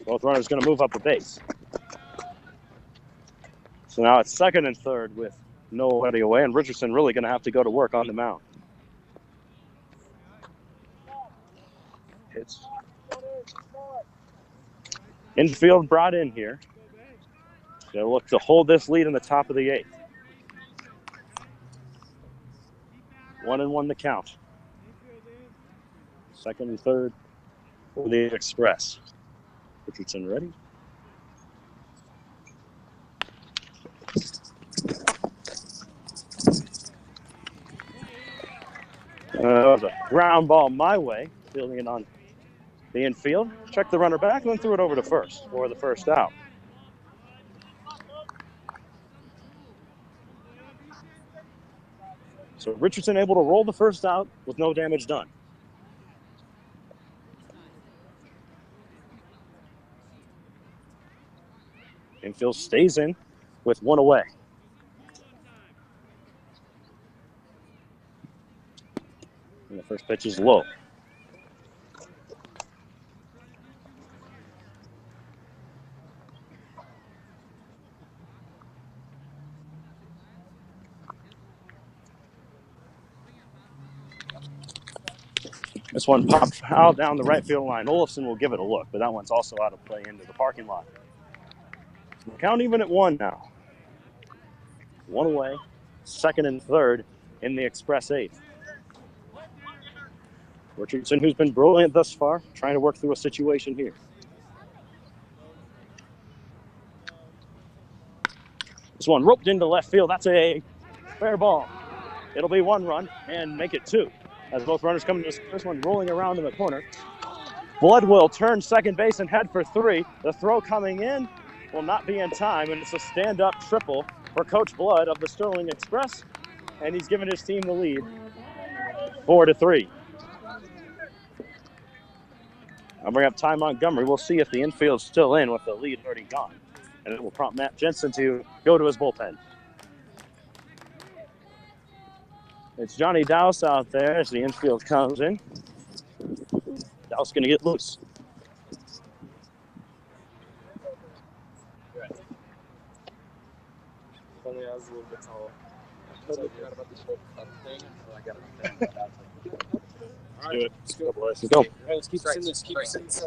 Speaker 4: both runners going to move up a base. So now it's second and third with nobody away, and Richardson really going to have to go to work on the mound. It's infield brought in here. They'll look to hold this lead in the top of the 8th. 1-1 the count. Second and third for the Express. Richardson ready. That was a ground ball my way, fielding it on the infield. Checked the runner back and then threw it over to first for the first out. So Richardson able to roll the first out with no damage done. Infield stays in with one away. And the first pitch is low. This one popped out down the right field line. Olafson will give it a look, but that one's also out of play into the parking lot. Count even at 1 now. One away, second and third in the Express 8th. Richardson, who's been brilliant thus far, trying to work through a situation here. This one roped into left field. That's a fair ball. It'll be 1 run and make it 2. As both runners come to this one rolling around in the corner. Blood will turn second base and head for 3. The throw coming in will not be in time, and it's a stand-up triple for Coach Blood of the Sterling Express, and he's given his team the lead, 4-3. I'll bring up Ty Montgomery. We'll see if the infield's still in with the lead already gone, and it will prompt Matt Jensen to go to his bullpen. It's Johnny Dowse out there as the infield comes in. Dowse going to get loose.
Speaker 10: Only I was a little bit tall. I totally forgot about the short thing until I got it.
Speaker 4: Let's do it. Let's go, boys. Let's go.
Speaker 9: Let's keep us in this. Keep us in this.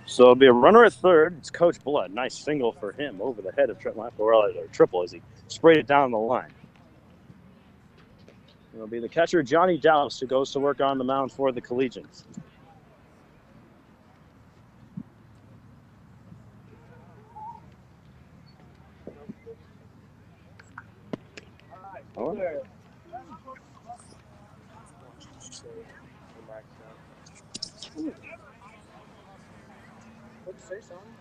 Speaker 4: So it'll be a runner at third. It's Coach Blood. Nice single for him over the head of triple as he sprayed it down the line. It'll be the catcher, Johnny Dowse, who goes to work on the mound for the Collegians. Oh.
Speaker 9: Say something.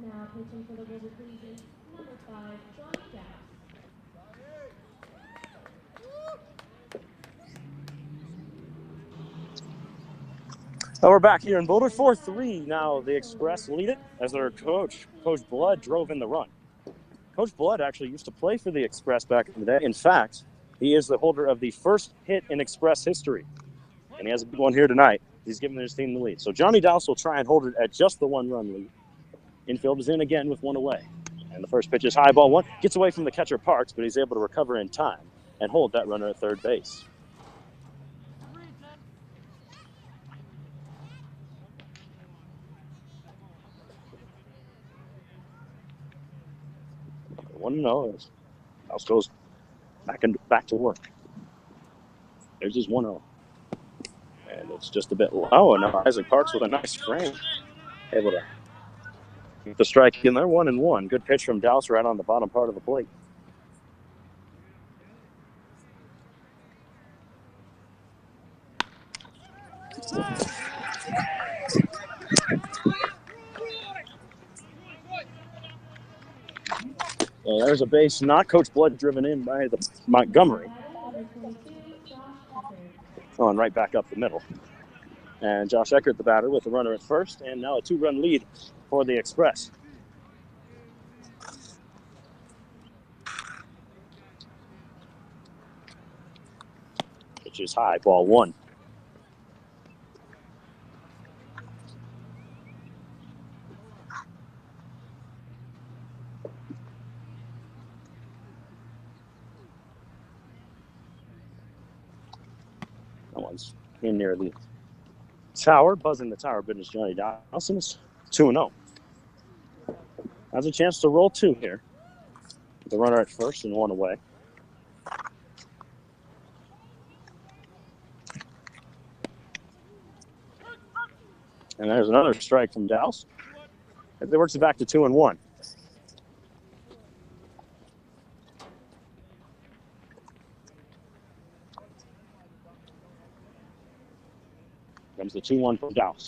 Speaker 11: Now pitching for the Boulder Collegians, number 5, Johnny Dowse.
Speaker 4: Well, we're back here in Boulder, 4-3. Now the Xpress lead it as their coach, Coach Blood, drove in the run. Coach Blood actually used to play for the Xpress back in the day. In fact, he is the holder of the first hit in Xpress history. And he has a big one here tonight. He's giving his team the lead. So Johnny Dowse will try and hold it at just the 1-run lead. Infield is in again with one away. And the first pitch is high ball one. Gets away from the catcher Parks, but he's able to recover in time and hold that runner at third base. One to know as Dowse goes back to work. There's his 1-0. And it's just a bit low. And now Isaac Parks with a nice frame. Able to get the strike in there, 1-1. Good pitch from Dowse right on the bottom part of the plate. Well, there's a base not Coach Blood driven in by the Montgomery. Going right back up the middle. And Josh Eckert, the batter, with the runner at first, and now a 2-run lead for the Xpress. Pitch is high, ball one. That one's in near the tower, buzzing the tower, but it's Johnny Dawson. It's 2-0. Has a chance to roll 2 here. The runner at first and 1 away. And there's another strike from Dowse. It works it back to 2-1. Comes the 2-1 from Dowse.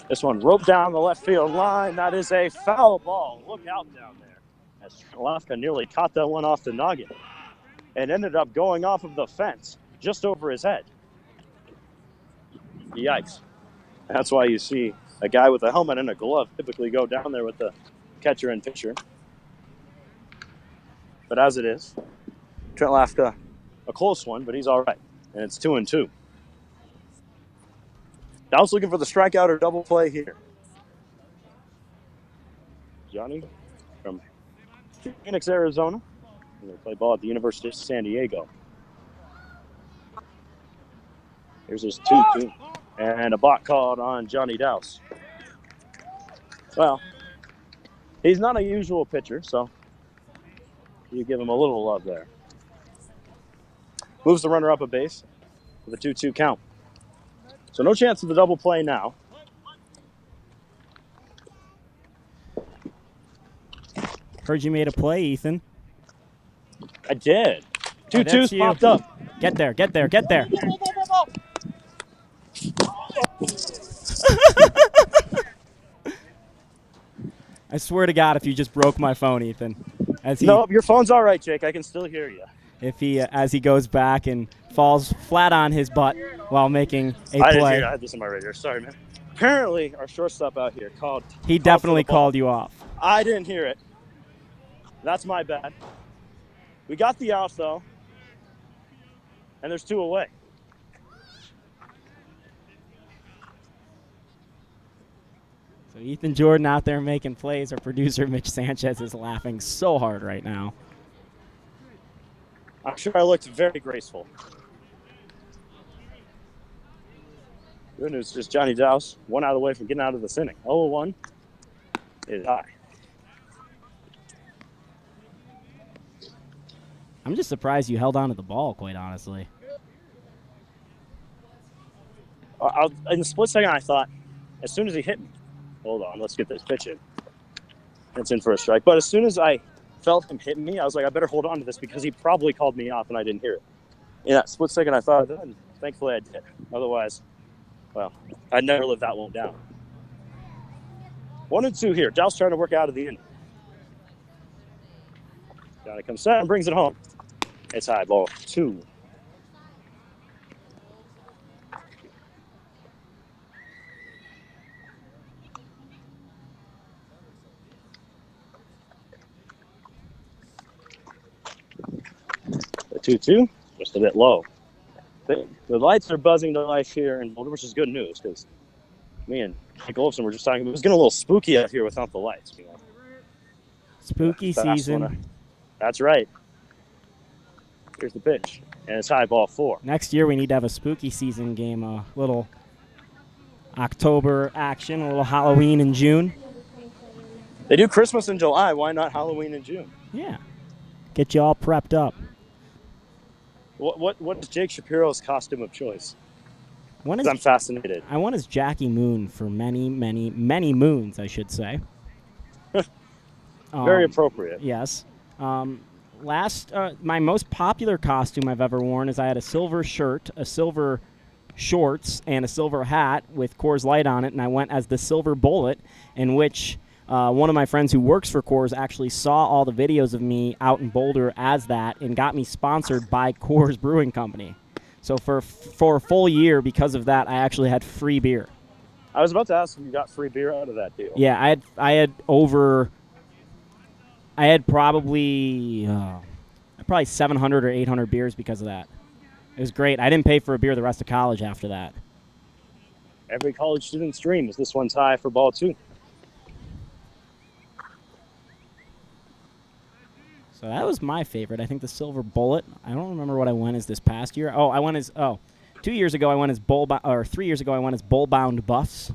Speaker 4: This one roped down the left field line. That is a foul ball. Look out down there. As Lafka nearly caught that one off the noggin. It ended up going off of the fence just over his head. Yikes. That's why you see a guy with a helmet and a glove typically go down there with the catcher and pitcher. But as it is, Trent Lafka, a close one, but he's all right. And it's 2-2. Dowse looking for the strikeout or double play here. Johnny from Phoenix, Arizona. They play ball at the University of San Diego. Here's his 2-2. And a balk called on Johnny Dowse. Well, he's not a usual pitcher, so you give him a little love there. Moves the runner up a base with a 2-2 count. So no chance of the double play now.
Speaker 6: Heard you made a play, Ethan.
Speaker 4: I did. 2-2's popped up.
Speaker 6: Get there, get there, get there. I swear to God, if you just broke my phone, Ethan.
Speaker 4: No, your phone's all right, Jake. I can still hear you.
Speaker 6: If he, as he goes back and falls flat on his butt while making a
Speaker 4: I
Speaker 6: play.
Speaker 4: didn't hear. I had this on my radio. Sorry, man. Apparently, our shortstop out here called.
Speaker 6: He definitely called you off.
Speaker 4: I didn't hear it. That's my bad. We got the out, though. And there's 2 away.
Speaker 6: So Ethan Jordan out there making plays. Our producer, Mitch Sanchez, is laughing so hard right now.
Speaker 4: I'm sure I looked very graceful. Good news is Johnny Dowse, 1 out of the way from getting out of this inning. 0-1 is high.
Speaker 6: I'm just surprised you held on to the ball, quite honestly.
Speaker 4: In the split second, I thought, as soon as he hit me, hold on, let's get this pitch in. It's in for a strike. But as soon as I felt him hit me, I was like, I better hold on to this because he probably called me off and I didn't hear it. In that split second, I thought of that, and thankfully I did. Otherwise, well, I'd never live that one down. 1-2 here. Dowse trying to work out of the inning. Johnny comes set and brings it home. It's high, ball 2. 2-2, just a bit low. The lights are buzzing to life here in Boulder, which is good news because me and Jake Olson were just talking. It was getting a little spooky out here without the lights. You know,
Speaker 6: Spooky season.
Speaker 4: That's right. Here's the pitch, and it's high ball 4.
Speaker 6: Next year we need to have a spooky season game, a little October action, a little Halloween in June.
Speaker 4: They do Christmas in July. Why not Halloween in June?
Speaker 6: Yeah, get you all prepped up.
Speaker 4: What is Jake Shapiro's costume of choice?
Speaker 6: I'm
Speaker 4: fascinated.
Speaker 6: I won as Jackie Moon for many, many, many moons, I should say.
Speaker 4: Very appropriate.
Speaker 6: Yes. My most popular costume I've ever worn is I had a silver shirt, a silver shorts, and a silver hat with Coors Light on it, and I went as the Silver Bullet, in which one of my friends who works for Coors actually saw all the videos of me out in Boulder as that and got me sponsored by Coors Brewing Company. So for a full year, because of that, I actually had free beer.
Speaker 4: I was about to ask if you got free beer out of that deal.
Speaker 6: Yeah, I had probably 700 or 800 beers because of that. It was great. I didn't pay for a beer the rest of college after that.
Speaker 4: Every college student's dream is this one's high for ball 2.
Speaker 6: So that was my favorite. I think the Silver Bullet. I don't remember what I went as this past year. 2 years ago I went as 3 years ago I went as bull-bound buffs,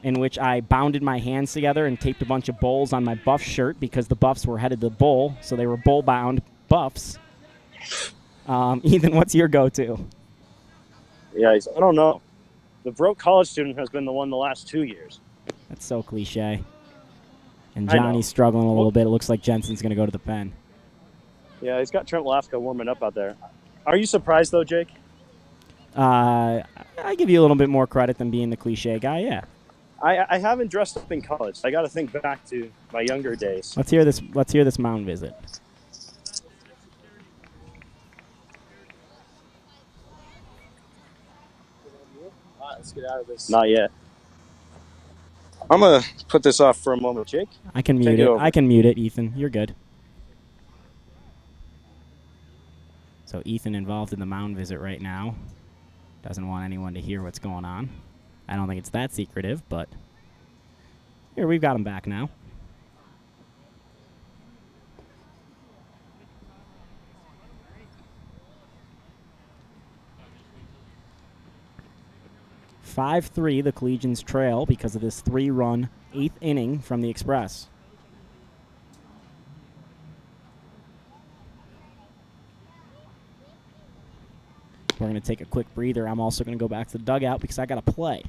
Speaker 6: in which I bounded my hands together and taped a bunch of bulls on my buff shirt because the buffs were headed to bull, so they were bull-bound buffs. Ethan, what's your go-to?
Speaker 4: Yeah, I don't know. The broke college student has been the one the last 2 years.
Speaker 6: That's so cliche. And Johnny's struggling a little bit. It looks like Jensen's going to go to the pen.
Speaker 4: Yeah, he's got Trent Lafka warming up out there. Are you surprised, though, Jake?
Speaker 6: I give you a little bit more credit than being the cliche guy, yeah.
Speaker 4: I haven't dressed up in college. I got to think back to my younger days.
Speaker 6: Let's hear this mound visit.
Speaker 9: Let's get out of this.
Speaker 4: Not yet. I'm going to put this off for a moment, Jake.
Speaker 6: I can mute it. I can mute it, Ethan. You're good. So Ethan involved in the mound visit right now. Doesn't want anyone to hear what's going on. I don't think it's that secretive, but here, we've got him back now. (5-3) the Collegians trail because of this 3-run 8th inning from the Xpress. We're going to take a quick breather. I'm also going to go back to the dugout because I got to play.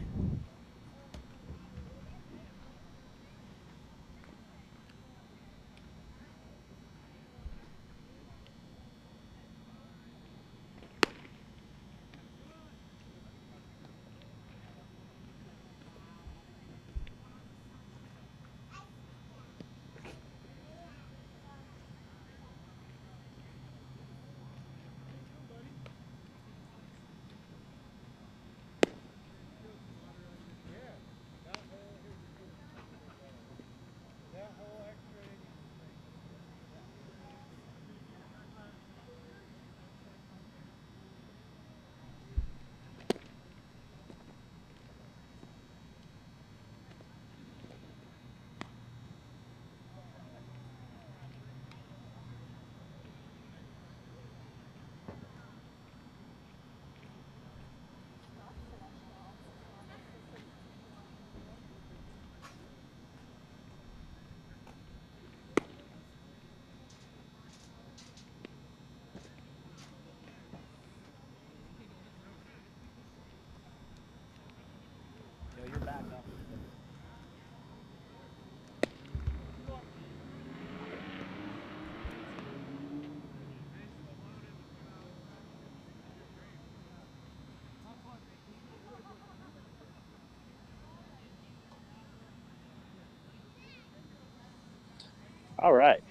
Speaker 4: All right.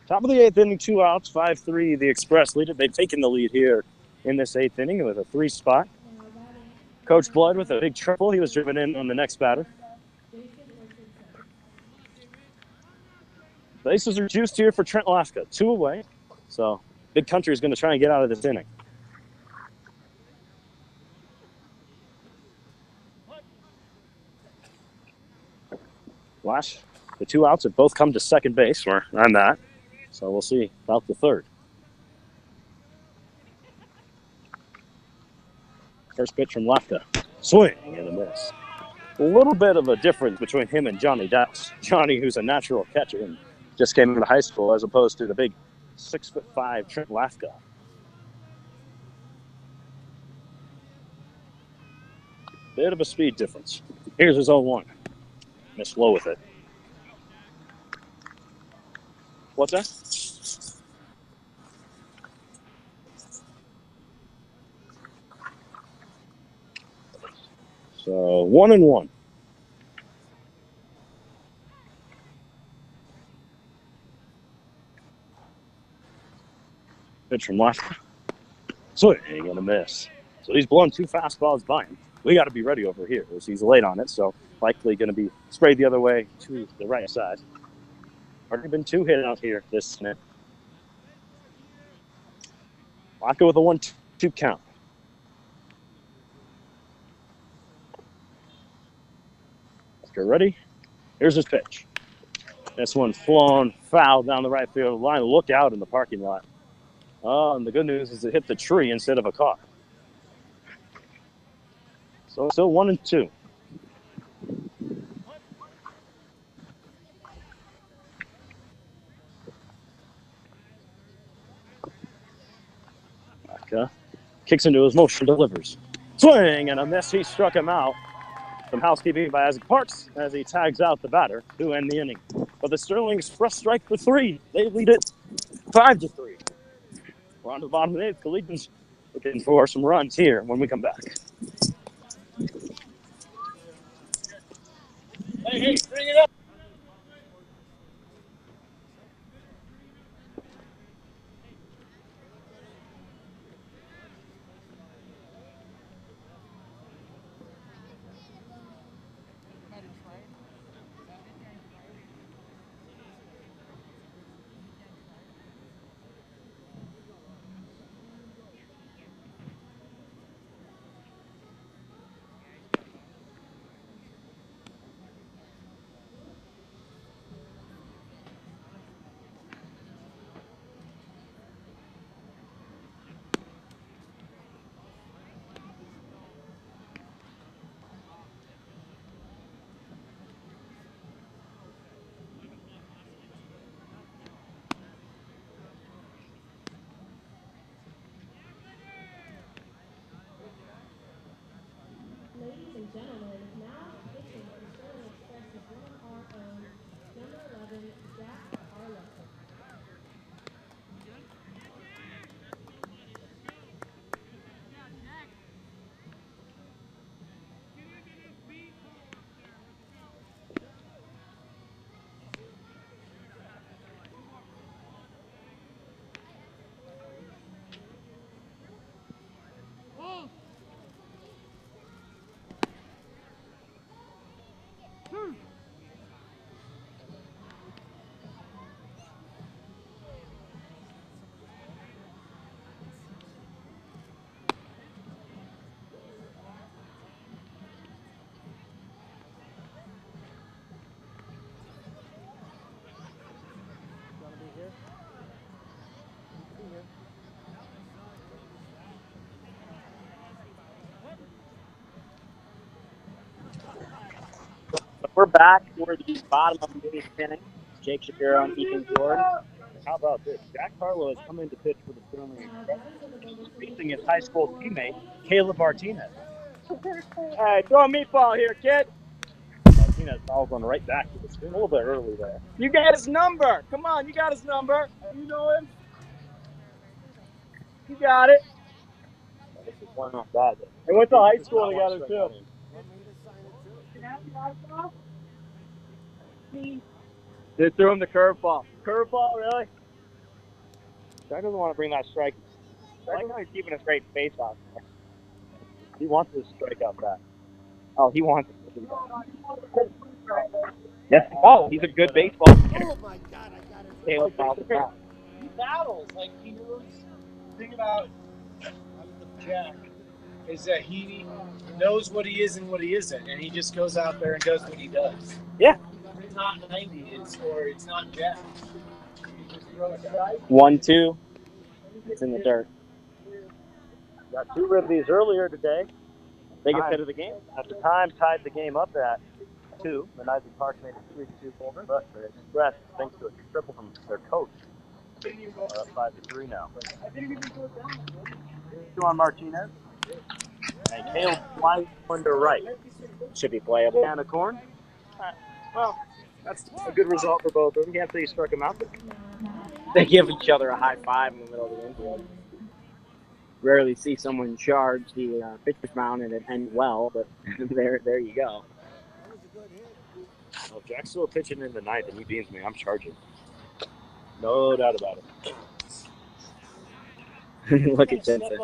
Speaker 4: Top of the 8th inning, 2 outs, 5-3. The Xpress lead it. They've taken the lead here in this 8th inning with a 3 spot. Coach Blood with a big triple. He was driven in on the next batter. Bases are juiced here for Trent Lafka. 2 away. So Big Country is going to try and get out of this inning. Flash, the 2 outs have both come to second base where I'm at. So we'll see about the third. First pitch from Lefka. Swing and a miss. A little bit of a difference between him and Johnny Dowse. Johnny, who's a natural catcher and just came into high school, as opposed to the big 6'5" Trent Lafka. Bit of a speed difference. Here's his 0-1. Missed low with it. What's that? So 1-1. Pitch from Lafka. Swing and a miss. So he's blown 2 fastballs by him. We got to be ready over here as he's late on it, so likely going to be sprayed the other way to the right side. Already been 2 hit out here this inning. Lafka with a 1-2 count. After ready, here's his pitch. This one flown foul down the right field line. Look out in the parking lot. Oh, and the good news is it hit the tree instead of a car. So still 1-2. Lafka kicks into his motion, delivers. Swing and a miss. He struck him out. Some housekeeping by Isaac Parks as he tags out the batter to end the inning. But the Sterling Express strike for 3. They lead it 5-3. We're on to the bottom of the 8th. Collegians looking for some runs here when we come back.
Speaker 8: Hey, bring it up.
Speaker 11: Ladies and gentlemen, now pitching for Sterling Express is one of our own, number 11, Jack Harlow.
Speaker 4: We're back toward the bottom of the 8th inning. Jake Shapiro and Ethan Jordan. How about this? Jack Harlow has come in to pitch for the Sterling Express, facing his high school teammate, Caleb Martinez. Hey, throw a meatball here, kid. Martinez fouls one right back to the screen. A little bit early there. You got his number. Come on, you got his number. You know him. You got it. This is one not bad. They went to high school together, too. They threw him the curveball. Curveball, really? Jack doesn't want to bring that strike. I like how he's keeping a straight face out there. He wants this strikeout back. Oh, he wants it. Yes. Oh, he's a good baseball player. Oh, my God. I got it.
Speaker 9: battles. Like, he knows. The thing about Jack is that he knows what he is and what he isn't, and he just goes out there and does what he does.
Speaker 4: Yeah.
Speaker 9: It's not 90s or it's not Jack. He just throws dice.
Speaker 4: 1-2. It's in the dirt. Got 2 ribbies earlier today. Biggest hit of the game. At the time, tied the game up at 2. The Knights of Park made it 3-2 Boulder, but the Xpress, thanks to a triple from their coach, are up 5-3 now. 2 on Martinez. And Caleb flies one to right. Should be playable. And a corn. Well, that's a good result for both of them. Can't say you struck them out, but they give each other a high five in the middle of the infield. Rarely see someone charge the pitcher's mound and it end well, but there you go. Well, if Jack's still pitching in the ninth and he beans me, I'm charging. No doubt about it. Look at Jensen.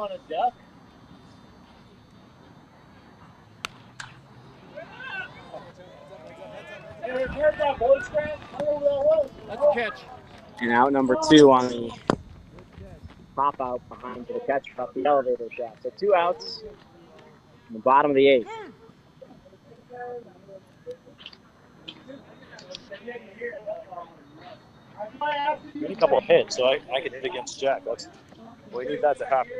Speaker 9: That's a catch.
Speaker 4: And out number 2 on the pop out behind the catcher up the elevator shaft. So 2 outs in the bottom of the 8th. Get a couple of hits, so I can hit against Jack. We need that to happen.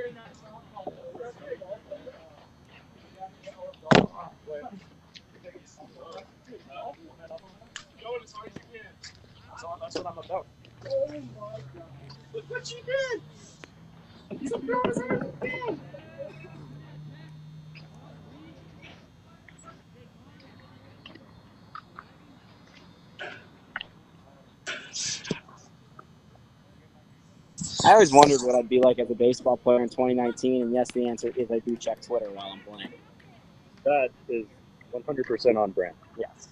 Speaker 4: That's what I'm about.
Speaker 9: Look what you did! You threw us in the field!
Speaker 4: I always wondered what I'd be like as a baseball player in 2019, and yes, the answer is I do check Twitter while I'm playing. That is 100% on brand. Yes.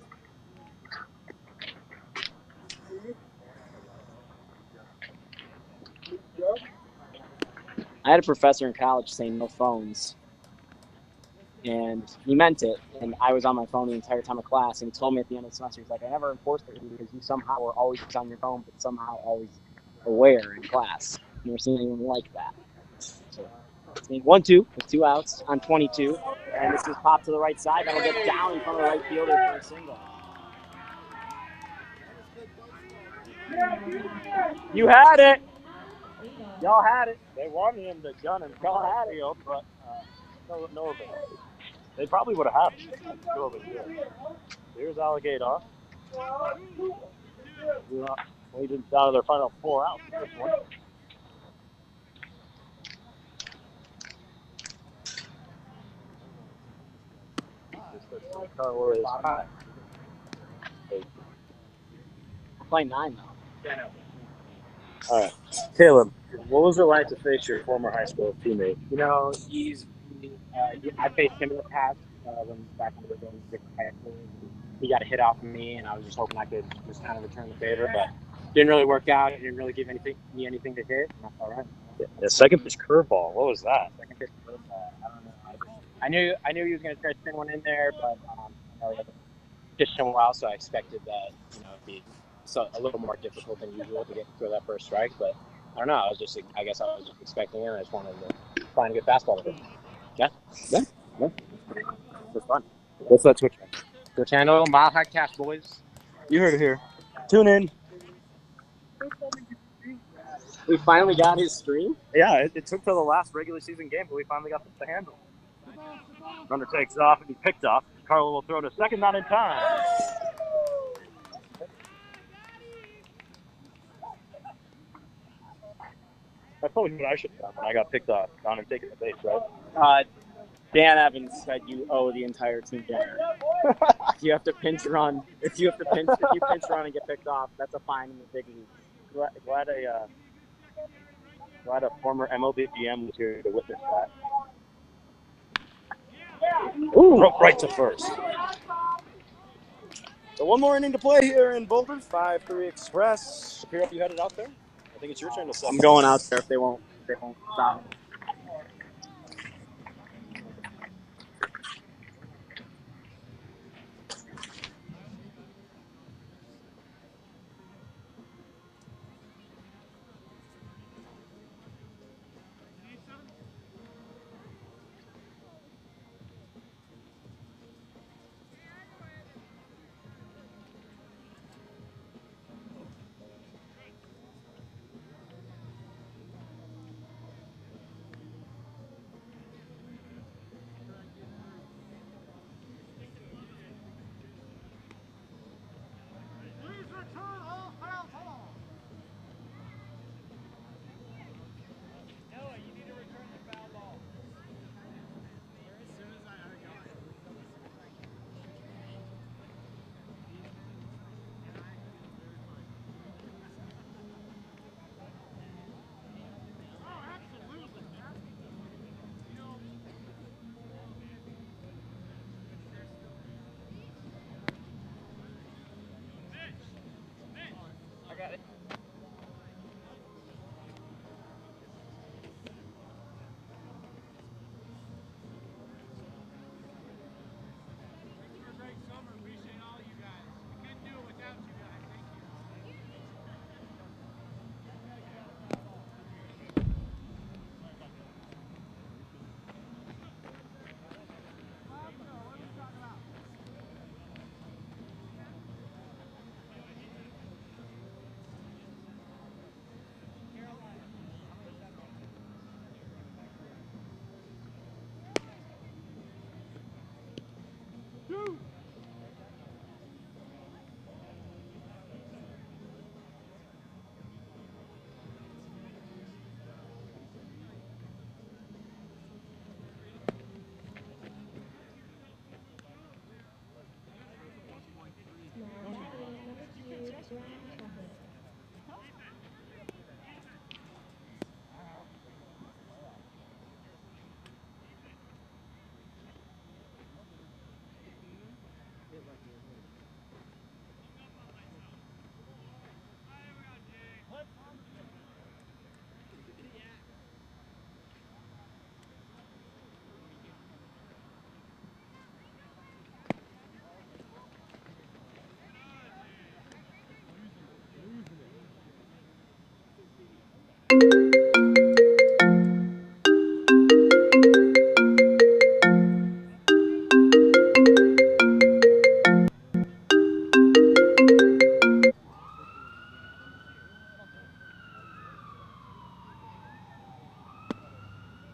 Speaker 4: I had a professor in college say no phones, and he meant it, and I was on my phone the entire time of class, and he told me at the end of the semester, he's like, I never enforced it because you somehow were always on your phone, but somehow always aware in class. Never seen anyone like that. So, 1-2 with 2 outs on 22, and this is popped to the right side. That'll get down in front of the right fielder for a single. You had it. Y'all had it. They wanted him to gun him from the field, but no avail. They probably would have had it. Still been good. Here's Alligator. Leading down to their final 4 outs. This one. Carlo is high. Playing 9 though. All right, Caleb, what was it like to face your former high school teammate?
Speaker 14: You know, I faced him in the past when back when we were going to different high schools. He got a hit off of me, and I was just hoping I could just kind of return the favor, but didn't really work out. He didn't really give me anything to hit, and that's all right.
Speaker 4: The second pitch curveball. What was that?
Speaker 14: Second pitch curveball. I don't know. I knew he was going to try to spin one in there, but I know he hasn't pitched him well, so I expected that it'd be a little more difficult than usual to get through that first strike, but. I don't know. I guess I was just expecting it. I just wanted to find a good fastball with it. Yeah. It's fun. What's that Twitch channel? Twitch channel, Mile High Cash, boys.
Speaker 4: You heard it here. Tune in.
Speaker 14: We finally got his stream?
Speaker 4: Yeah, it took till the last regular season game, but we finally got the handle. Runner takes off and he picked off. Carlo will throw to second, not in time. That's probably what I should have done when I got picked off. Gone and taken the base, right?
Speaker 14: Dan Evans said you owe the entire team dinner. You have to pinch run. If you pinch run and get picked off, that's a fine in the big league.
Speaker 4: Glad a former MLB GM was here to witness that. Ooh, right to first. So one more inning to play here in Boulder. 5-3 Express. Shapiro, you headed out there? I think it's your turn to set.
Speaker 14: I'm going out there if they won't stop me.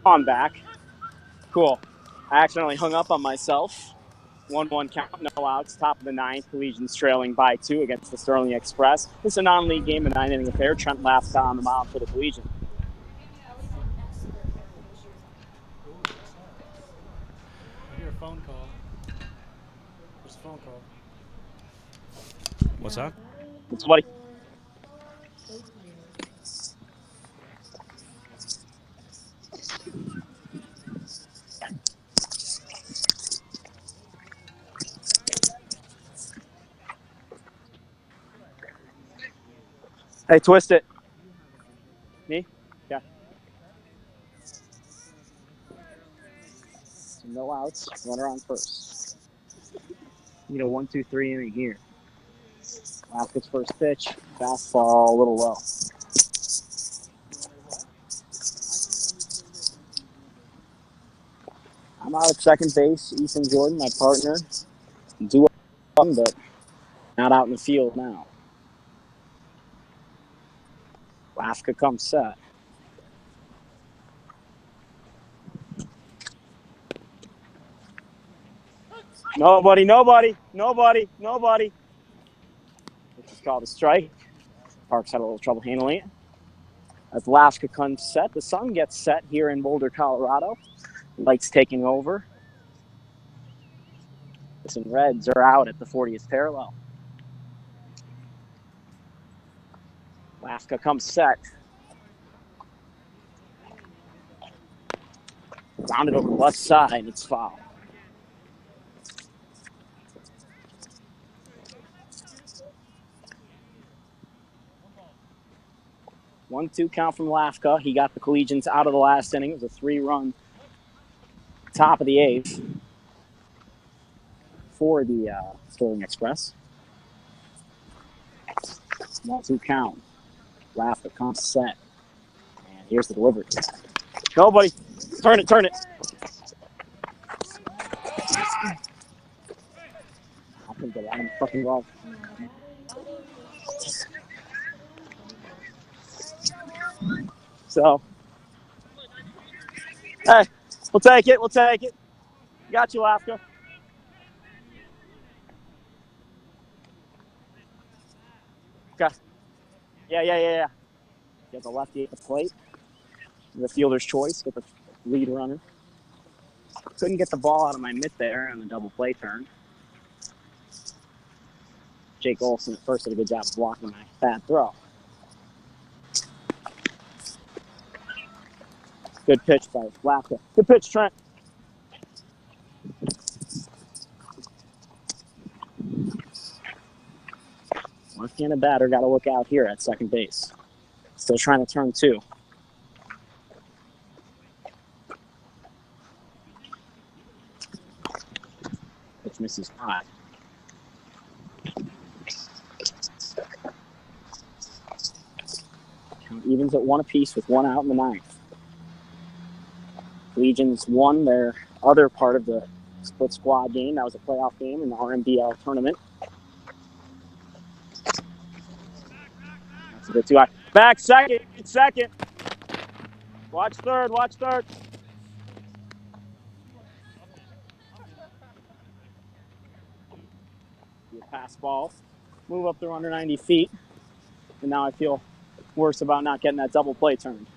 Speaker 4: On back. Cool. I accidentally hung up on myself. 1-1 count, no outs, top of the ninth. Collegians trailing by 2 against the Sterling Express. It's a non-league game, a 9-inning affair. Trent Lafka on the mound for the Collegians.
Speaker 3: I hear a phone call. There's a phone call. What's that?
Speaker 4: What's buddy? Hey, twist it. Me? Yeah. So no outs. Runner on first. Need a 1-2-3 inning here. Lafka's first pitch. Fastball a little low. I'm out at second base. Ethan Jordan, my partner. Do but not out in the field now. Lafka comes set. Nobody. This is called a strike. Parks had a little trouble handling it. As Lafka comes set, the sun gets set here in Boulder, Colorado. Lights taking over. Some Reds are out at the 40th parallel. Lafka comes set. Rounded over the left side. It's foul. One-two count from Lafka. He got the Collegians out of the last inning. It was a 3-run top of the 8th for the Sterling Express. 1-2 count. Lafka comes set. And here's the delivery. Nobody. Turn it. I couldn't get it. I'm fucking wrong. So, hey, we'll take it. Got you, Lafka. Okay. Yeah. Get the lefty at the plate. The fielder's choice. Get the lead runner. Couldn't get the ball out of my mitt there on the double play turn. Jake Olson at first did a good job of blocking my bad throw. Good pitch by Lafka. Good pitch, Trent. Left-handed batter got to look out here at second base. Still trying to turn 2. Pitch misses high. Evens at 1 apiece with 1 out in the 9th. Legions won their other part of the split squad game. That was a playoff game in the RMBL tournament. That's a bit too high. Back second. Watch third. You pass ball. Move up there under 90 feet. And now I feel worse about not getting that double play turned.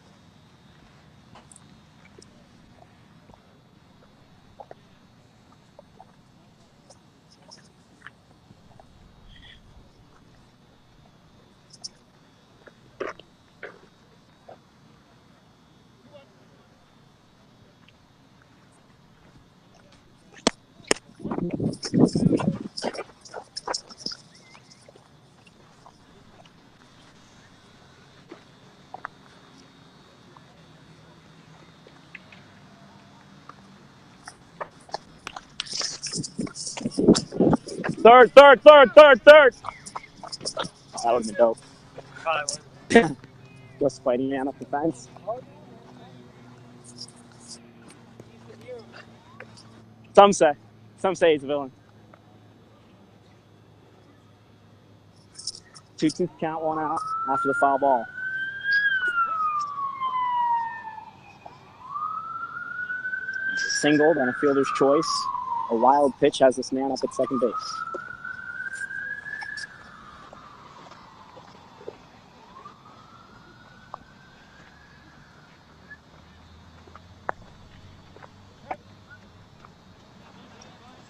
Speaker 4: Third. That would have been dope. Just fighting man up the fence. Some say he's a villain. 2-2 count, 1 out after the foul ball. single, then a fielder's choice. A wild pitch has this man up at second base.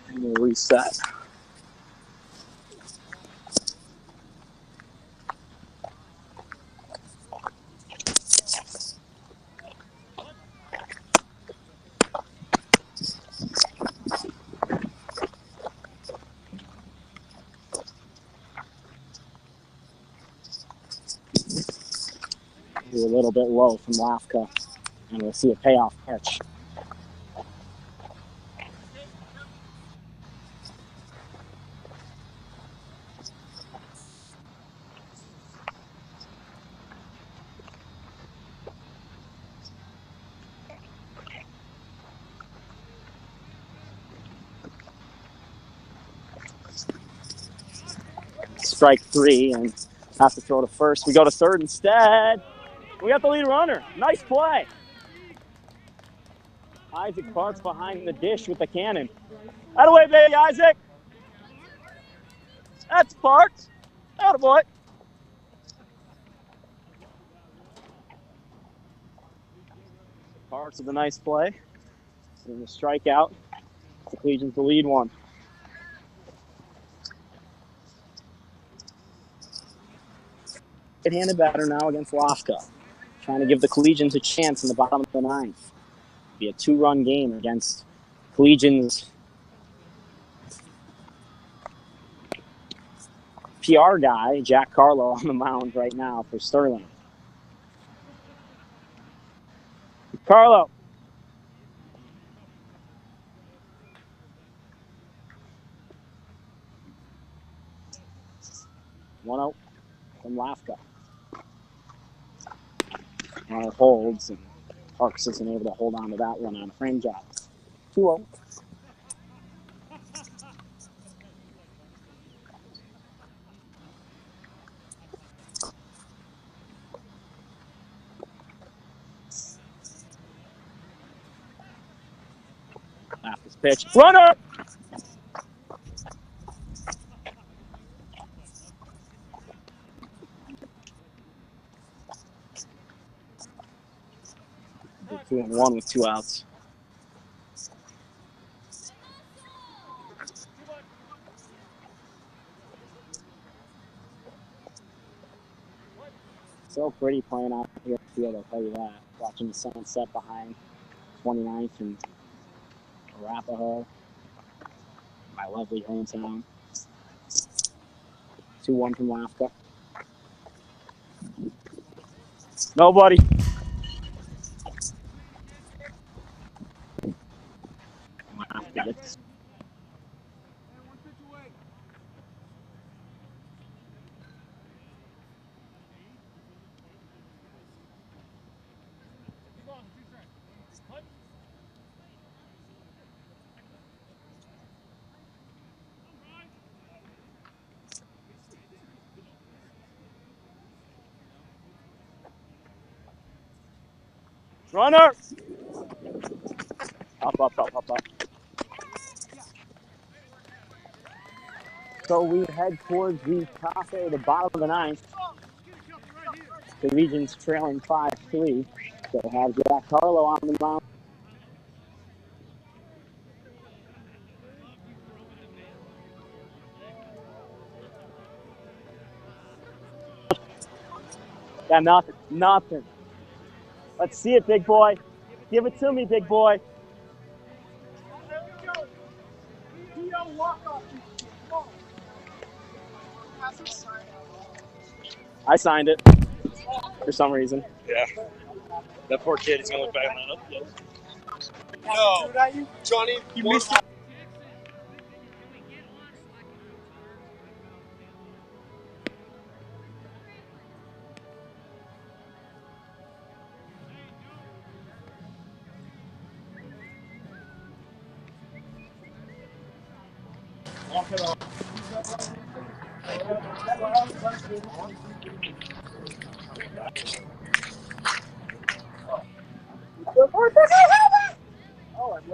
Speaker 4: And we'll reset. A little bit low from Lafka, and we'll see a payoff pitch. Strike three, and have to throw to first. We go to third instead. We got the lead runner. Nice play. Isaac Parks behind the dish with the cannon. Out of way, baby, Isaac. That's Parks. Out of boy. Parks with a nice play. And the strikeout. The Collegians the lead one. Right-handed batter now against Lafka. Trying to give the Collegians a chance in the bottom of the ninth. Be a two-run game against Collegians' PR guy, Jack Carlo, on the mound right now for Sterling. Carlo. One out from Lafka. Runner holds, and Parks isn't able to hold on to that one on a frame job. 2-0. Lafka's pitch. Runner! They're 2-1 with 2 outs. So pretty playing out here in the field, I'll tell you that. Watching the sunset behind 29th and Arapahoe, my lovely hometown. 2-1 from Lafka. Nobody. Lafka gets runner! Up. So we head towards the cafe, the bottom of the ninth. The Collegians trailing 5-3. So have Jack Carlo on the mound. Yeah, nothing. Let's see it, big boy. Give it to me, big boy. I signed it for some reason.
Speaker 5: Yeah. That poor kid is going to look back on that. No. Johnny, you missed it.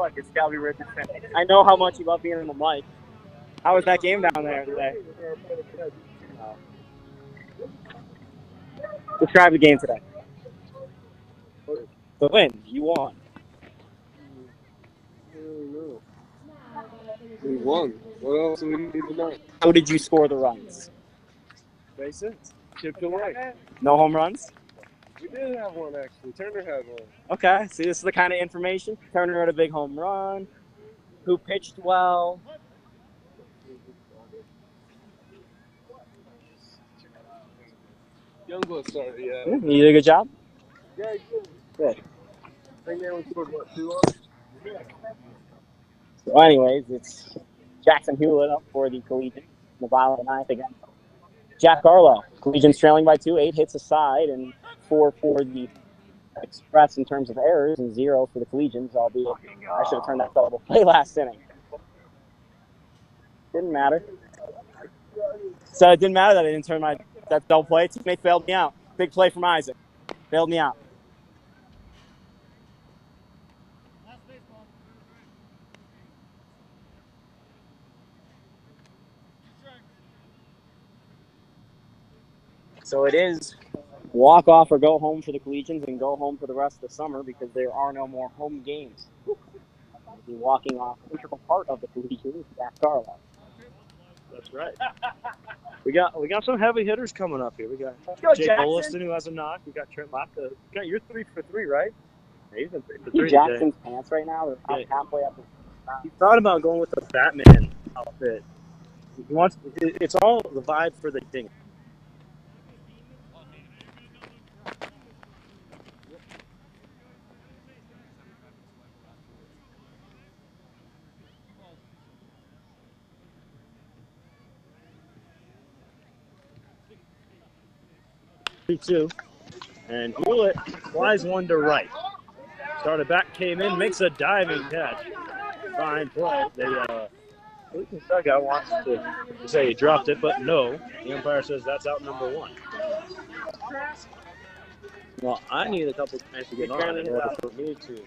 Speaker 4: Look, it's Calvi Richardson. I know how much you love being on the mic. How was that game down there today? Describe the game today. The win. You won.
Speaker 13: We won. What else do we need to know?
Speaker 4: How did you score the runs?
Speaker 13: Basics. Chipped away.
Speaker 4: No home runs?
Speaker 13: We did have one, actually. Turner had one.
Speaker 4: Okay, see, this is the kind of information. Turner had a big home run. Who pitched well?
Speaker 13: Youngblood started, yeah.
Speaker 4: You did a good job?
Speaker 13: Yeah, he did.
Speaker 4: Good.
Speaker 13: I think they only scored, what, 2 on?
Speaker 4: So anyways, it's Jackson Hewlett up for the Collegians. The bottom of the ninth against Jack Garlow. Collegians trailing by 2, 8 hits aside, and 4 for the Xpress in terms of errors, and 0 for the Collegians, albeit I should have turned that double play last inning. Didn't matter. So it didn't matter that I didn't turn that double play. Teammate failed me out. Big play from Isaac. Bailed me out. So it is walk off or go home for the Collegians and go home for the rest of the summer because there are no more home games. Be walking off an integral part of the Collegians, Jack Garlow.
Speaker 15: That's right. We got some heavy hitters coming up here. We got Jake Olliston, who has a knock. We got Trent Locke. You're 3 for 3, right? Yeah, he's been 3 for 3
Speaker 4: Jackson's
Speaker 15: today.
Speaker 4: pants right now. They're about halfway up.
Speaker 15: He thought about going with the Batman outfit. He wants. It's all the vibe for the ding. Two, and Hewlett flies one to right. Started back, came in, makes a diving catch. Fine play. The dugout wants to say he dropped it, but no. The umpire says that's out number 1. Well, I need a couple times to get on in order for me to.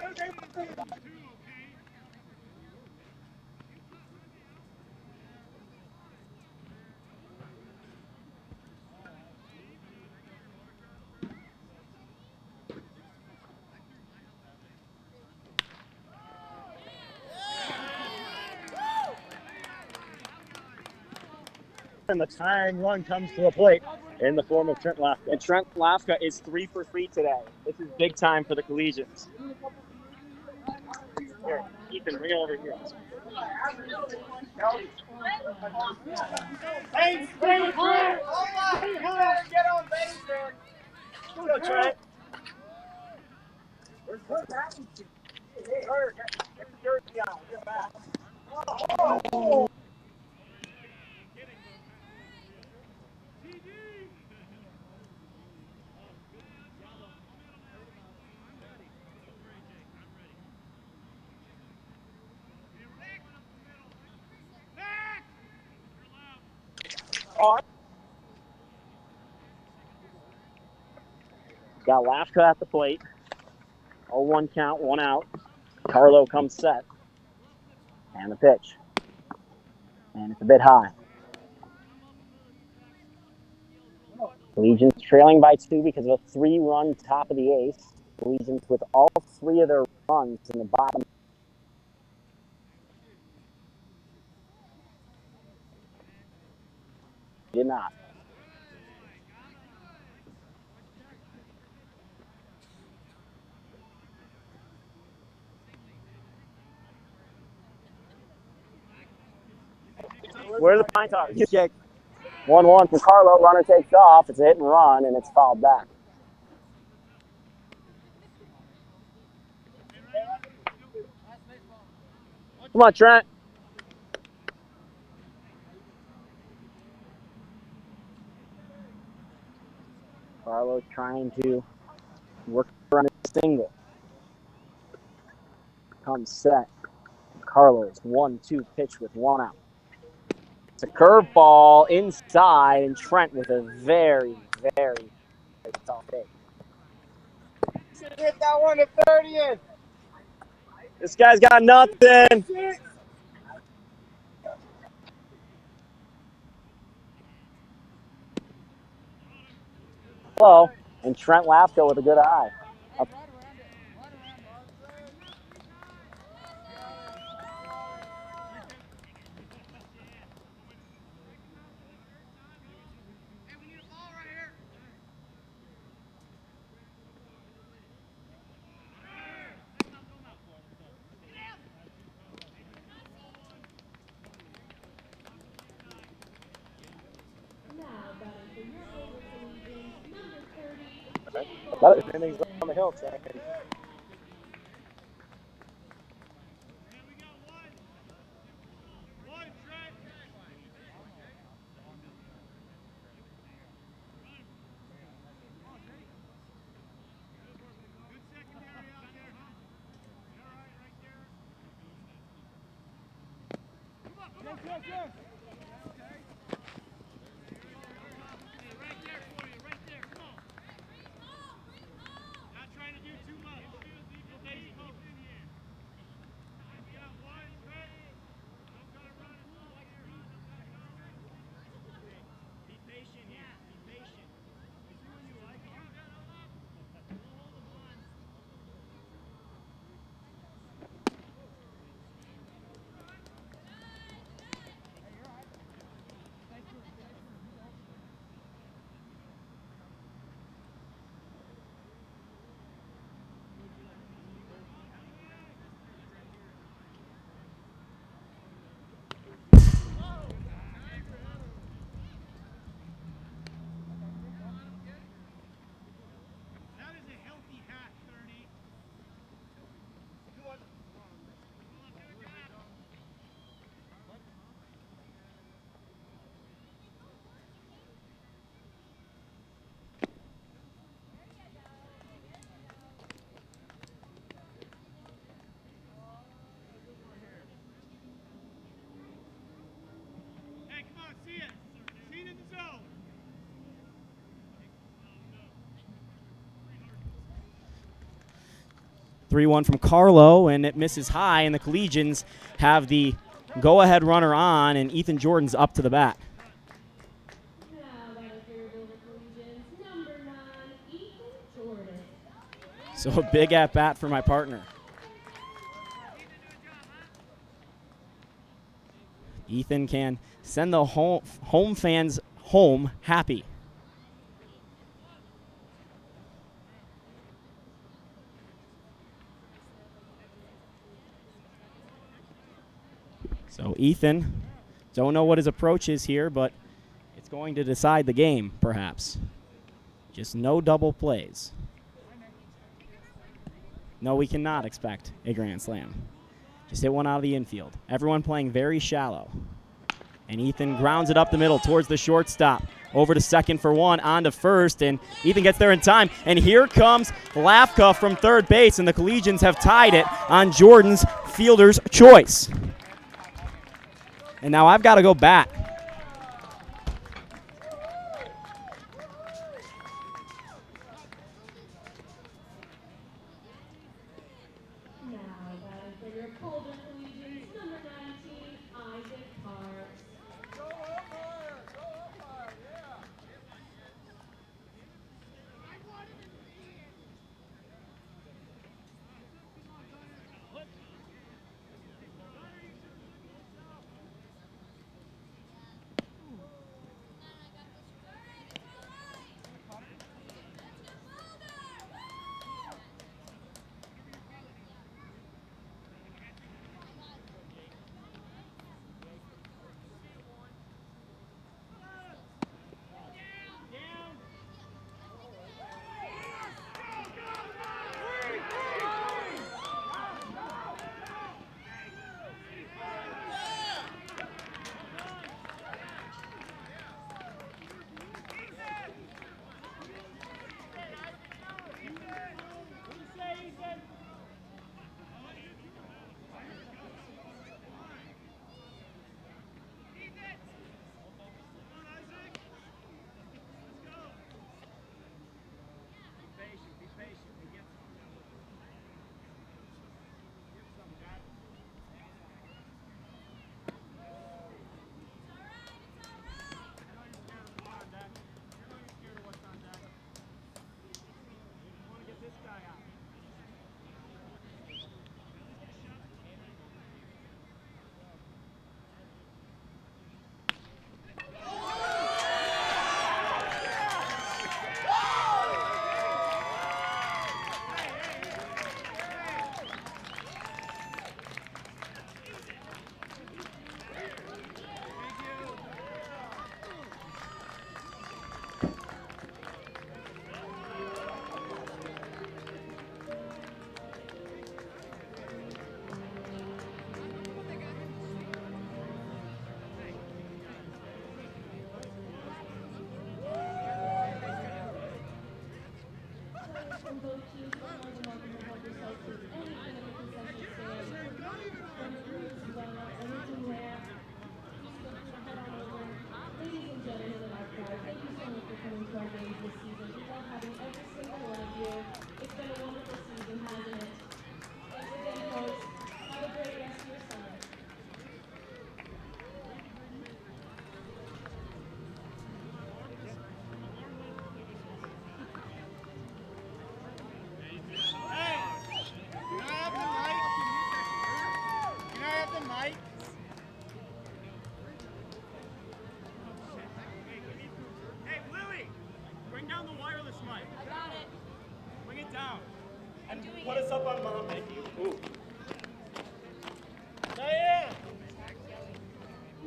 Speaker 15: And the tying run comes to the plate in the form of Trent Lafka.
Speaker 4: And Trent Lafka is 3 for 3 today. This is big time for the Collegians. Here, Ethan, bring it over here.
Speaker 8: Hey, stay home! Get on base, man!
Speaker 4: Go, Trent. Got Lafka at the plate. 0-1 count, 1 out. Carlo comes set. And the pitch. And it's a bit high. Collegians trailing by 2 because of a 3-run top of the 8th. Collegians with all 3 of their runs in the bottom. Did not. Where are the pine tar? 1-1 from Carlo. Runner takes off. It's a hit and run, and it's fouled back. Come on, Trent. Carlo's trying to work around a single. Comes set. Carlo's 1-2 pitch with 1 out. It's a curveball inside, and Trent with a very, very tough hit.
Speaker 8: Should hit that one to 30th.
Speaker 4: This guy's got nothing. Hello. And Trent Lafko with a good eye. That is innings on the hill, Trent.
Speaker 8: Hey, come on, see it. See it in the zone.
Speaker 6: 3-1 from Carlo, and it misses high, and the Collegians have the go-ahead runner on, and Ethan Jordan's up to the bat. So a big at-bat for my partner. Ethan can send the home fans home happy. So Ethan, don't know what his approach is here, but it's going to decide the game, perhaps. Just no double plays. No, we cannot expect a grand slam. Just hit one out of the infield. Everyone playing very shallow. And Ethan grounds it up the middle towards the shortstop. Over to second for one, on to first, and Ethan gets there in time. And here comes Lafka from third base, and the Collegians have tied it on Jordan's fielder's choice. And now I've got to go bat.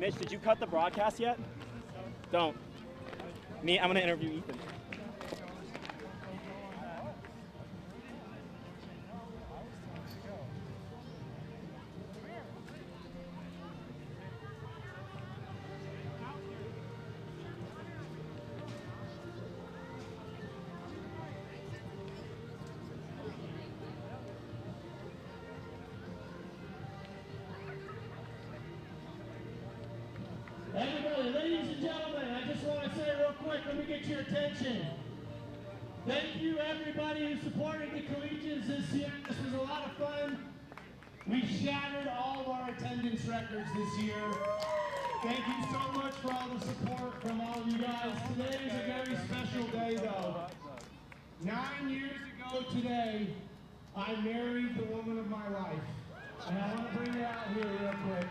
Speaker 4: Mitch, did you cut the broadcast yet? Don't. I'm going to interview Ethan.
Speaker 16: Everybody, ladies and gentlemen, I just want to say real quick, let me get your attention. Thank you, everybody who supported the Collegians this year. This was a lot of fun. We shattered all of our attendance records this year. Thank you so much for all the support from all of you guys. Today is a very special day, though. 9 years ago today, I married the woman of my life. And I want to bring her out here real quick.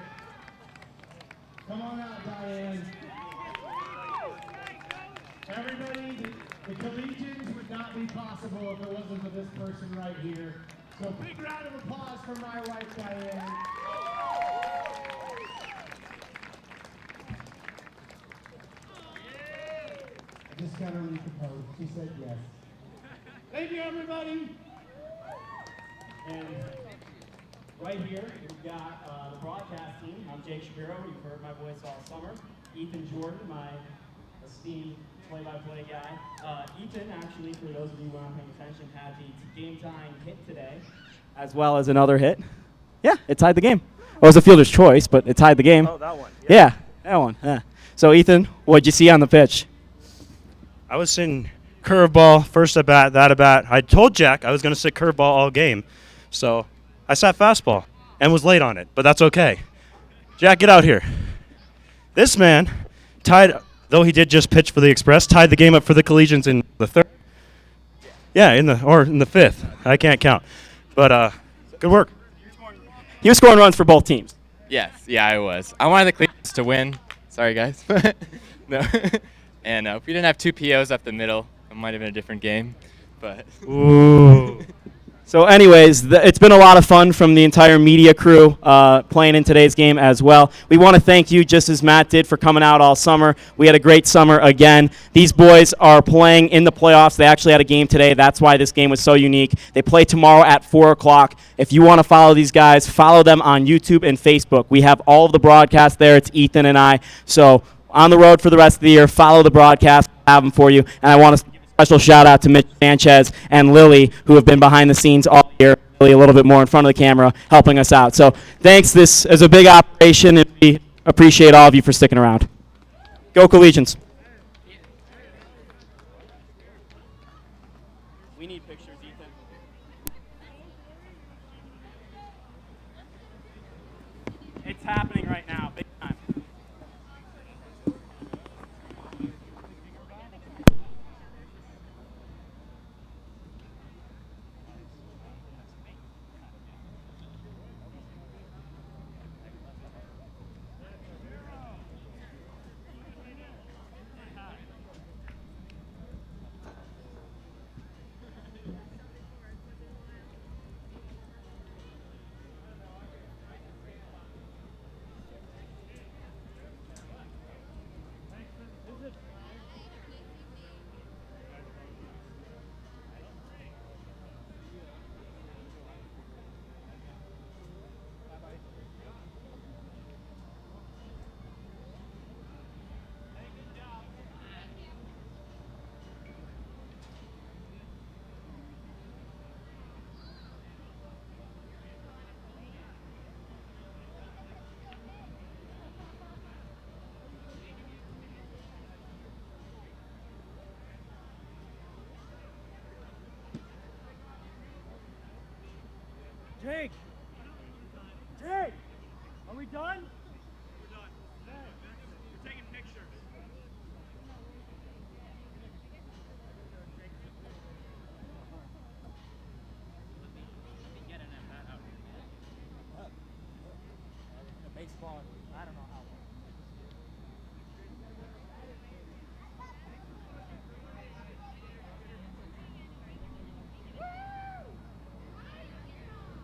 Speaker 16: Come on out, Diane. Everybody, the Collegians would not be possible if it wasn't for this person right here. So big round of applause for my wife, Diane. I just got her recomposed. She said yes. Thank you, everybody.
Speaker 4: And right here, we've got the broadcast team. I'm Jake Shapiro. You've heard my voice all summer. Ethan Jordan, my esteemed play-by-play guy. Ethan, actually, for those of you who aren't paying attention, had the game-tying hit today, as well as another hit. Yeah, it tied the game. It was a fielder's choice, but it tied the game.
Speaker 17: Oh, that one.
Speaker 4: Yeah, that one. Yeah. So, Ethan, what'd you see on the pitch?
Speaker 17: I was sitting curveball, first at bat, that at bat. I told Jack I was going to sit curveball all game. So I sat fastball and was late on it, but that's okay. Jack, get out here. This man tied, though he did just pitch for the Xpress, tied the game up for the Collegians in the third. Yeah, in the fifth. I can't count. But good work.
Speaker 4: He was scoring runs for both teams.
Speaker 10: Yes, yeah, I was. I wanted the Collegians to win. Sorry, guys. No. And if we didn't have two POs up the middle, it might have been a different game. But
Speaker 4: Ooh. So anyways, it's been a lot of fun from the entire media crew playing in today's game as well. We want to thank you, just as Matt did, for coming out all summer. We had a great summer again. These boys are playing in the playoffs. They actually had a game today. That's why this game was so unique. They play tomorrow at 4 o'clock. If you want to follow these guys, follow them on YouTube and Facebook. We have all of the broadcasts there. It's Ethan and I. So on the road for the rest of the year, follow the broadcast. We'll have them for you. And I want to special shout out to Mitch Sanchez and Lily, who have been behind the scenes all year, really a little bit more in front of the camera, helping us out. So thanks. This is a big operation, and we appreciate all of you for sticking around. Go Collegians. We need pictures, Ethan. It's happening right now, big time.
Speaker 16: Jake! Jake! Are we done? We're done. We're taking pictures. Baseball, I don't know how long.